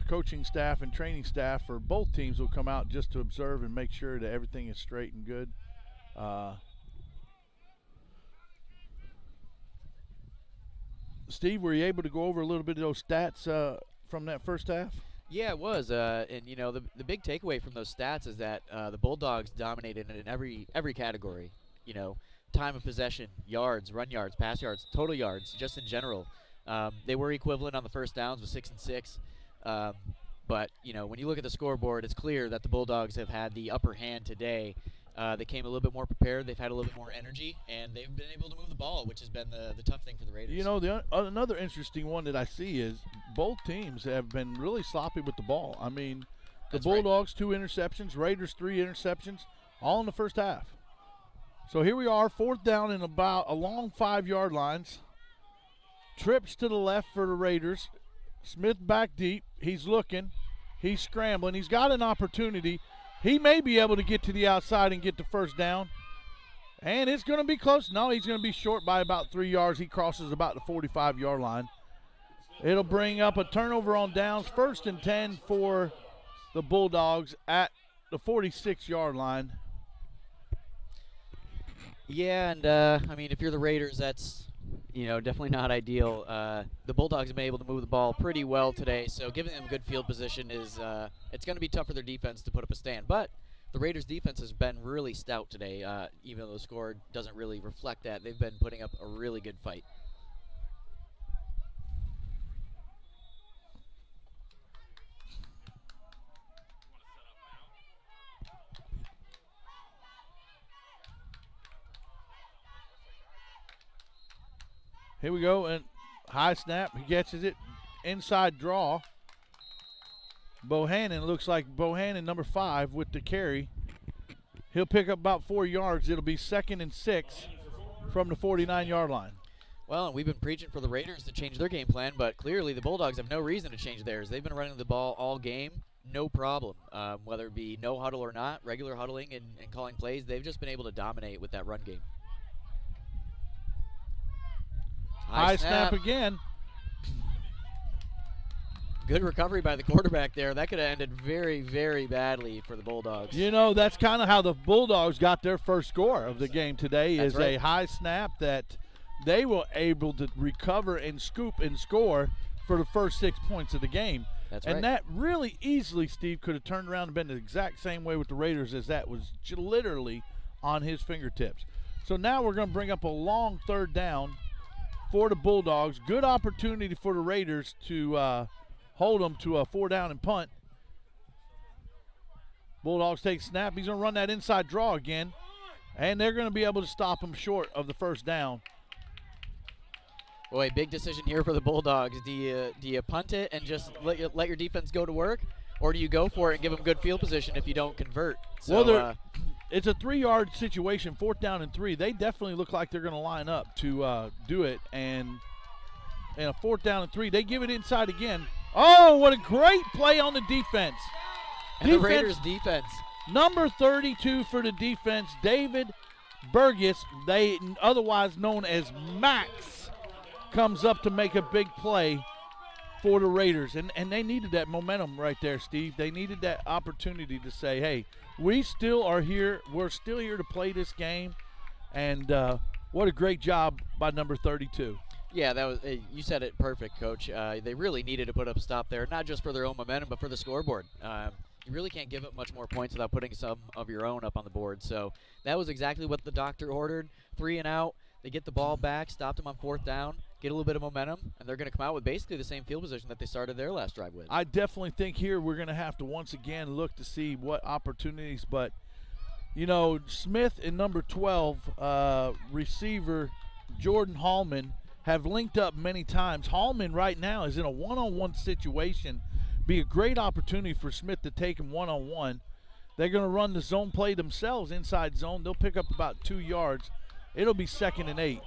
coaching staff and training staff for both teams will come out just to observe and make sure that everything is straight and good. Steve, were you able to go over a little bit of those stats from that first half? Yeah, it was. And, the big takeaway from those stats is that the Bulldogs dominated in every category. Time of possession, yards, run yards, pass yards, total yards, just in general. They were equivalent on the first downs with 6 and 6. But, when you look at the scoreboard, it's clear that the Bulldogs have had the upper hand today. They came a little bit more prepared. They've had a little bit more energy, and they've been able to move the ball, which has been the tough thing for the Raiders. Another interesting one that I see is both teams have been really sloppy with the ball. I mean, the Bulldogs, 2 interceptions, Raiders, 3 interceptions, all in the first half. So here we are, 4th down and about along 5-yard lines. Trips to the left for the Raiders. Smith back deep. He's looking. He's scrambling. He's got an opportunity. He may be able to get to the outside and get the first down. And it's going to be close. No, he's going to be short by about 3 yards. He crosses about the 45-yard line. It'll bring up a turnover on downs. 1st and 10 for the Bulldogs at the 46-yard line. Yeah, and, if you're the Raiders, that's, definitely not ideal. The Bulldogs have been able to move the ball pretty well today, so giving them good field position is it's going to be tough for their defense to put up a stand. But the Raiders' defense has been really stout today, even though the score doesn't really reflect that. They've been putting up a really good fight. Here we go, and high snap. He catches it. Inside draw. Bohannon, looks like Bohannon, number 5, with the carry. He'll pick up about 4 yards. It'll be 2nd and 6 from the 49-yard line. Well, and we've been preaching for the Raiders to change their game plan, but clearly the Bulldogs have no reason to change theirs. They've been running the ball all game, no problem. Whether it be no huddle or not, regular huddling and calling plays, they've just been able to dominate with that run game. High snap again. Good recovery by the quarterback there. That could have ended very, very badly for the Bulldogs. That's kind of how the Bulldogs got their first score of the game today. That's right. A high snap that they were able to recover and scoop and score for the first 6 points of the game. That's and right. that really easily, Steve, could have turned around and been the exact same way with the Raiders, as that was literally on his fingertips. So now we're going to bring up a long 3rd down for the Bulldogs. Good opportunity for the Raiders to hold them to a 4 down and punt. Bulldogs take snap. He's going to run that inside draw again, and they're going to be able to stop him short of the 1st down. Boy, big decision here for the Bulldogs. Do you punt it and just let your defense go to work, or do you go for it and give them good field position if you don't convert? So, it's a 3-yard situation, 4th down and 3. They definitely look like they're going to line up to do it. And a 4th down and 3, they give it inside again. Oh, what a great play on the defense. And the Raiders' defense. Number 32 for the defense, David Burgess, otherwise known as Max, comes up to make a big play for the Raiders. And they needed that momentum right there, Steve. They needed that opportunity to say, hey, we still are here. We're still here to play this game. And what a great job by number 32. Yeah, that was you said it perfect, Coach. They really needed to put up a stop there, not just for their own momentum, but for the scoreboard. You really can't give up much more points without putting some of your own up on the board. So that was exactly what the doctor ordered. 3 and out. They get the ball back, stopped him on 4th down, get a little bit of momentum, and they're going to come out with basically the same field position that they started their last drive with. I definitely think here we're going to have to once again look to see what opportunities, but you know, Smith and number 12 receiver Jordan Hallman have linked up many times. Hallman right now is in a one-on-one situation. Be a great opportunity for Smith to take him one-on-one. They're going to run the zone play themselves, inside zone. They'll pick up about 2 yards. It'll be 2nd and 8.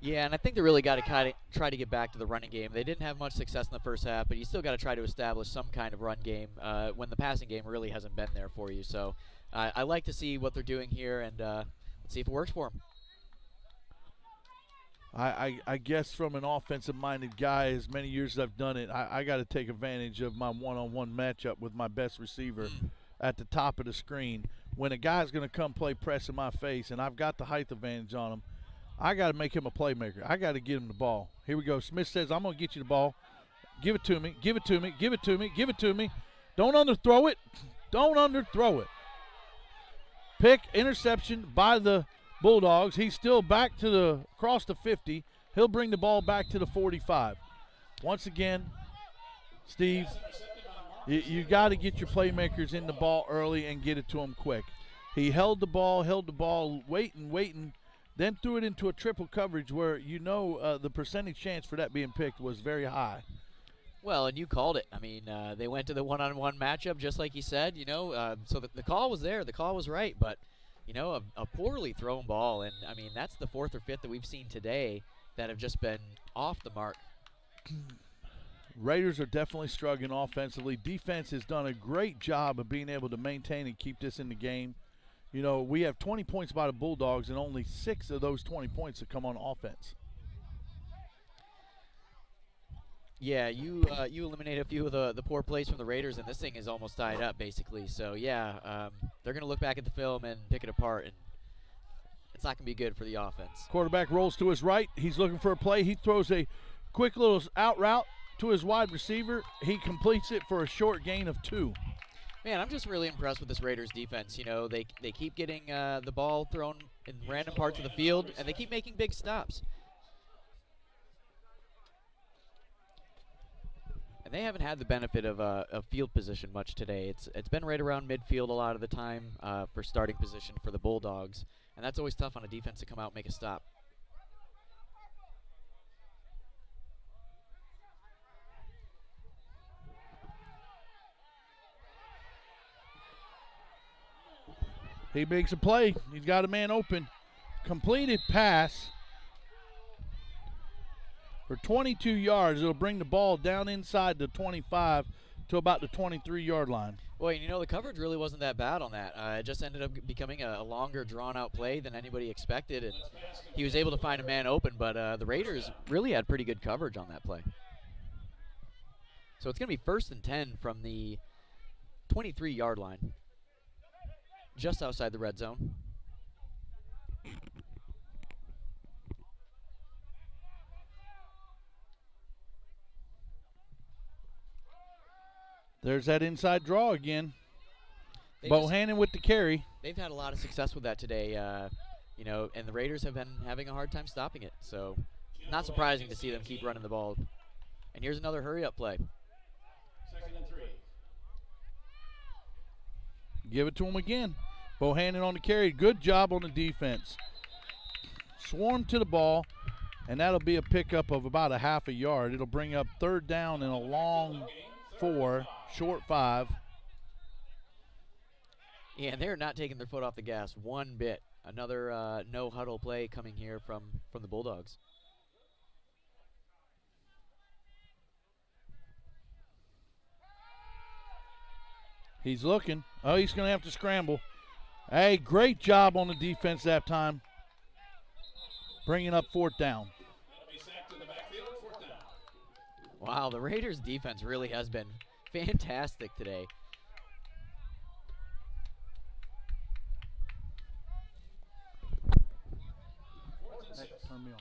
Yeah, and I think they really got to try to get back to the running game. They didn't have much success in the first half, but you still got to try to establish some kind of run game when the passing game really hasn't been there for you. So I like to see what they're doing here, and let's see if it works for them. I guess from an offensive-minded guy, as many years as I've done it, I got to take advantage of my one-on-one matchup with my best receiver at the top of the screen. When a guy's going to come play press in my face and I've got the height advantage on him, I got to make him a playmaker. I got to get him the ball. Here we go. Smith says, I'm going to get you the ball. Give it to me. Give it to me. Give it to me. Give it to me. Don't underthrow it. Don't underthrow it. Pick, interception by the Bulldawgs. He's still back to the across the 50. He'll bring the ball back to the 45. Once again, Steve, you got to get your playmakers in the ball early and get it to them quick. He held the ball, waiting, then threw it into a triple coverage where you know the percentage chance for that being picked was very high. Well, and you called it. I mean, they went to the one-on-one matchup just like you said, you know, so the call was there. The call was right, but, you know, a poorly thrown ball. And, I mean, that's the 4th or 5th that we've seen today that have just been off the mark. Raiders are definitely struggling offensively. Defense has done a great job of being able to maintain and keep this in the game. You know, we have 20 points by the Bulldogs, and only 6 of those 20 points have come on offense. Yeah, you eliminate a few of the poor plays from the Raiders, and this thing is almost tied up, basically. So, yeah, they're going to look back at the film and pick it apart, and it's not going to be good for the offense. Quarterback rolls to his right. He's looking for a play. He throws a quick little out route to his wide receiver. He completes it for a short gain of 2. Man, I'm just really impressed with this Raiders defense. You know, they keep getting the ball thrown in random parts of the field, and they keep making big stops. And they haven't had the benefit of field position much today. It's been right around midfield a lot of the time for starting position for the Bulldogs, and that's always tough on a defense to come out and make a stop. He makes a play. He's got a man open. Completed pass for 22 yards. It'll bring the ball down inside the 25 to about the 23-yard line. Well, you know, the coverage really wasn't that bad on that. It just ended up becoming a longer, drawn-out play than anybody expected, and he was able to find a man open, but the Raiders really had pretty good coverage on that play. So it's going to be 1st and 10 from the 23-yard line, just outside the red zone. There's that inside draw again. Bohannon with the carry. They've had a lot of success with that today, you know, and the Raiders have been having a hard time stopping it. So not surprising to see them keep running the ball. And here's another hurry-up play. 2nd and 3. Give it to him again. Bohannon on the carry. Good job on the defense. Swarm to the ball, and that'll be a pickup of about a half a yard. It'll bring up 3rd down and a long 4, short 5. Yeah, and they're not taking their foot off the gas one bit. Another no-huddle play coming here from the Bulldogs. He's looking. Oh, he's going to have to scramble. Hey, great job on the defense that time. Bringing up 4th down. Wow, the Raiders' defense really has been fantastic today. Turn me on.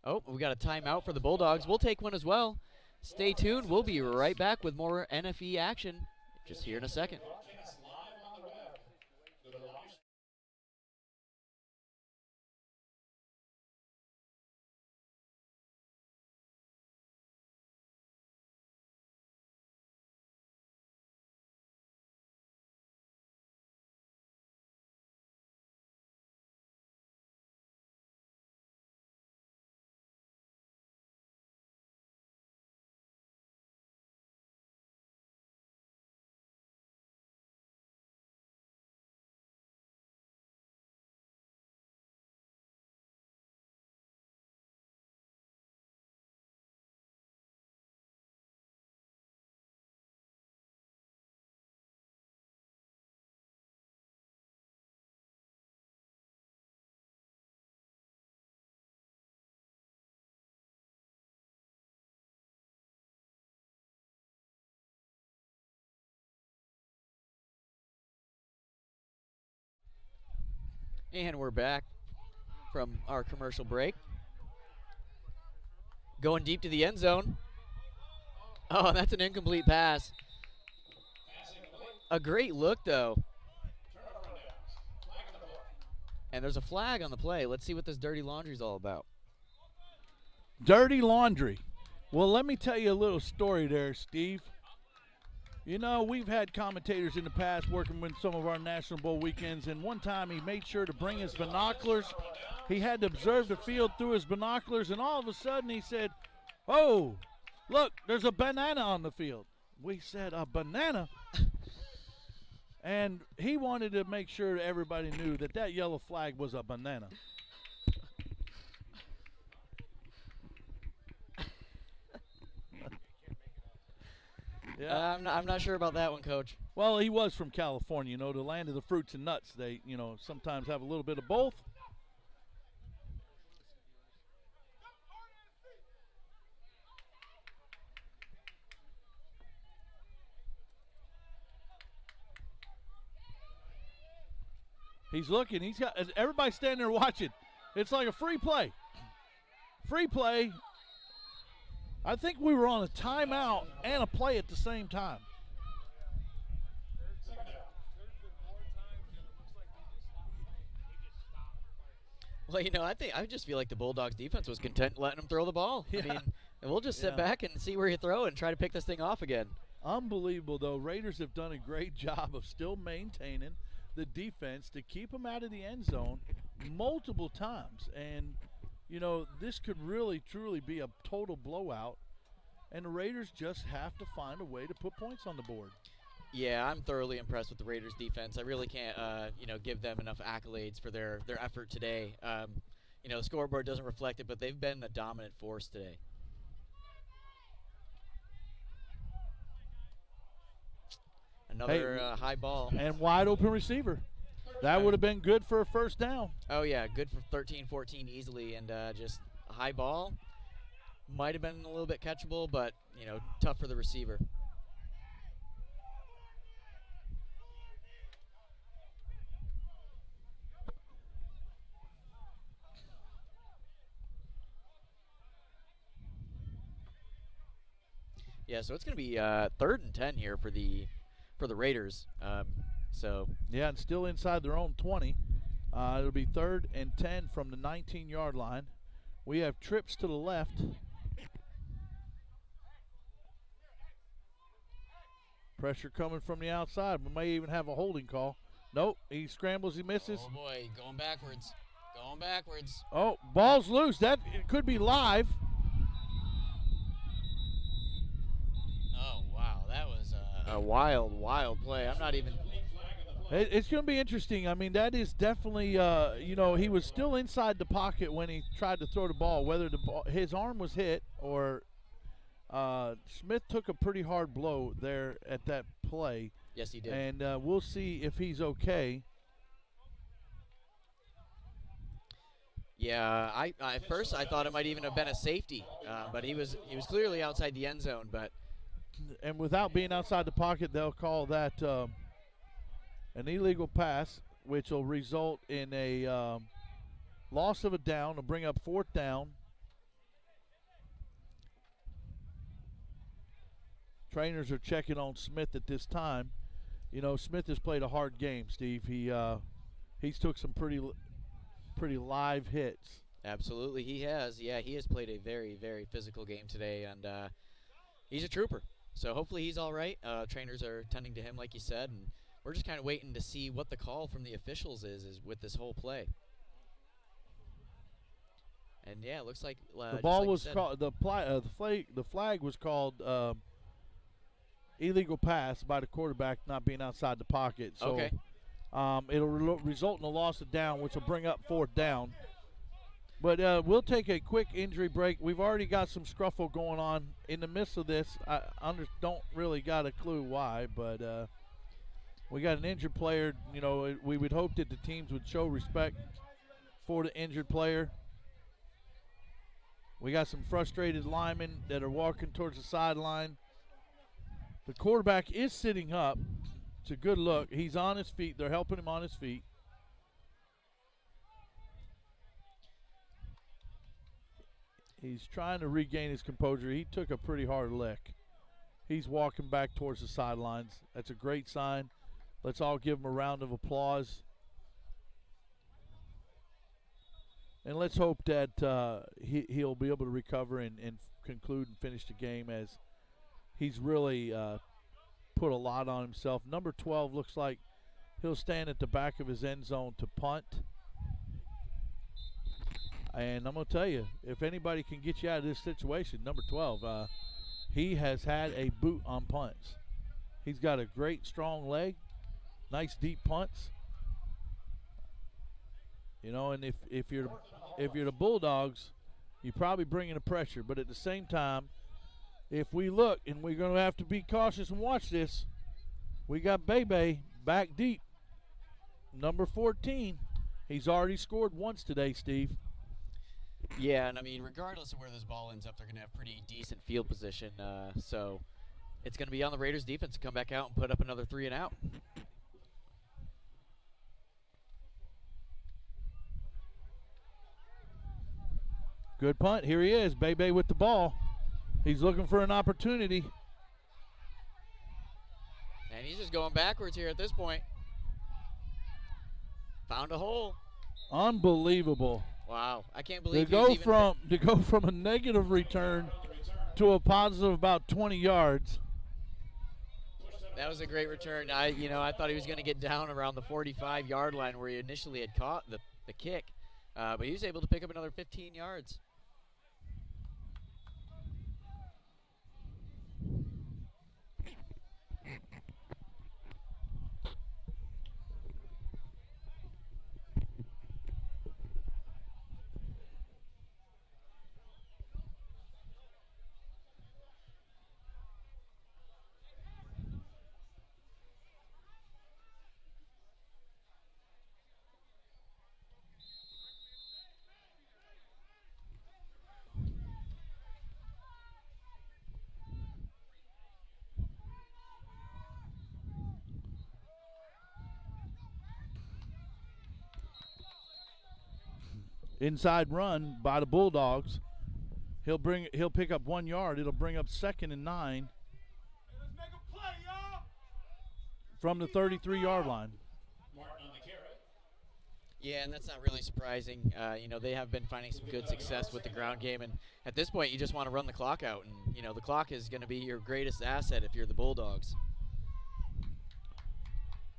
Oh, we got a timeout for the Bulldogs. We'll take one as well. Stay tuned. We'll be right back with more NFE action just here in a second. And we're back from our commercial break. Going deep to the end zone. Oh, that's an incomplete pass. A great look, though. And there's a flag on the play. Let's see what this dirty laundry is all about. Dirty laundry. Well, let me tell you a little story there, Steve. You know, we've had commentators in the past working with some of our National Bowl weekends, and one time he made sure to bring his binoculars. He had to observe the field through his binoculars, and all of a sudden he said, "Oh, look, there's a banana on the field." We said, "A banana?" And he wanted to make sure everybody knew that that yellow flag was a banana. Yeah, I'm not sure about that one, Coach. Well, he was from California, you know, the land of the fruits and nuts. They, you know, sometimes have a little bit of both. He's looking. He's got everybody standing there watching. It's like a free play. Free play. I think we were on a timeout and a play at the same time. Well, you know, I just feel like the Bulldogs defense was content letting him throw the ball. Yeah. I mean, we'll just sit back and see where you throw and try to pick this thing off again. Unbelievable, though. Raiders have done a great job of still maintaining the defense to keep them out of the end zone multiple times. And, you know, this could really, truly be a total blowout. And the Raiders just have to find a way to put points on the board. Yeah, I'm thoroughly impressed with the Raiders' defense. I really can't, you know, give them enough accolades for their effort today. You know, the scoreboard doesn't reflect it, but they've been a dominant force today. Another high ball. And wide open receiver. That would have been good for a first down. Oh, yeah, good for 13-14 easily. And just a high ball. Might have been a little bit catchable, but, you know, tough for the receiver. Yeah, so it's going to be 3rd and 10 here for the Raiders. Yeah, and still inside their own 20. It'll be 3rd and 10 from the 19-yard line. We have trips to the left. Pressure coming from the outside. We may even have a holding call. Nope, he scrambles, he misses. Oh, boy, going backwards. Going backwards. Oh, ball's loose. That it could be live. Oh, wow, that was a wild, wild play. I'm not even... It's going to be interesting. I mean, that is definitely, you know, he was still inside the pocket when he tried to throw the ball. Whether his arm was hit or Smith took a pretty hard blow there at that play. Yes, he did. And we'll see if he's okay. Yeah, at first I thought it might even have been a safety, but he was clearly outside the end zone. And without being outside the pocket, they'll call that an illegal pass, which will result in a loss of a down to bring up 4th down. Trainers are checking on Smith at this time. You know, Smith has played a hard game, Steve. He's took some pretty live hits. Absolutely, he has. Yeah, he has played a very, very physical game today, and he's a trooper. So hopefully he's all right. Trainers are tending to him, like you said, and we're just kind of waiting to see what the call from the officials is with this whole play. And yeah, it looks like the ball was called. The flag was called illegal pass by the quarterback not being outside the pocket. So okay. It'll result in a loss of down, which will bring up 4th down. But we'll take a quick injury break. We've already got some scruffle going on in the midst of this. I don't really got a clue why, but we got an injured player. You know, we would hope that the teams would show respect for the injured player. We got some frustrated linemen that are walking towards the sideline. The quarterback is sitting up. It's a good look. He's on his feet. They're helping him on his feet. He's trying to regain his composure. He took a pretty hard lick. He's walking back towards the sidelines. That's a great sign. Let's all give him a round of applause. And let's hope that he'll be able to recover and conclude and finish the game, as he's really put a lot on himself. Number 12 looks like he'll stand at the back of his end zone to punt. And I'm going to tell you, if anybody can get you out of this situation, number 12, he has had a boot on punts. He's got a great strong leg, nice deep punts. You know, and if you're the Bulldogs, you're probably bringing the pressure. But at the same time, if we look, and we're going to have to be cautious and watch this, we got Bebe back deep, number 14. He's already scored once today, Steve. Yeah, and I mean, regardless of where this ball ends up, they're going to have pretty decent field position. So it's going to be on the Raiders defense to come back out and put up another 3 and out. Good punt. Here he is, Bebe with the ball. He's looking for an opportunity. And he's just going backwards here at this point. Found a hole. Unbelievable. Wow, I can't believe to go from a negative return to a positive about 20 yards. That was a great return. I thought he was going to get down around the 45-yard line where he initially had caught the kick, but he was able to pick up another 15 yards. Inside run by the Bulldogs. He'll pick up 1 yard. It'll bring up 2nd and 9 from the 33-yard line. Yeah, and that's not really surprising. They have been finding some good success with the ground game, and at this point, you just want to run the clock out. And the clock is going to be your greatest asset if you're the Bulldogs.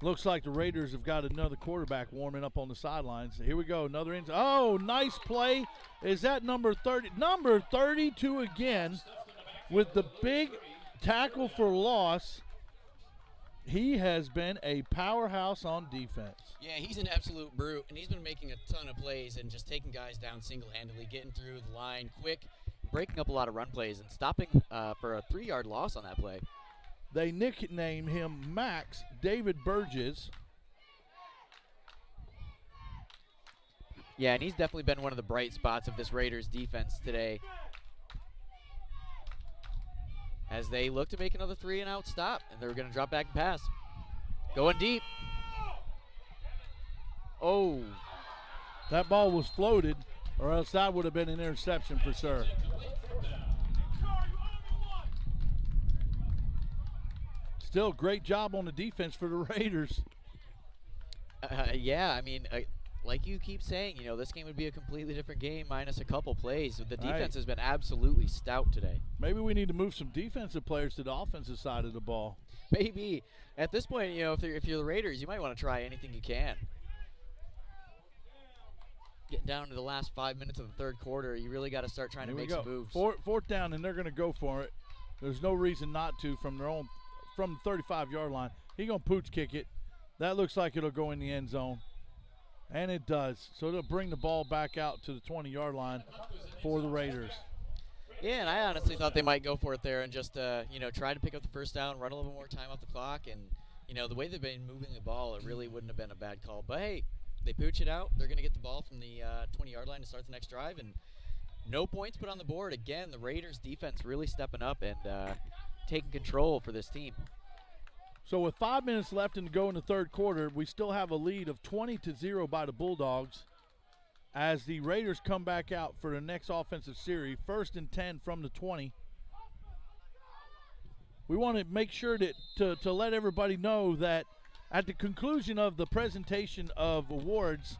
Looks like the Raiders have got another quarterback warming up on the sidelines. Here we go, another end. Oh, nice play. Is that number 30? Number 32 again with the big tackle for loss. He has been a powerhouse on defense. Yeah, he's an absolute brute, and he's been making a ton of plays and just taking guys down single-handedly, getting through the line quick. Breaking up a lot of run plays and stopping for a 3-yard loss on that play. They nicknamed him Max David Burgess. Yeah, and he's definitely been one of the bright spots of this Raiders defense today, as they look to make another 3-and-out stop, and they're going to drop back and pass. Going deep. Oh. That ball was floated, or else that would have been an interception for sure. Still, great job on the defense for the Raiders. Yeah, I mean, like you keep saying, this game would be a completely different game minus a couple plays. The defense has been absolutely stout today. Maybe we need to move some defensive players to the offensive side of the ball. Maybe. At this point, if you're the Raiders, you might want to try anything you can. Getting down to the last 5 minutes of the third quarter, you really got to start trying to make some moves. Fourth down, and they're going to go for it. There's no reason not to from the 35-yard line. He's going to pooch kick it. That looks like it'll go in the end zone. And it does. So it'll bring the ball back out to the 20-yard line for the Raiders. Yeah, and I honestly thought they might go for it there and just, try to pick up the first down, run a little bit more time off the clock. And, the way they've been moving the ball, it really wouldn't have been a bad call. But, hey, they pooch it out. They're going to get the ball from the 20-yard line to start the next drive. And no points put on the board. Again, the Raiders defense really stepping up and taking control for this team. So with 5 minutes left to go in the third quarter, we still have a lead of 20-0 by the Bulldogs. as the Raiders come back out for the next offensive series. 1st and 10 from the 20. We want to make sure that to let everybody know that at the conclusion of the presentation of awards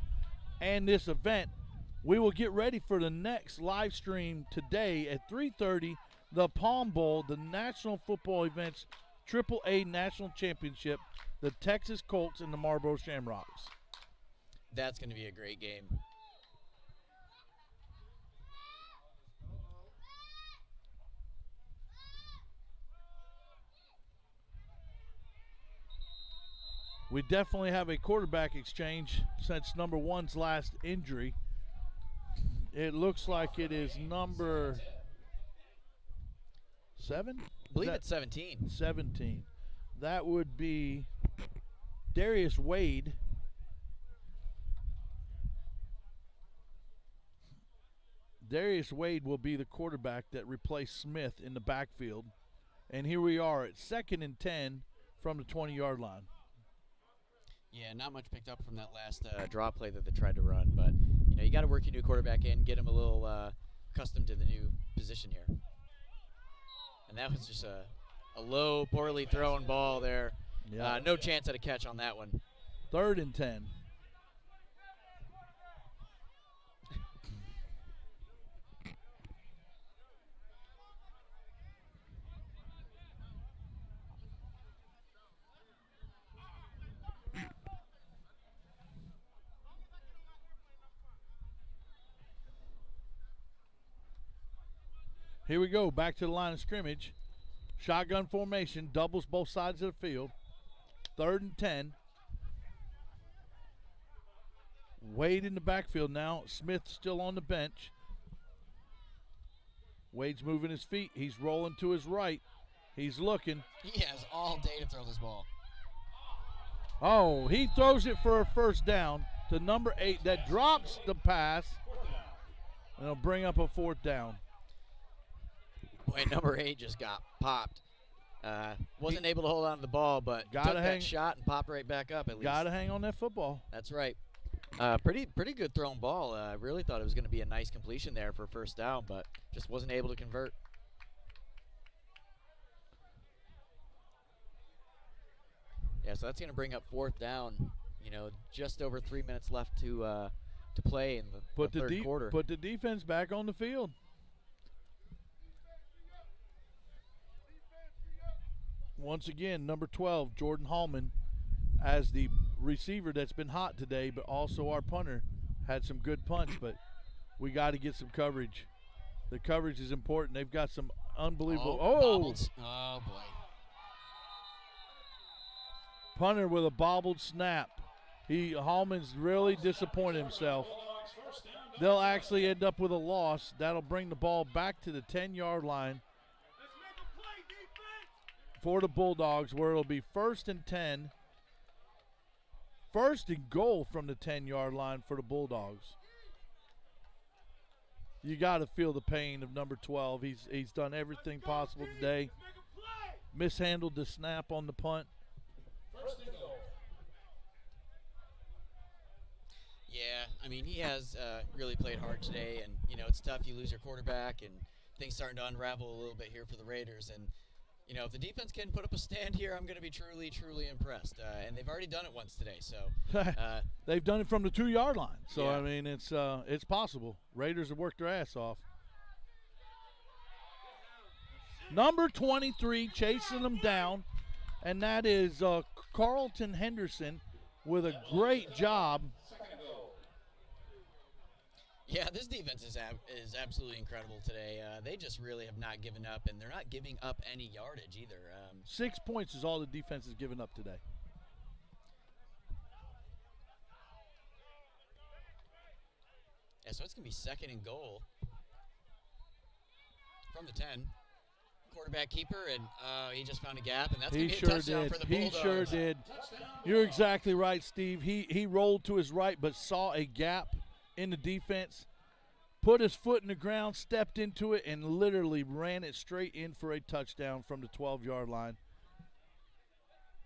and this event, we will get ready for the next live stream today at 3:30, the Palm Bowl, the National Football Events XIII National Championship, the Texas Colts and the Marlboro Shamrocks. That's going to be a great game. We definitely have a quarterback exchange since number 1's last injury. It looks like it is number 7? I believe it's 17. 17. That would be Darius Wade. Darius Wade will be the quarterback that replaced Smith in the backfield. And here we are at 2nd and 10 from the 20-yard line. Yeah, not much picked up from that last draw play that they tried to run, but you got to work your new quarterback in, get him a little accustomed to the new position here. And that was just a low, poorly thrown ball there. Yeah. No chance at a catch on that one. 3rd and 10. Here we go, back to the line of scrimmage. Shotgun formation, doubles both sides of the field. 3rd and 10. Wade in the backfield now. Smith still on the bench. Wade's moving his feet. He's rolling to his right. He's looking. He has all day to throw this ball. Oh, he throws it for a first down to number 8 that drops the pass. And it'll bring up a 4th down. Boy, number 8 just got popped. Wasn't able to hold on to the ball, but took that shot and popped right back up at least. Got to hang on that football. That's right. Pretty good thrown ball. I really thought it was going to be a nice completion there for first down, but just wasn't able to convert. Yeah, so that's going to bring up 4th down. Just over 3 minutes left to play in the third quarter. Put the defense back on the field. Once again, number 12, Jordan Hallman, as the receiver that's been hot today, but also our punter had some good punts, but we got to get some coverage. The coverage is important. They've got some unbelievable. Oh boy. Punter with a bobbled snap. Hallman's really disappointed himself. They'll actually end up with a loss. That'll bring the ball back to the 10-yard line for the Bulldogs, where it'll be 1st and 10. 1st and goal from the 10-yard line for the Bulldogs. You got to feel the pain of number 12. He's done everything possible today. Mishandled the snap on the punt. Yeah, I mean, he has really played hard today, and it's tough. You lose your quarterback, and things starting to unravel a little bit here for the Raiders. And if the defense can put up a stand here, I'm going to be truly, truly impressed. And they've already done it once today, so they've done it from the 2-yard line. So yeah. I mean, it's possible. Raiders have worked their ass off. Number 23 chasing them down, and that is Carlton Henderson with a great job. Yeah, this defense is absolutely incredible today. They just really have not given up, and they're not giving up any yardage either. 6 points is all the defense has given up today. Yeah, so it's going to be 2nd and goal from the 10. Quarterback keeper, and he just found a gap, and that's going to be a touchdown for the Bulldogs. He sure did. You're exactly right, Steve. He rolled to his right but saw a gap in the defense, put his foot in the ground, stepped into it, and literally ran it straight in for a touchdown from the 12-yard line.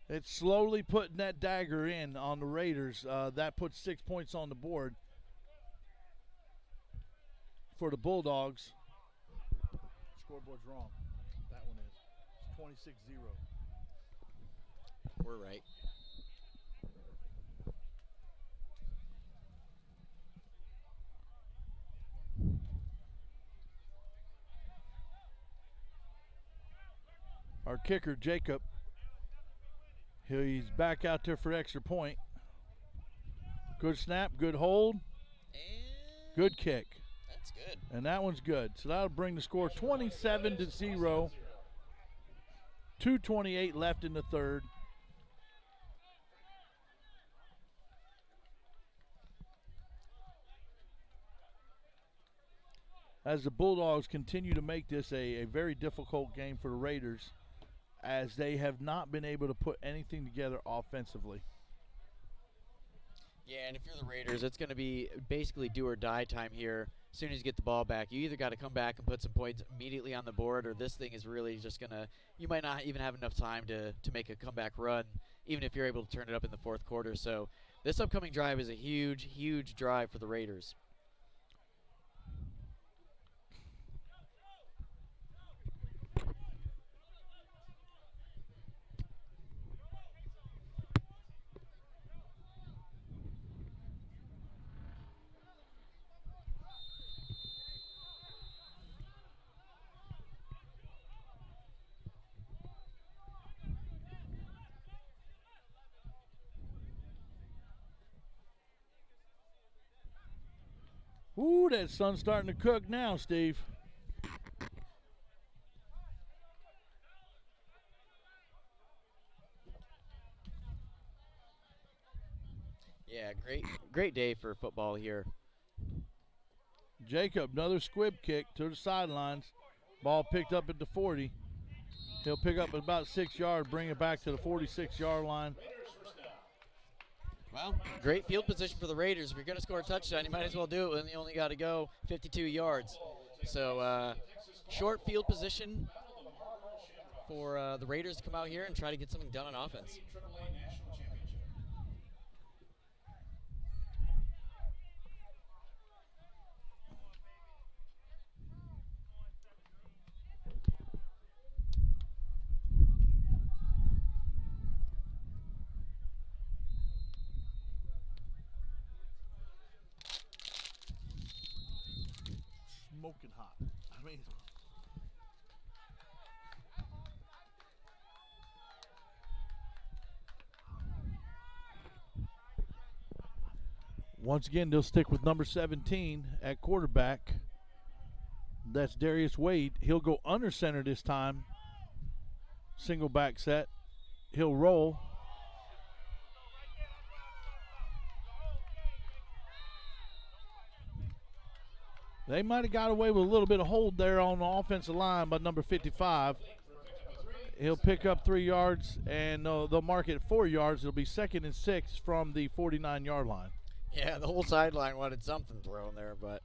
It's slowly putting that dagger in on the Raiders. That puts 6 points on the board. for the Bulldogs. Scoreboard's wrong. That one is. It's 26-0. We're right. Our kicker, Jacob, he's back out there for extra point. Good snap, good hold, good kick. That's good. And that one's good. So that'll bring the score 27-0. 2:28 left in the third. As the Bulldogs continue to make this a very difficult game for the Raiders, as they have not been able to put anything together offensively. Yeah, and if you're the Raiders, it's going to be basically do or die time here. As soon as you get the ball back, you either got to come back and put some points immediately on the board, or this thing is really just going to, you might not even have enough time to make a comeback run, even if you're able to turn it up in the fourth quarter. So this upcoming drive is a huge, huge drive for the Raiders. Ooh, that sun's starting to cook now, Steve. Yeah, great day for football here. Jacob, another squib kick to the sidelines. Ball picked up at the 40. He'll pick up about 6 yards, bring it back to the 46-yard line. Well, great field position for the Raiders. If you're going to score a touchdown, you might as well do it when you only got to go 52 yards. So short field position for the Raiders to come out here and try to get something done on offense. Smoking hot. I mean, once again, they'll stick with number 17 at quarterback. That's Darius Wade. He'll go under center this time. Single back set. He'll roll. They might have got away with a little bit of hold there on the offensive line by number 55. He'll pick up 3 yards, and they'll mark it 4 yards. It'll be 2nd and 6 from the 49-yard line. Yeah, the whole sideline wanted something thrown there, but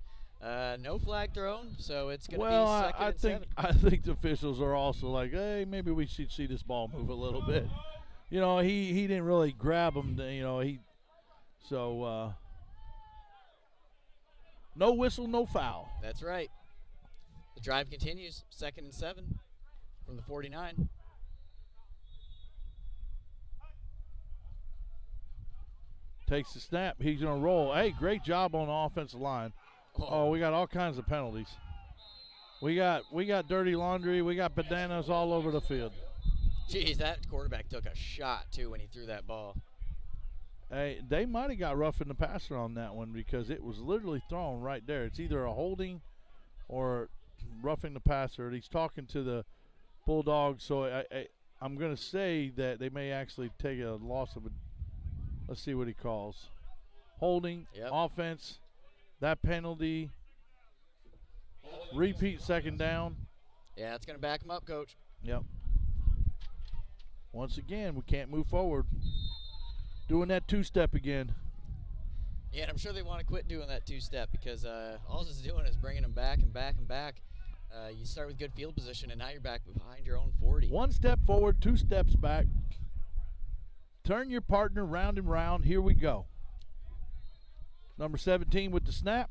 no flag thrown, so it's going to be 2nd and 7. I think the officials are also like, hey, maybe we should see this ball move a little bit. You know, he didn't really grab him. You know, no whistle, no foul. That's right. The drive continues, 2nd and 7 from the 49. Takes the snap. He's going to roll. Hey, great job on the offensive line. Oh, we got all kinds of penalties. We got dirty laundry. We got bananas all over the field. Jeez, that quarterback took a shot, too, when he threw that ball. Hey, they might have got roughing the passer on that one because it was literally thrown right there. It's either a holding or roughing the passer. He's talking to the Bulldogs, so I'm going to say that they may actually take a loss of a – let's see what he calls. Holding, offense, that penalty, repeat 2nd down. Yeah, it's going to back him up, Coach. Yep. Once again, we can't move forward. Doing that 2-step again. Yeah, and I'm sure they want to quit doing that 2-step because all it's doing is bringing them back and back and back. You start with good field position, and now you're back behind your own 40. 1 step forward, 2 steps back. Turn your partner round and round. Here we go. Number 17 with the snap.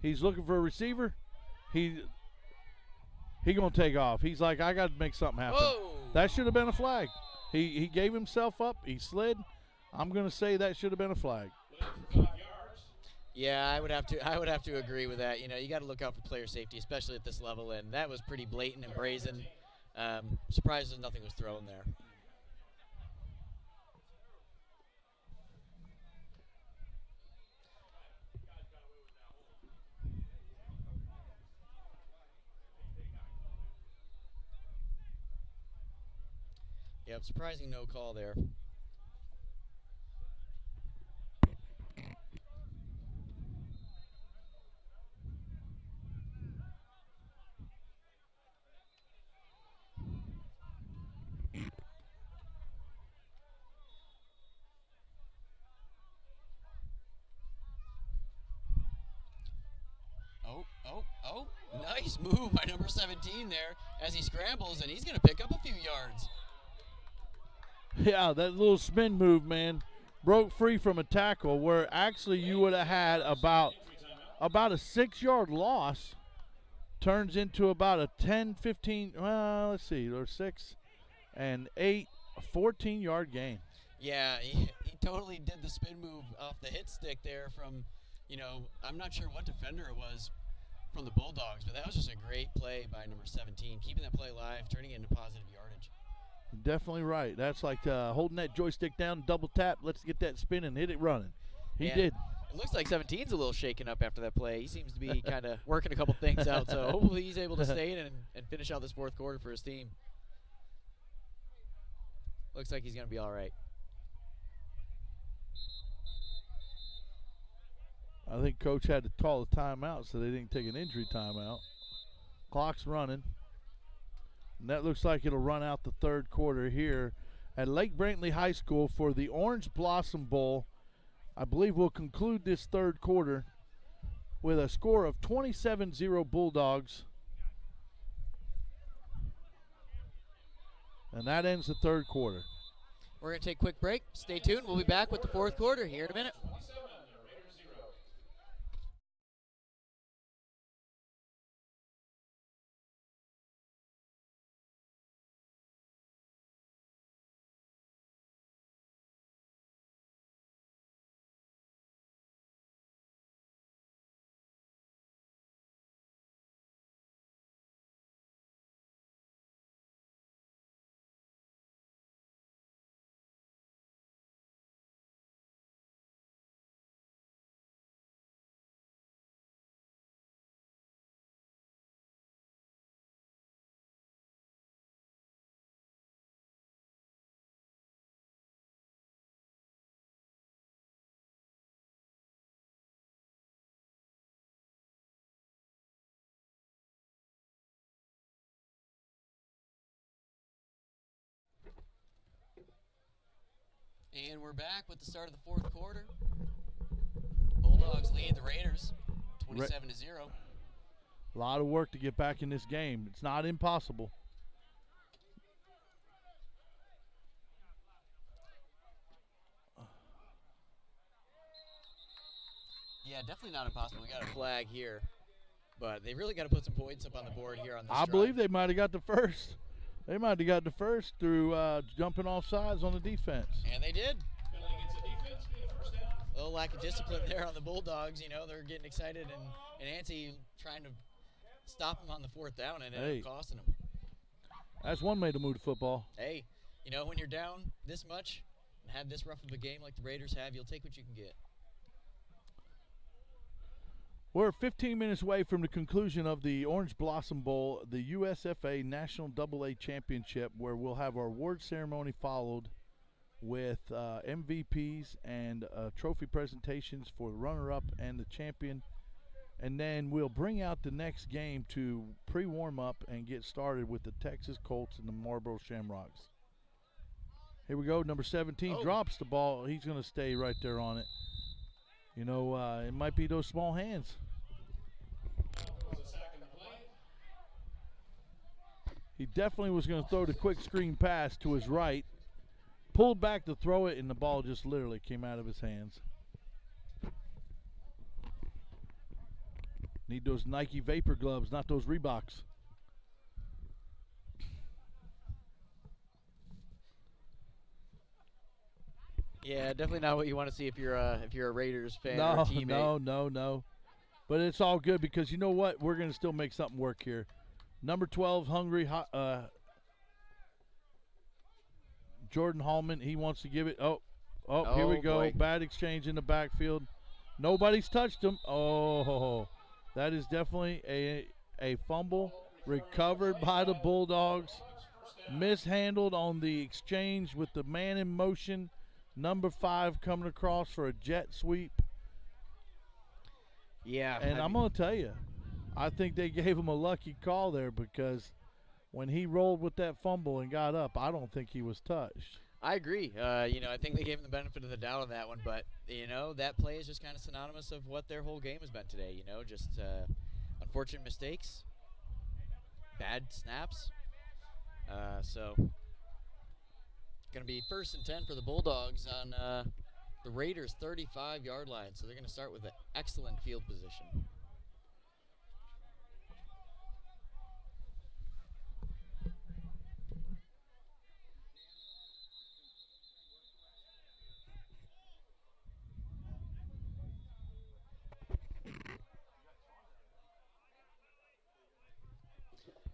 He's looking for a receiver. He gonna take off. He's like, I got to make something happen. Whoa. That should have been a flag. He gave himself up. He slid. I'm gonna say that should have been a flag. Yeah, I would have to agree with that. You know, you got to look out for player safety, especially at this level, and that was pretty blatant and brazen. Surprised that nothing was thrown there. Yep, surprising no call there. Oh, nice move by number 17 there as he scrambles, and he's going to pick up a few yards. Yeah, that little spin move, man, broke free from a tackle where actually you would have had about a 6-yard loss. Turns into about a 10, 15, well, let's see, there's 6 and 8, a 14-yard gain. Yeah, he totally did the spin move off the hit stick there from, you know, I'm not sure what defender it was from the Bulldogs, but that was just a great play by number 17, keeping that play alive, turning it into positive yardage. Definitely right. That's like holding that joystick down, double tap, let's get that spin and hit it running. He did. It looks like 17's a little shaken up after that play. He seems to be kind of working a couple things out, so hopefully he's able to stay in and finish out this fourth quarter for his team. Looks like he's going to be all right. I think Coach had to call a timeout so they didn't take an injury timeout. Clock's running. And that looks like it'll run out the third quarter here at Lake Brantley High School for the Orange Blossom Bowl. I believe we'll conclude this third quarter with a score of 27-0 Bulldogs. And that ends the third quarter. We're going to take a quick break. Stay tuned. We'll be back with the fourth quarter here in a minute. And we're back with the start of the fourth quarter. Bulldogs lead the Raiders 27-0. A lot of work to get back in this game. It's not impossible. Yeah, definitely not impossible. We got a flag here. But they really got to put some points up on the board here on this drive. believe they might have got the first. They might have got the first through jumping off sides on the defense. And they did. A little lack of discipline there on the Bulldogs. You know, they're getting excited, and Nancy trying to stop them on the fourth down, and it ended up costing them. That's one way to move the football. Hey, you know, when you're down this much and have this rough of a game like the Raiders have, you'll take what you can get. We're 15 minutes away from the conclusion of the Orange Blossom Bowl, the USFA National AA Championship, where we'll have our award ceremony followed with MVPs and trophy presentations for the runner-up and the champion. And then we'll bring out the next game to pre-warm up and get started with the Texas Colts and the Marlboro Shamrocks. Here we go. Number 17 drops the ball. He's going to stay right there on it. You know, it might be those small hands. He definitely was going to throw the quick screen pass to his right. Pulled back to throw it, and the ball just literally came out of his hands. Need those Nike Vapor gloves, not those Reeboks. Yeah, definitely not what you want to see if you're a Raiders fan or a teammate. No. But it's all good because you know what? We're going to still make something work here. Number 12, hungry, Jordan Hallman. He wants to give it. Oh, here we go. Boy. Bad exchange in the backfield. Nobody's touched him. Oh, that is definitely a fumble recovered by the Bulldogs. Mishandled on the exchange with the man in motion. Number 5 coming across for a jet sweep. Yeah. And I'm going to tell you, I think they gave him a lucky call there because when he rolled with that fumble and got up, I don't think he was touched. I agree. I think they gave him the benefit of the doubt on that one, but that play is just kind of synonymous of what their whole game has been today. Just unfortunate mistakes, bad snaps. So going to be 1st and 10 for the Bulldogs on the Raiders' 35-yard line. So they're going to start with an excellent field position.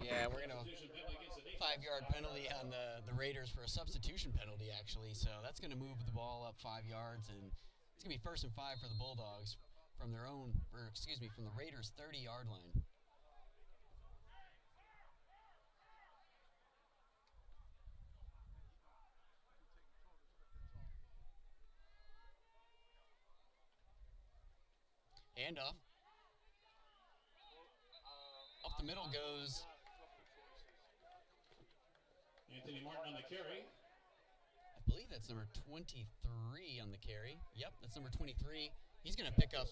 Yeah, we're going to 5-yard penalty on the Raiders for a substitution penalty, actually. So that's going to move the ball up 5 yards, and it's going to be 1st and 5 for the Bulldogs from the Raiders' 30-yard line. Handoff. Up the middle goes Anthony Martin on the carry. I believe that's number 23 on the carry. Yep, that's number 23. He's going to pick up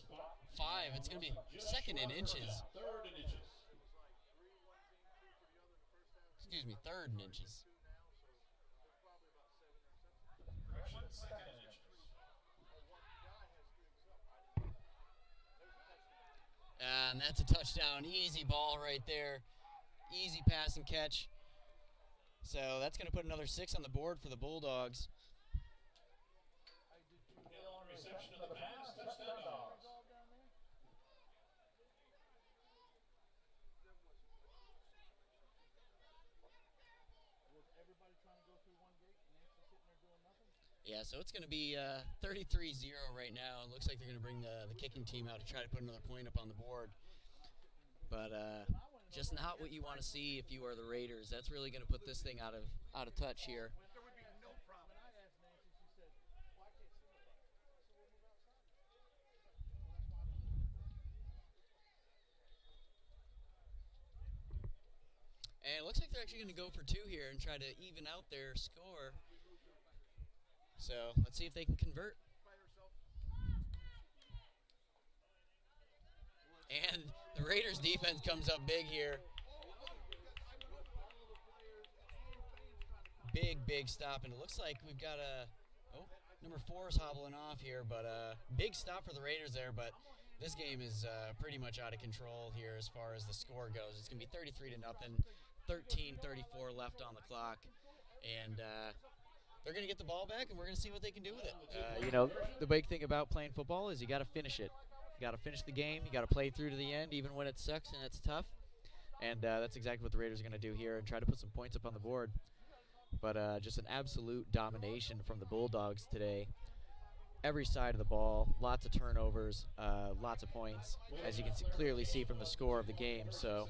5. It's going to be 2nd in inches. 3rd in inches. Excuse me, 3rd in inches. Correction, 2nd in inches. And that's a touchdown. Easy ball right there. Easy pass and catch. So that's going to put another 6 on the board for the Bulldogs. Reception of the pass, touchdown Dogs. Yeah, so it's going to be 33-0 right now. It looks like they're going to bring the kicking team out to try to put another point up on the board. But just not what you want to see if you are the Raiders. That's really going to put this thing out of touch here. And it looks like they're actually going to go for 2 here and try to even out their score. So let's see if they can convert. And the Raiders defense comes up big here. Big stop. And it looks like we've got number 4 is hobbling off here, but big stop for the Raiders there. But this game is pretty much out of control here as far as the score goes. It's going to be 33-0, 13:34 left on the clock. And they're going to get the ball back, and we're going to see what they can do with it. The big thing about playing football is you got to finish it. You got to finish the game. You got to play through to the end, even when it sucks and it's tough. And that's exactly what the Raiders are going to do here and try to put some points up on the board. But just an absolute domination from the Bulldogs today. Every side of the ball, lots of turnovers, lots of points, as you can clearly see from the score of the game. So,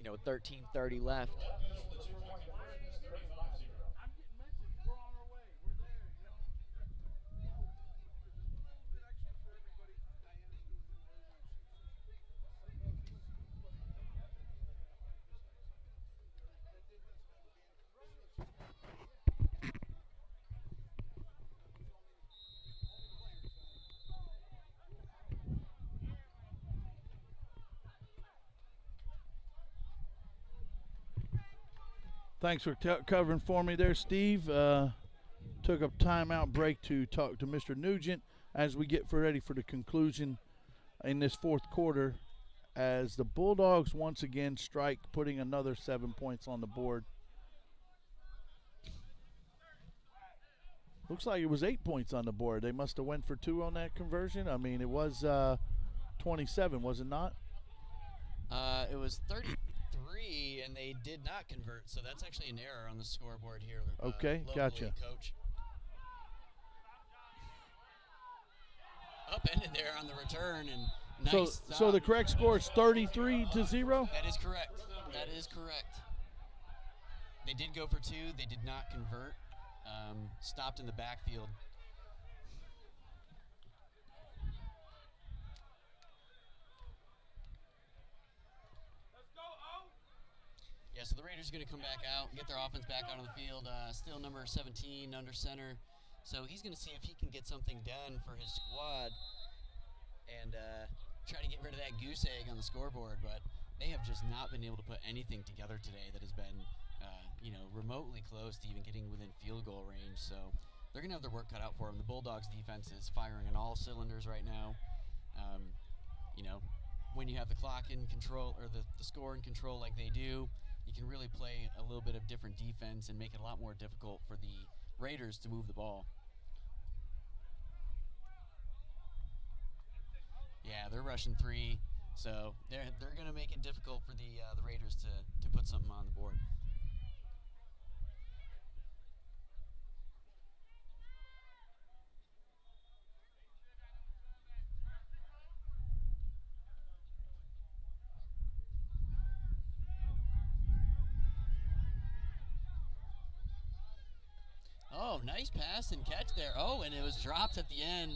with 13:30 left. Thanks for covering for me there, Steve. Took a timeout break to talk to Mr. Nugent. as we get ready for the conclusion in this fourth quarter, as the Bulldogs once again strike, putting another 7 points on the board. Looks like it was 8 points on the board. They must have went for 2 on that conversion. I mean, it was 27, was it not? It was 33, and they did not convert, so that's actually an error on the scoreboard here. Okay, locally, gotcha. Coach. Upended there on the return, and nice So the correct score is 33-0? That is correct. That is correct. They did go for 2. They did not convert. Stopped in the backfield. Yeah, so the Raiders are going to come back out, get their offense back out on the field. Still number 17 under center. So he's going to see if he can get something done for his squad and try to get rid of that goose egg on the scoreboard. But they have just not been able to put anything together today that has been, remotely close to even getting within field goal range. So they're going to have their work cut out for them. The Bulldogs defense is firing on all cylinders right now. When you have the clock in control or the score in control like they do, you can really play a little bit of different defense and make it a lot more difficult for the Raiders to move the ball. Yeah, they're rushing 3, so they're going to make it difficult for the Raiders to put something on the board. Oh, nice pass and catch there. Oh, and it was dropped at the end.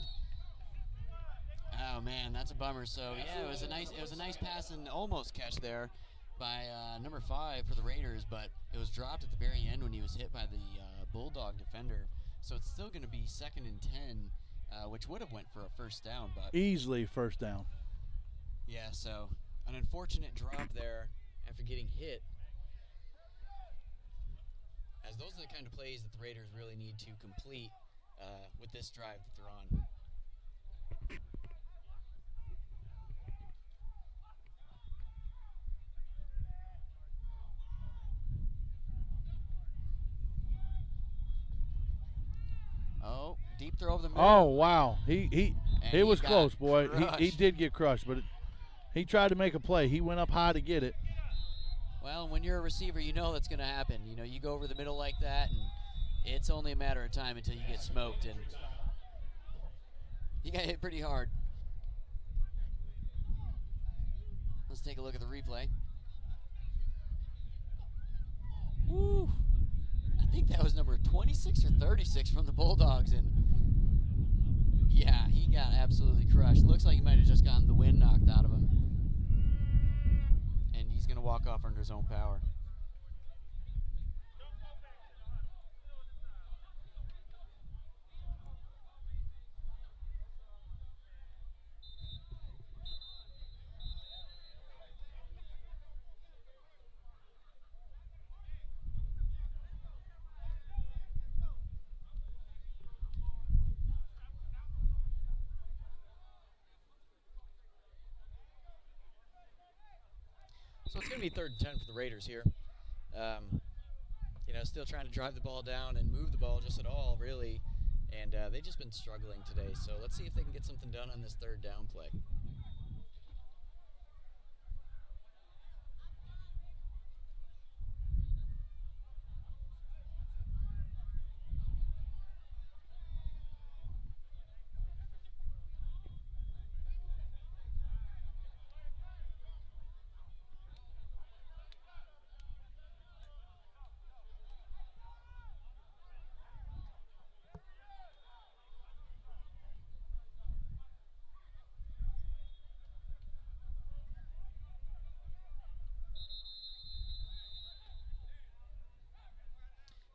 Oh man, that's a bummer. So yeah, it was a nice pass and almost catch there by number 5 for the Raiders, but it was dropped at the very end when he was hit by the Bulldog defender. So it's still going to be 2nd and 10, which would have went for a first down, but Easily first down. yeah. So an unfortunate drop there after getting hit. As those are the kind of plays that the Raiders really need to complete with this drive that they're on. Oh, deep throw over the middle. Oh, wow. It was got close, boy. He crushed. did get crushed, but he tried to make a play. He went up high to get it. Well, when you're a receiver, you know that's going to happen. You go over the middle like that, and it's only a matter of time until you get smoked. And he got hit pretty hard. Let's take a look at the replay. Woo! I think that was number 26 or 36 from the Bulldogs, and yeah, he got absolutely crushed. Looks like he might have just gotten the wind knocked out of him. And he's going to walk off under his own power. So it's going to be 3rd and 10 for the Raiders here. Still trying to drive the ball down and move the ball just at all, really. And they've just been struggling today. So let's see if they can get something done on this 3rd down play.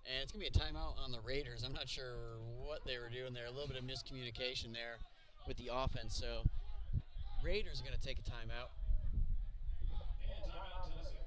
And it's going to be a timeout on the Raiders. I'm not sure what they were doing there. A little bit of miscommunication there with the offense. So Raiders are going to take a timeout. And timeout, Tennessee.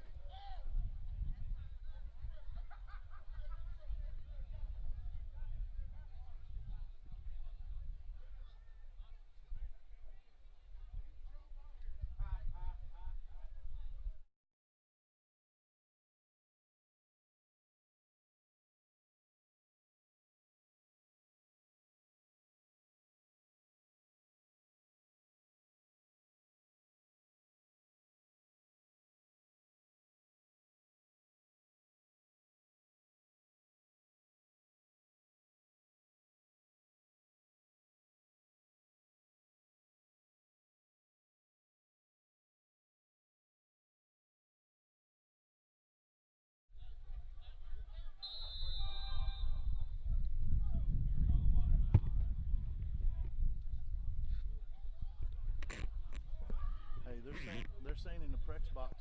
They're saying in the press box.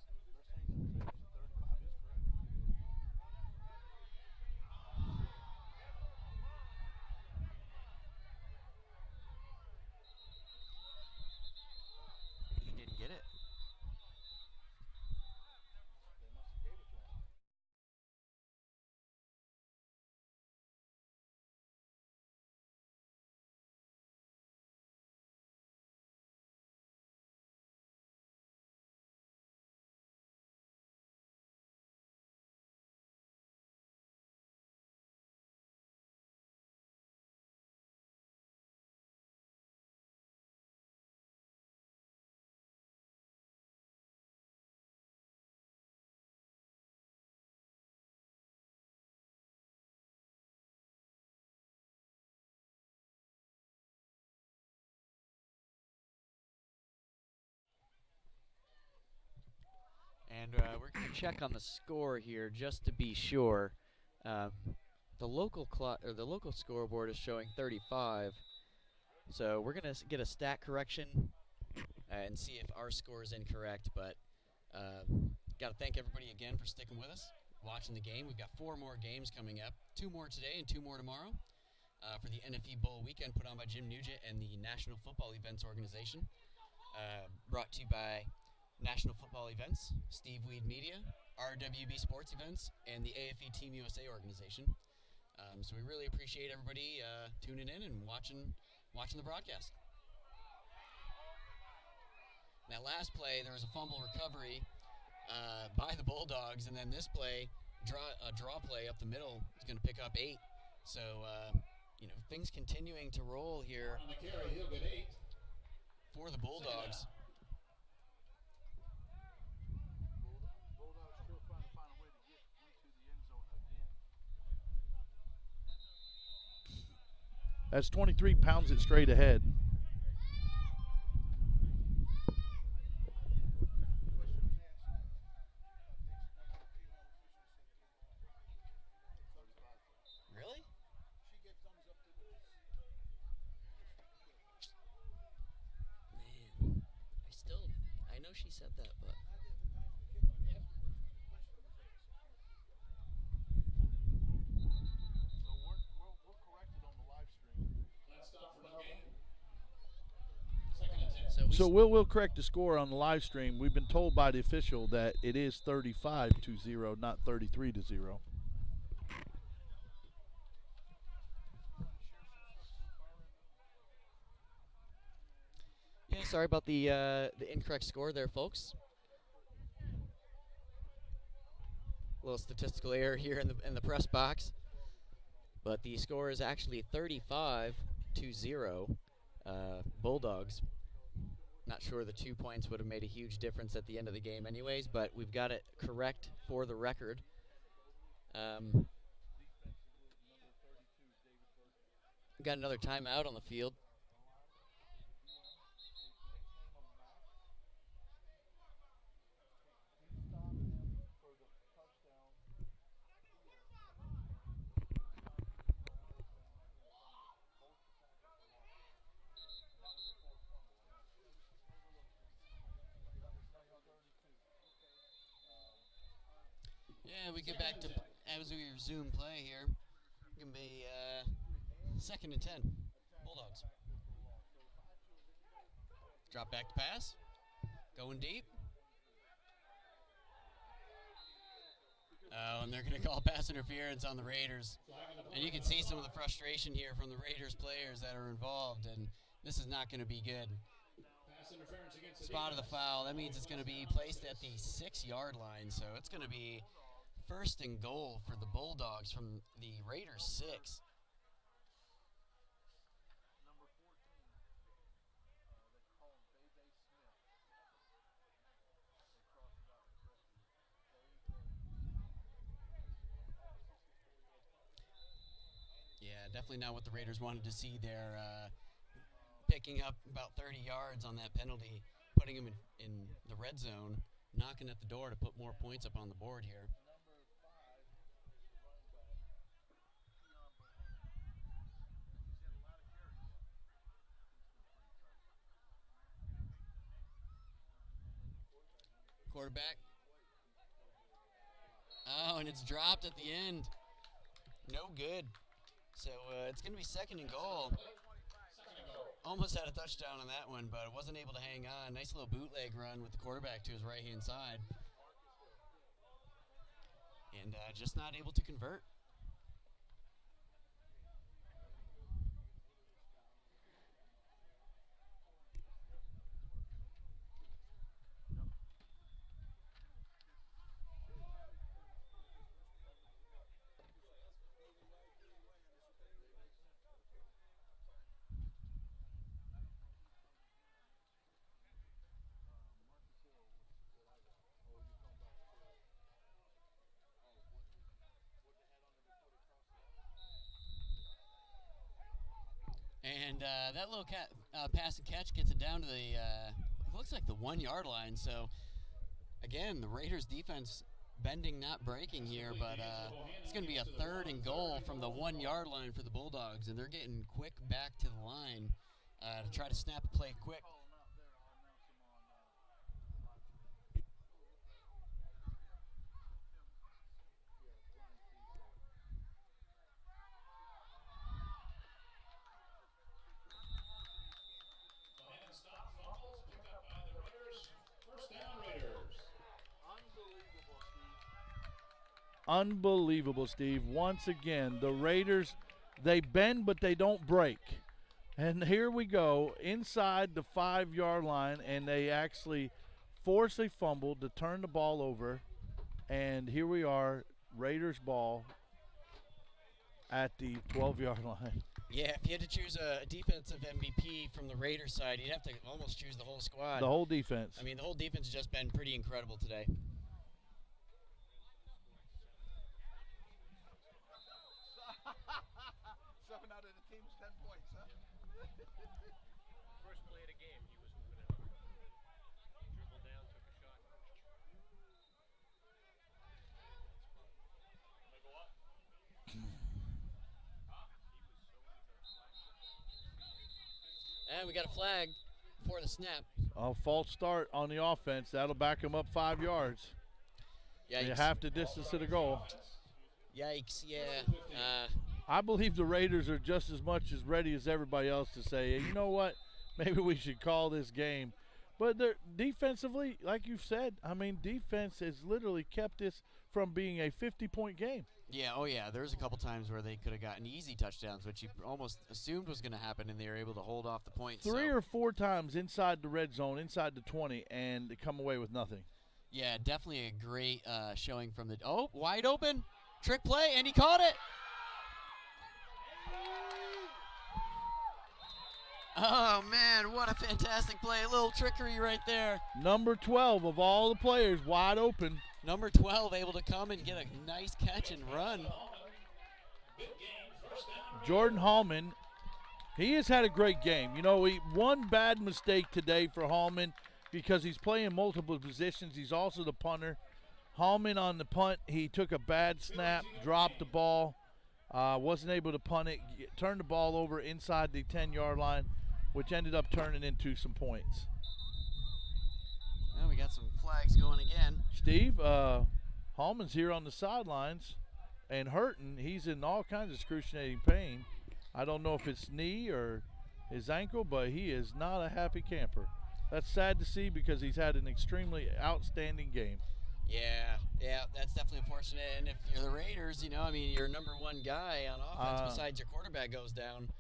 He didn't get it. And we're going to check on the score here just to be sure. The local scoreboard is showing 35. So we're going to get a stat correction and see if our score is incorrect. But got to thank everybody again for sticking with us, watching the game. We've got 4 more games coming up, 2 more today and 2 more tomorrow for the NFE Bowl weekend put on by Jim Nugent and the National Football Events Organization. Brought to you by National Football Events, Steve Weed Media, RWB Sports Events, and the AFE Team USA organization. So we really appreciate everybody tuning in and watching the broadcast. That last play, there was a fumble recovery by the Bulldogs, and then this play, a draw play up the middle, is going to pick up 8. So, things continuing to roll here On the carry, he'll get 8. for the Bulldogs. That's 23 pounds it straight ahead. Really? Man, I know she said that, but. So we'll correct the score on the live stream. We've been told by the official that it is 35-0, not 33-0. Yeah, sorry about the incorrect score there, folks. A little statistical error here in the press box, but the score is actually 35-0, Bulldogs. Not sure the 2 points would have made a huge difference at the end of the game anyways, but we've got it correct for the record. We've got another timeout on the field. Yeah, we get back to, as we resume play here, going to be 2nd and 10, Bulldogs. Drop back to pass, going deep. Oh, and they're going to call pass interference on the Raiders. And you can see some of the frustration here from the Raiders players that are involved, and this is not going to be good. Spot of the foul, that means it's going to be placed at the 6-yard line, so it's going to be 1st and goal for the Bulldogs from the Raiders 6. Yeah, definitely not what the Raiders wanted to see there. Picking up about 30 yards on that penalty, putting them in the red zone, knocking at the door to put more points up on the board here. Quarterback. Oh, and it's dropped at the end. No good. So it's going to be 2nd and goal. Almost had a touchdown on that one, but wasn't able to hang on. Nice little bootleg run with the quarterback to his right-hand side. And just not able to convert. And that little pass and catch gets it down to the, looks like the 1 yard line. So, again, the Raiders defense bending, not breaking here, but it's going to be a 3rd and goal from the 1 yard line for the Bulldogs. And they're getting quick back to the line to try to snap a play quick. Unbelievable, Steve. Once again, the Raiders, they bend but they don't break. And here we go inside the 5 yard line, and they actually force a fumble to turn the ball over. And here we are, Raiders ball at the 12 yard line. Yeah, if you had to choose a defensive MVP from the Raiders side, you'd have to almost choose the whole squad. The whole defense. I mean, the whole defense has just been pretty incredible today. Seven out of the team's 10 points, huh? First play of the game, he was moving it up. Dribbled down, took a shot. They go up. And we got a flag for the snap. A false start on the offense. That'll back them up 5 yards. Yikes. You have to distance to the goal. Yikes, yeah. I believe the Raiders are just as much as ready as everybody else to say, hey, you know what, maybe we should call this game. But they're defensively, like you've said, I mean, defense has literally kept this from being a 50-point game. Yeah, oh yeah, there's a couple times where they could have gotten easy touchdowns, which you almost assumed was going to happen, and they were able to hold off the points. Three or four times inside the red zone, inside the 20, and they come away with nothing. Yeah, definitely a great showing from the – oh, wide open, trick play, and he caught it. Oh, man, what a fantastic play. A little trickery right there. Number 12 of all the players, wide open. Number 12 able to come and get a nice catch and run. Jordan Hallman, he has had a great game. You know, one bad mistake today for Hallman because he's playing multiple positions. He's also the punter. Hallman on the punt, he took a bad snap, dropped the ball, wasn't able to punt it, turned the ball over inside the 10-yard line, which ended up turning into some points. Well, we got some flags going again. Steve, Hallman's here on the sidelines and hurting. He's in all kinds of excruciating pain. I don't know if it's knee or his ankle, but he is not a happy camper. That's sad to see because he's had an extremely outstanding game. Yeah, that's definitely unfortunate. And if you're the Raiders, you know, I mean, your number one guy on offense besides your quarterback goes down,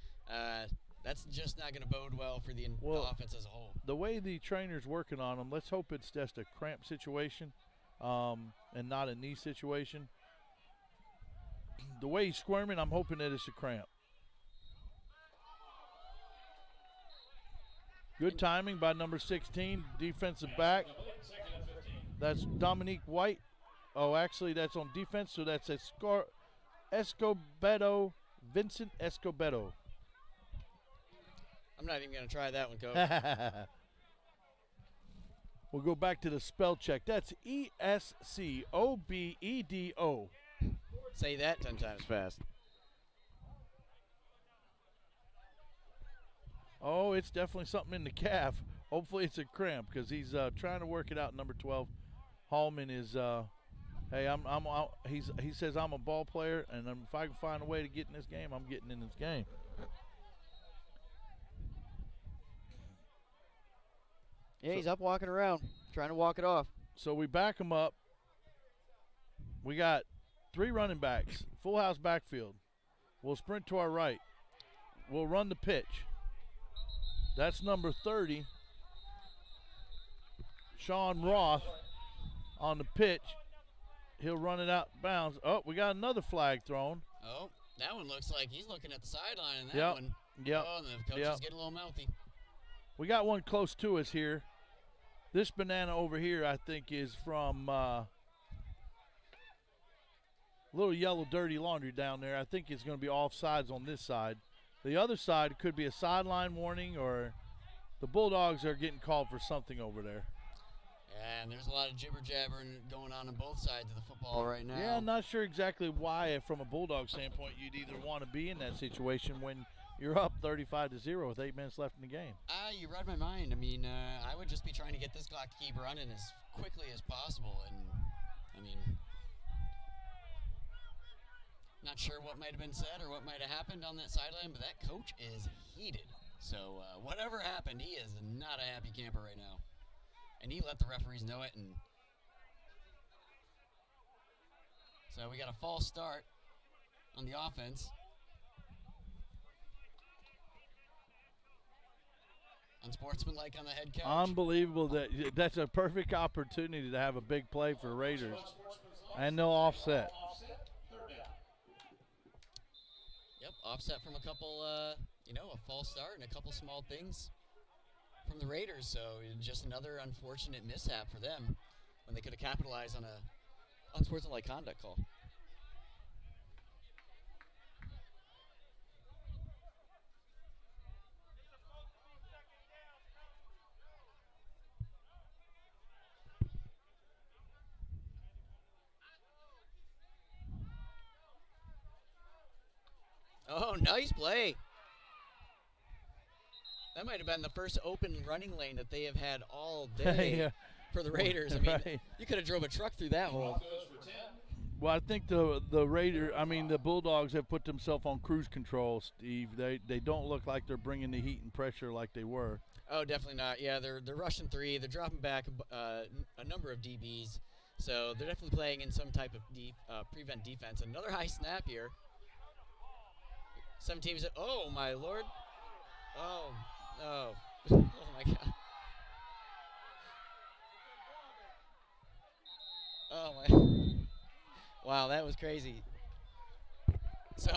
that's just not going to bode well for the offense as a whole. The way the trainer's working on him, let's hope it's just a cramp situation and not a knee situation. The way he's squirming, I'm hoping that it's a cramp. Good timing by number 16, defensive back. That's Dominique White. Oh, actually, that's on defense, so that's Escobedo, Vincent Escobedo. I'm not even going to try that one, Coach. We'll go back to the spell check. That's Escobedo. Say that 10 times fast. Oh, it's definitely something in the calf. Hopefully it's a cramp because he's trying to work it out, number 12. Hallman is, hey, he says I'm a ball player, and if I can find a way to get in this game, I'm getting in this game. Yeah, he's up walking around, trying to walk it off. So we back him up. We got 3 running backs, full house backfield. We'll sprint to our right. We'll run the pitch. That's number 30, Sean Roth, on the pitch. He'll run it out bounds. Oh, we got another flag thrown. Oh, that one looks like he's looking at the sideline in that one. Yep. Oh, and the coach is getting a little mouthy. We got one close to us here. This banana over here, I think, is from little yellow dirty laundry down there. I think it's going to be offsides on this side. The other side could be a sideline warning, or the Bulldogs are getting called for something over there. Yeah, and there's a lot of jibber-jabbering going on both sides of the football right now. Yeah, I'm not sure exactly why, from a Bulldog standpoint, you'd either want to be in that situation when you're up 35-0 with 8 minutes left in the game. You read my mind. I mean, I would just be trying to get this clock to keep running as quickly as possible. And, I mean, not sure what might have been said or what might have happened on that sideline, but that coach is heated. So whatever happened, he is not a happy camper right now. And he let the referees know it. And so we got a false start on the offense. Unsportsmanlike on the head coach. Unbelievable. That's a perfect opportunity to have a big play for Raiders. And no offset. Yep, offset from a couple, a false start and a couple small things from the Raiders. So just another unfortunate mishap for them when they could have capitalized on a unsportsmanlike conduct call. Oh, nice play. That might have been the first open running lane that they have had all day for the Raiders. I mean, you could have drove a truck through that hole. Well, I think the Bulldogs have put themselves on cruise control, Steve. They don't look like they're bringing the heat and pressure like they were. Oh, definitely not. Yeah, they're rushing 3. They're dropping back a number of DBs. So they're definitely playing in some type of prevent defense. Another high snap here. 7 teams. Oh, my Lord. Oh, oh. Oh, my God. Oh, my. Wow, that was crazy. So,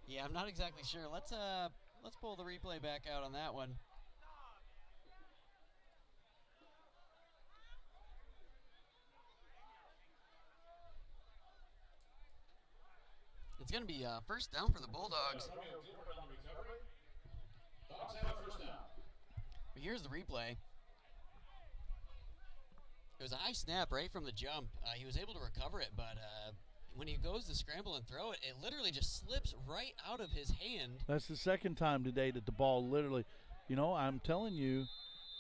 yeah, I'm not exactly sure. Let's pull the replay back out on that one. It's going to be first down for the Bulldogs. But here's the replay. It was a high snap right from the jump. He was able to recover it, but when he goes to scramble and throw it, it literally just slips right out of his hand. That's the second time today that the ball literally, I'm telling you,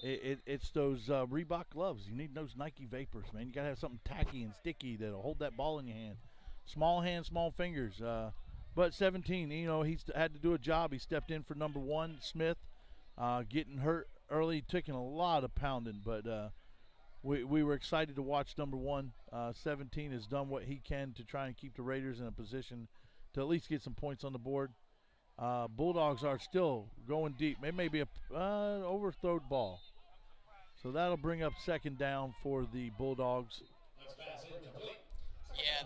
it's those Reebok gloves. You need those Nike Vapors, man. You got to have something tacky and sticky that'll hold that ball in your hand. Small hands, small fingers. But 17, he's had to do a job. He stepped in for number 1, Smith, getting hurt early, taking a lot of pounding. But we were excited to watch number 1. 17 has done what he can to try and keep the Raiders in a position to at least get some points on the board. Bulldogs are still going deep. It may be a overthrown ball. So that'll bring up second down for the Bulldogs. Yeah,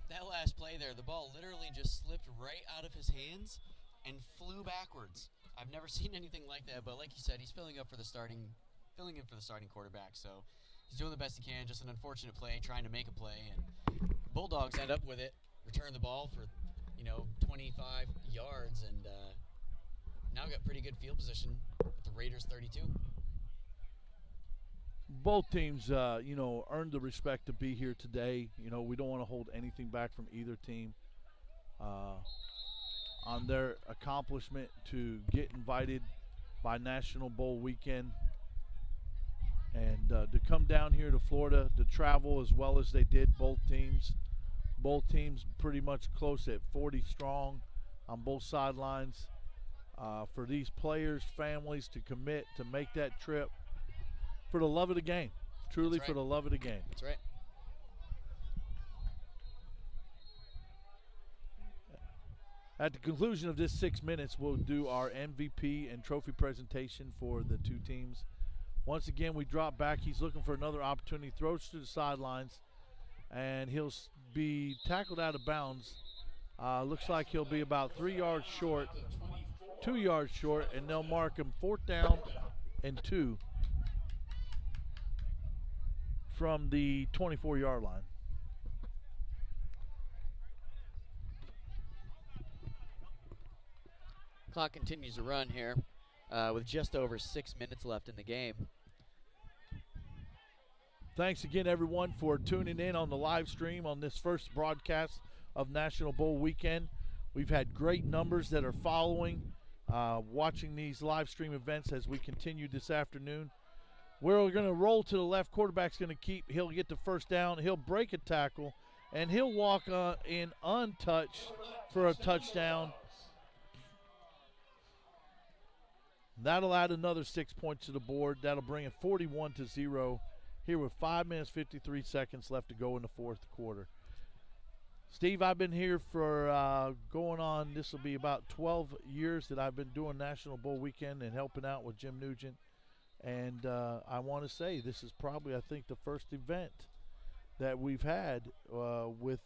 that last play there, the ball literally just slipped right out of his hands and flew backwards. I've never seen anything like that, but like you said, he's filling in for the starting quarterback. So he's doing the best he can. Just an unfortunate play, trying to make a play, and Bulldogs end up with it, return the ball for 25 yards, and now got pretty good field position at the Raiders 32. Both teams, earned the respect to be here today. We don't want to hold anything back from either team on their accomplishment to get invited by National Bowl weekend. And to come down here to Florida, to travel as well as they did, both teams pretty much close at 40 strong on both sidelines. For these players, families to commit to make that trip for the love of the game, truly for the love of the game. That's right. At the conclusion of this 6 minutes, we'll do our MVP and trophy presentation for the two teams. Once again, we drop back. He's looking for another opportunity. Throws to the sidelines, and he'll be tackled out of bounds. Looks like he'll be about 3 yards short, 2 yards short, and they'll mark him 4th down and 2 from the 24-yard line. Clock continues to run here with just over 6 minutes left in the game. Thanks again, everyone, for tuning in on the live stream on this first broadcast of National Bowl Weekend. We've had great numbers that are following, watching these live stream events as we continue this afternoon. We're going to roll to the left. Quarterback's going to he'll get the first down. He'll break a tackle, and he'll walk in untouched for a touchdown. That'll add another 6 points to the board. That'll bring it 41-0 here with 5 minutes, 53 seconds left to go in the fourth quarter. Steve, I've been here for going on, this will be about 12 years that I've been doing National Bowl Weekend and helping out with Jim Nugent. And I want to say this is probably, I think, the first event that we've had with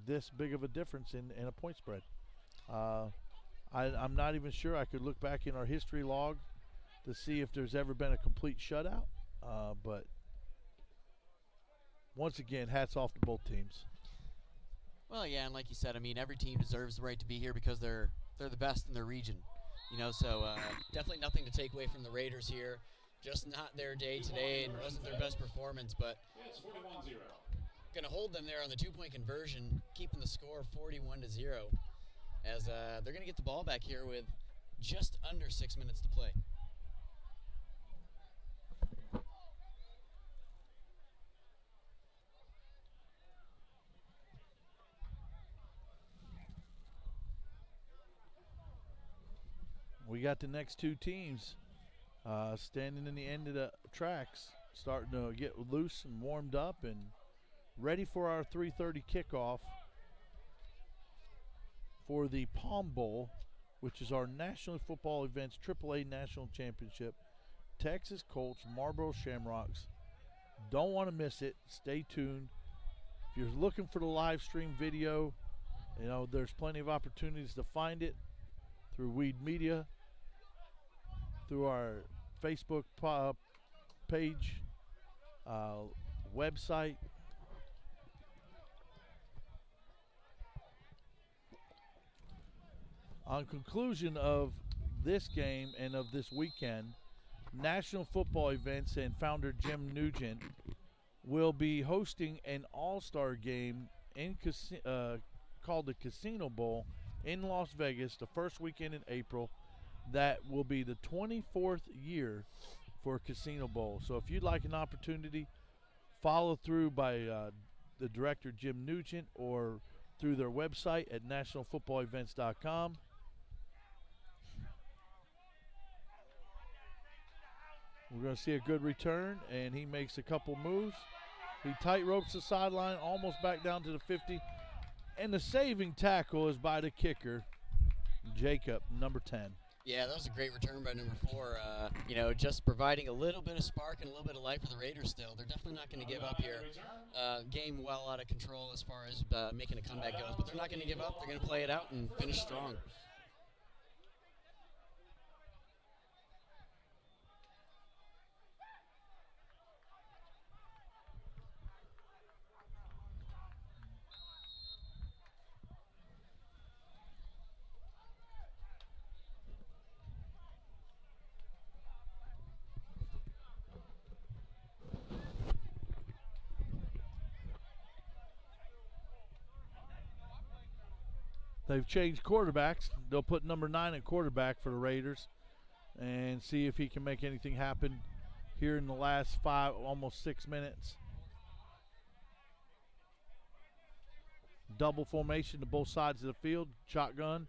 this big of a difference in a point spread. I'm not even sure. I could look back in our history log to see if there's ever been a complete shutout. But once again, hats off to both teams. Well, yeah, and like you said, I mean, every team deserves the right to be here because they're the best in their region. You know, so definitely nothing to take away from the Raiders here. Just not their day today, and wasn't their best performance, but going to hold them there on the 2-point conversion, keeping the score 41-0. As they're going to get the ball back here with just under 6 minutes to play. We got the next two teams standing in the end of the tracks, starting to get loose and warmed up and ready for our 3:30 kickoff for the Palm Bowl, which is our National Football Events AAA National Championship. Texas Colts, Marlboro Shamrocks. Don't want to miss it. Stay tuned. If you're looking for the live stream video, you know, there's plenty of opportunities to find it through Weed Media, through our Facebook page, website. On conclusion of this game and of this weekend, National Football Events and founder Jim Nugent will be hosting an all-star game in called the Casino Bowl in Las Vegas the first weekend in April. That will be the 24th year for Casino Bowl. So if you'd like an opportunity, follow through by the director Jim Nugent or through their website at nationalfootballevents.com. We're going to see a good return, and he makes a couple moves. He tight ropes the sideline, almost back down to the 50. And the saving tackle is by the kicker, Jacob, number 10. Yeah, that was a great return by number 4. You know, just providing a little bit of spark and a little bit of life for the Raiders still. They're definitely not going to give up here. Game well out of control as far as making a comeback goes, but they're not going to give up. They're going to play it out and finish strong. They've changed quarterbacks. They'll put number 9 at quarterback for the Raiders and see if he can make anything happen here in the last 5, almost 6 minutes. Double formation to both sides of the field. Shotgun.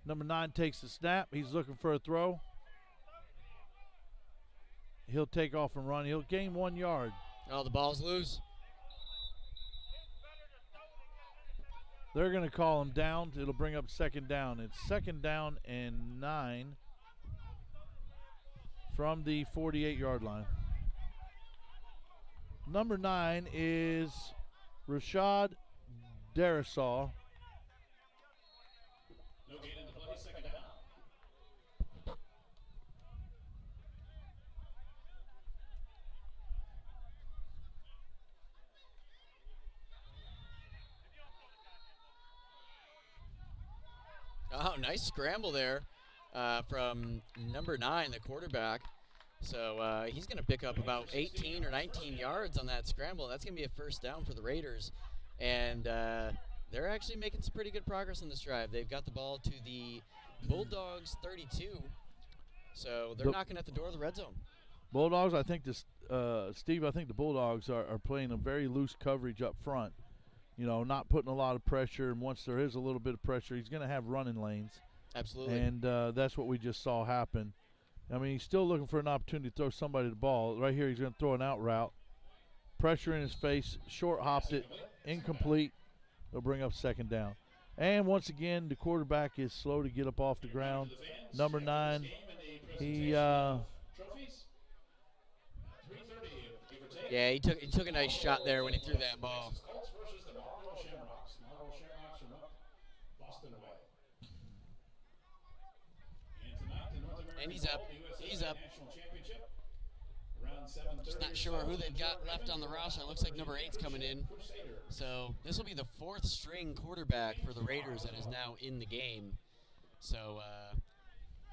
Number 9 takes the snap. He's looking for a throw. He'll take off and run. He'll gain 1 yard. Oh, the ball's loose. They're going to call him down. It'll bring up second down. It's second down and 9 from the 48-yard line. Number 9 is Rashad Darisaw. No gain in the play, second down. Oh, nice scramble there from number 9, the quarterback. So he's going to pick up about 18 or 19 yards on that scramble. That's going to be a first down for the Raiders. And they're actually making some pretty good progress on this drive. They've got the ball to the Bulldawgs 32. So they're knocking at the door of the red zone. Bulldogs, I think this, Steve, I think the Bulldogs are playing a very loose coverage up front. You know, not putting a lot of pressure, and once there is a little bit of pressure, he's going to have running lanes. Absolutely. And that's what we just saw happen. I mean, he's still looking for an opportunity to throw somebody the ball. Right here, he's going to throw an out route. Pressure in his face, short hopped it, incomplete. They'll bring up second down. And once again, the quarterback is slow to get up off the ground. Number 9, he yeah, he took a nice shot there when he threw that ball. And he's up. He's up. Just not sure who they've got left on the roster. It looks like number 8's coming in. So this will be the 4th string quarterback for the Raiders that is now in the game. So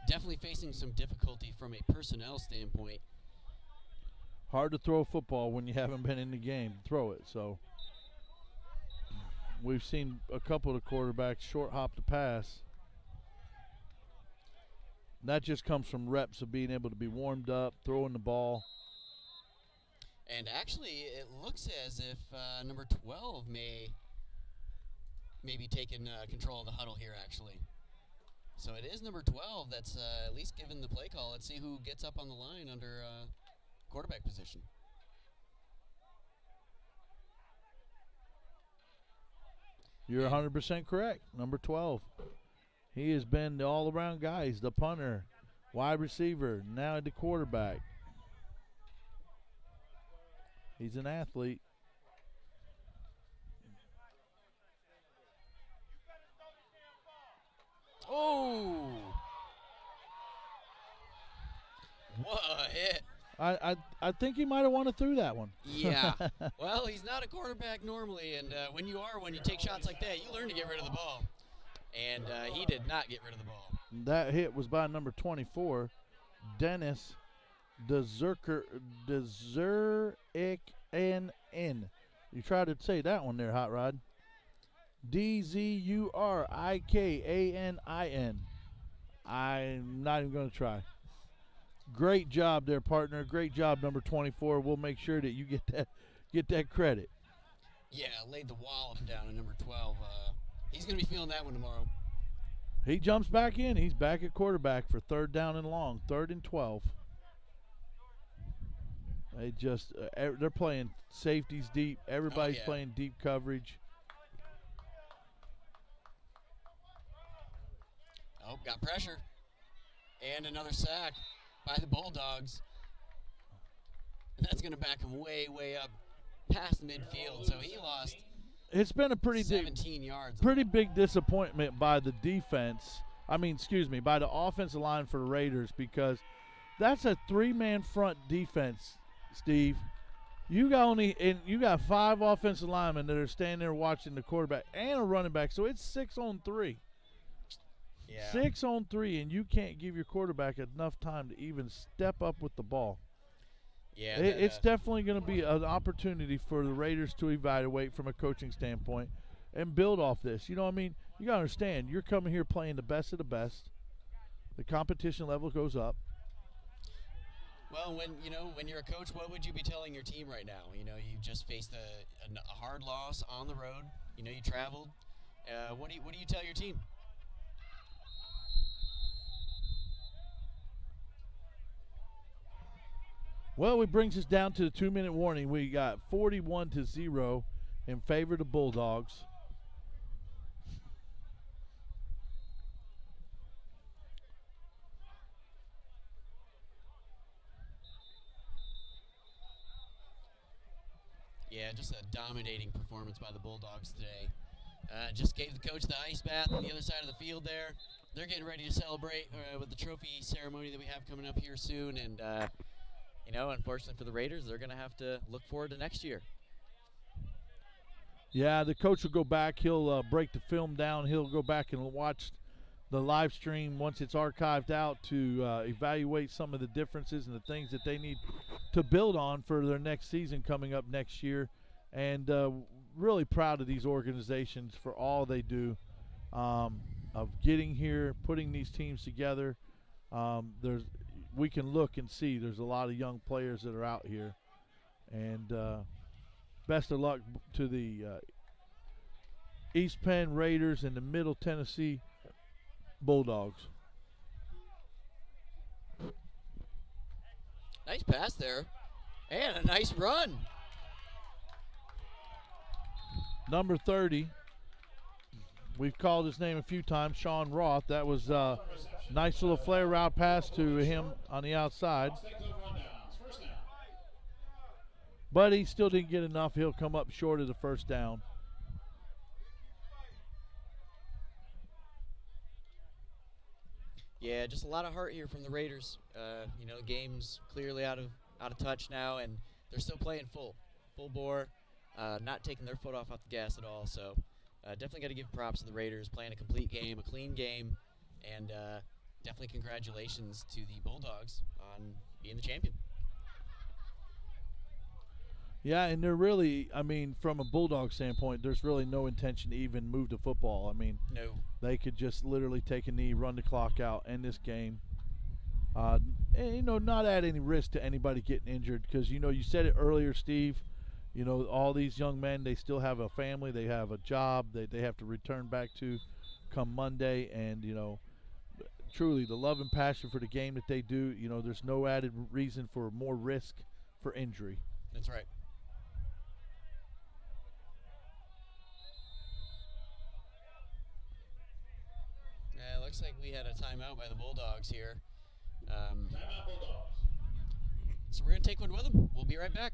definitely facing some difficulty from a personnel standpoint. Hard to throw a football when you haven't been in the game. Throw it. So we've seen a couple of the quarterbacks short hop the pass. That just comes from reps of being able to be warmed up, throwing the ball. And actually, it looks as if number 12 may be taking control of the huddle here, actually. So it is number 12 that's at least given the play call. Let's see who gets up on the line under quarterback position. You're 100% correct. Number 12. He has been the all-around guy. He's the punter, wide receiver, now the quarterback. He's an athlete. Oh! What a hit. I think he might have wanted through that one. Yeah. Well, he's not a quarterback normally, and when you take shots like that, you learn to get rid of the ball. And he did not get rid of the ball. That hit was by number 24, Dennis Dzurikn. You tried to say that one there, Hot Rod. Dzurikkanin. I'm not even going to try. Great job there, partner. Great job, number 24. We'll make sure that you get that credit. Yeah, laid the wallop down at number 12. He's going to be feeling that one tomorrow. He jumps back in. He's back at quarterback for 3rd down and long, 3rd and 12. They just they're playing safeties deep. Everybody's playing deep coverage. Oh, got pressure. And another sack by the Bulldogs. And that's going to back him way, way up past midfield. So he lost. It's been a pretty 17 yards. Pretty big disappointment by the defense. By the offensive line for the Raiders, because that's a 3-man front defense, Steve. You got 5 offensive linemen that are standing there watching the quarterback and a running back. So it's 6 on 3. Yeah. 6 on 3, and you can't give your quarterback enough time to even step up with the ball. Yeah, it's definitely going to be an opportunity for the Raiders to evaluate from a coaching standpoint and build off this. You know what I mean? You got to understand, you're coming here playing the best of the best. The competition level goes up. Well, when you're a coach, what would you be telling your team right now? You just faced a hard loss on the road. You traveled. What do you tell your team? Well, it brings us down to the 2-minute warning. We got 41-0 in favor of the Bulldogs. Yeah, just a dominating performance by the Bulldogs today. Just gave the coach the ice bath on the other side of the field there. They're getting ready to celebrate with the trophy ceremony that we have coming up here soon. And, unfortunately for the Raiders, they're going to have to look forward to next year. Yeah, the coach will go back. He'll break the film down. He'll go back and watch the live stream once it's archived out to evaluate some of the differences and the things that they need to build on for their next season coming up next year. And really proud of these organizations for all they do of getting here, putting these teams together. We can look and see there's a lot of young players that are out here. And best of luck to the East Penn Raiders and the Middle Tennessee Bulldogs. Nice pass there. And a nice run. Number 30. We've called his name a few times, Sean Roth. That was a nice little flare route pass to him on the outside. But he still didn't get enough. He'll come up short of the first down. Yeah, just a lot of heart here from the Raiders. The game's clearly out of touch now, and they're still playing full bore, not taking their foot off the gas at all. So definitely got to give props to the Raiders, playing a complete game, a clean game, and definitely congratulations to the Bulldogs on being the champion. Yeah, and they're really, from a Bulldog standpoint, there's really no intention to even move the football. No. They could just literally take a knee, run the clock out, end this game. And, not add any risk to anybody getting injured because, you said it earlier, Steve, all these young men, they still have a family, they have a job that they have to return back to come Monday. And, truly the love and passion for the game that they do, there's no added reason for more risk for injury. That's right. It looks like we had a timeout by the Bulldogs here. Timeout Bulldogs. So we're going to take one with them. We'll be right back.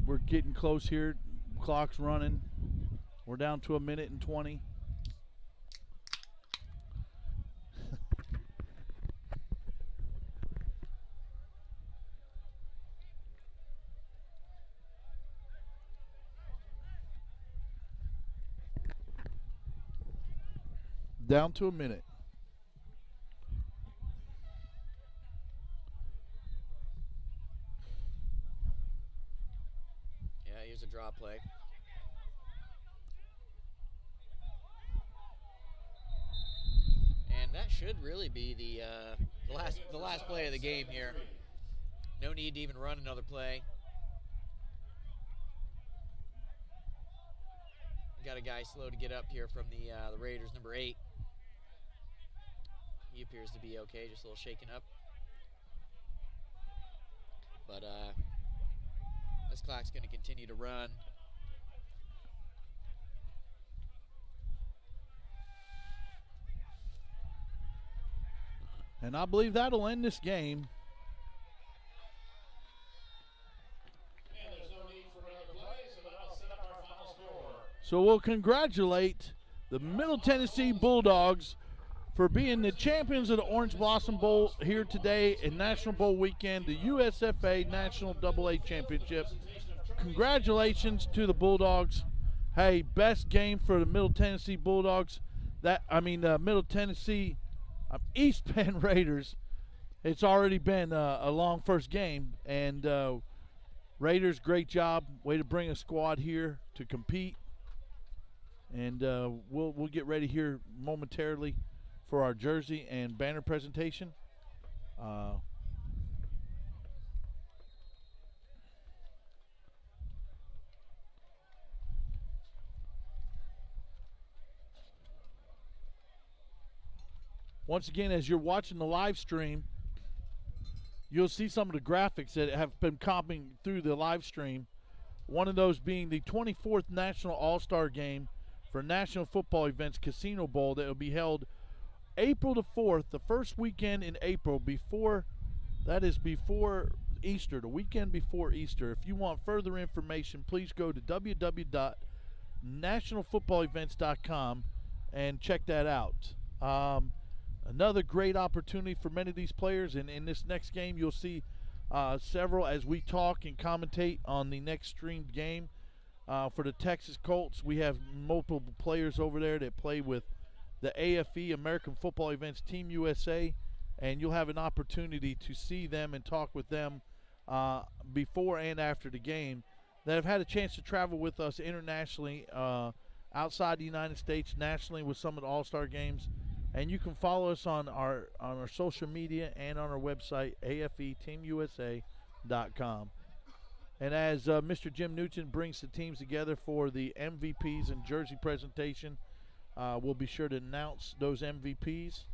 We're getting close here. Clock's running. We're down to 1:20. Down to a minute. Yeah, here's a draw play. that should really be the last play of the game here. No need to even run another play. Got a guy slow to get up here from the Raiders, number 8. He appears to be okay, just a little shaken up. But this clock's going to continue to run. And I believe that'll end this game. So we'll congratulate the Middle Tennessee Bulldawgs for being the champions of the Orange Blossom Bowl here today in National Bowl Weekend, the USFA National AA Championship. Congratulations to the Bulldogs. Hey, best game for the Middle Tennessee Bulldogs. Middle Tennessee East Penn Raiders. It's already been a long first game, and Raiders, great job. Way to bring a squad here to compete. And we'll get ready here momentarily for our jersey and banner presentation. Once again, as you're watching the live stream, you'll see some of the graphics that have been comping through the live stream. One of those being the 24th National All-Star Game for National Football Events Casino Bowl that will be held April the 4th, the first weekend in April, before Easter, the weekend before Easter. If you want further information, please go to www.nationalfootballevents.com and check that out. Another great opportunity for many of these players, and in this next game you'll see several as we talk and commentate on the next streamed game. For the Texas Colts, we have multiple players over there that play with the AFE, American Football Events Team USA, and you'll have an opportunity to see them and talk with them before and after the game that have had a chance to travel with us internationally, outside the United States, nationally with some of the All-Star games. And you can follow us on our social media and on our website, afeteamusa.com. And as Mr. Jim Nugent brings the teams together for the MVPs and jersey presentation, we'll be sure to announce those MVPs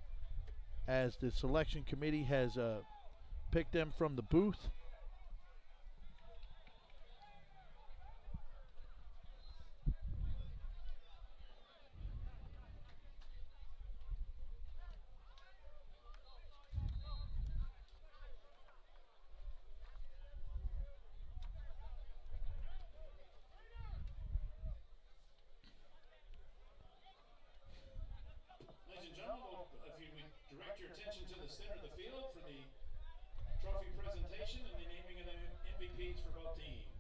as the selection committee has picked them from the booth. Direct your attention to the center of the field for the trophy presentation and the naming of the MVPs for both teams.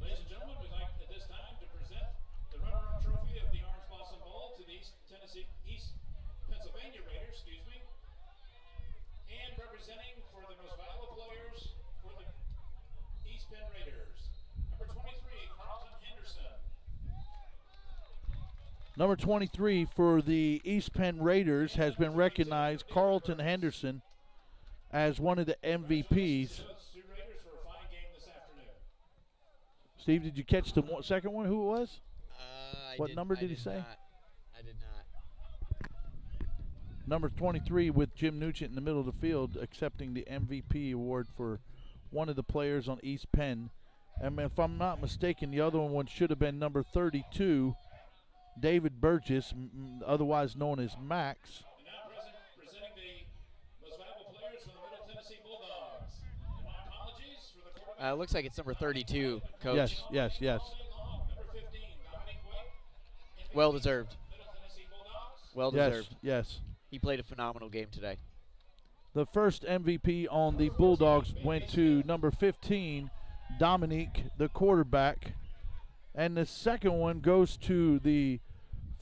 Ladies and gentlemen, we'd like at this time to present the runner-up trophy of the Orange Blossom Bowl to the East Pennsylvania Raiders, and representing for the most valuable players for the East Penn Raiders, number 23, Carlton Henderson. Number 23 for the East Penn Raiders has been recognized, Carlton Henderson, as one of the MVPs. Steve, did you catch the second one, who it was? What number did he say? I did not. Number 23 with Jim Nugent in the middle of the field accepting the MVP award for one of the players on East Penn. And if I'm not mistaken, the other one should have been number 32, David Burgess, otherwise known as Max. And now presenting the most valuable players for the Middle Tennessee Bulldogs. And my apologies for the quarterback. Looks like it's number 32, Coach. Yes. Well deserved. Well deserved. Yes. He played a phenomenal game today. The first MVP on the Bulldogs went to number 15, Dominique, the quarterback. And the second one goes to the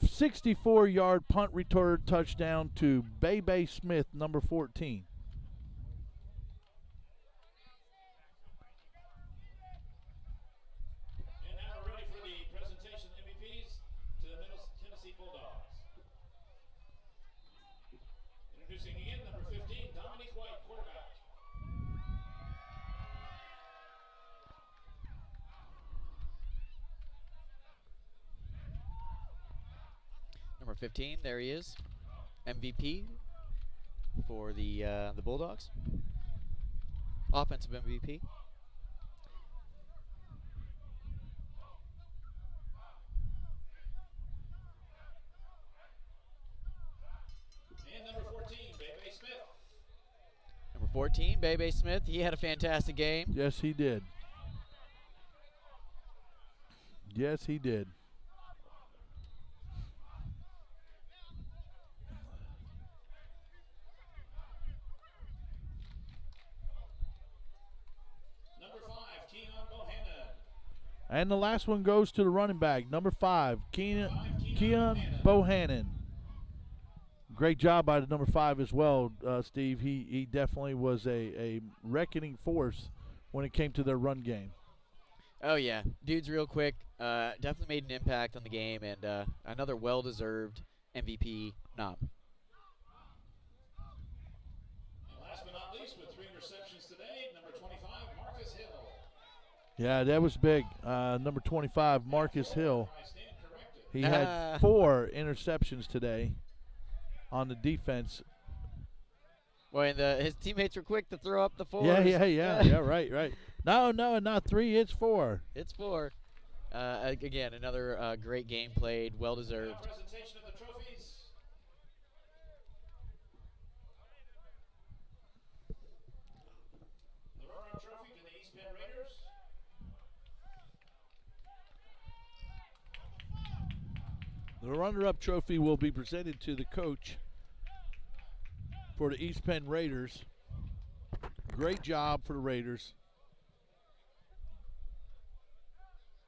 64-yard punt return touchdown to Bebe Smith, number 14. And now we're ready for the presentation of MVPs to the Middle Tennessee Bulldogs. Introducing again, number 15, Dominique White, quarterback. Number 15, there he is, MVP for the Bulldogs, offensive MVP. And number 14, Bebe Smith. Number 14, Bebe Smith. He had a fantastic game. Yes, he did. Yes, he did. Number 5, Keon Bohannon. And the last one goes to the running back, number 5, Keon Bohannon. Great job by the number 5 as well, Steve. He definitely was a reckoning force when it came to their run game. Oh, yeah. Dude's real quick. Definitely made an impact on the game, and another well-deserved MVP nom. And last but not least, with 3 interceptions today, number 25, Marcus Hill. Yeah, that was big. Number 25, Marcus Hill. He had 4 interceptions today on the defense. Well, and his teammates were quick to throw up the 4s. Yeah, right. No, not 3, it's 4. It's 4. Again, another great game played, well-deserved. Presentation of the trophies. The runner-up trophy to the East Penn Raiders. The runner-up trophy will be presented to the coach for the East Penn Raiders. Great job for the Raiders.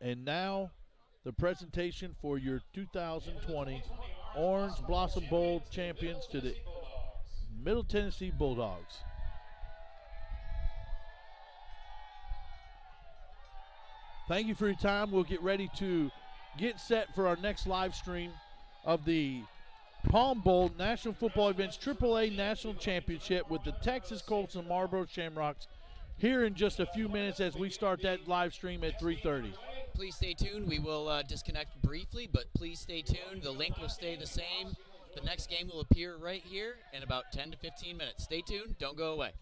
And now the presentation for your 2020 Orange Blossom Bowl champions to the Middle Tennessee Bulldogs. Thank you for your time. We'll get ready to get set for our next live stream of the Palm Bowl National Football Events AAA National Championship with the Texas Colts and Marlboro Shamrocks here in just a few minutes as we start that live stream at 3:30. Please stay tuned. We will disconnect briefly, but please stay tuned. The link will stay the same. The next game will appear right here in about 10 to 15 minutes. Stay tuned. Don't go away.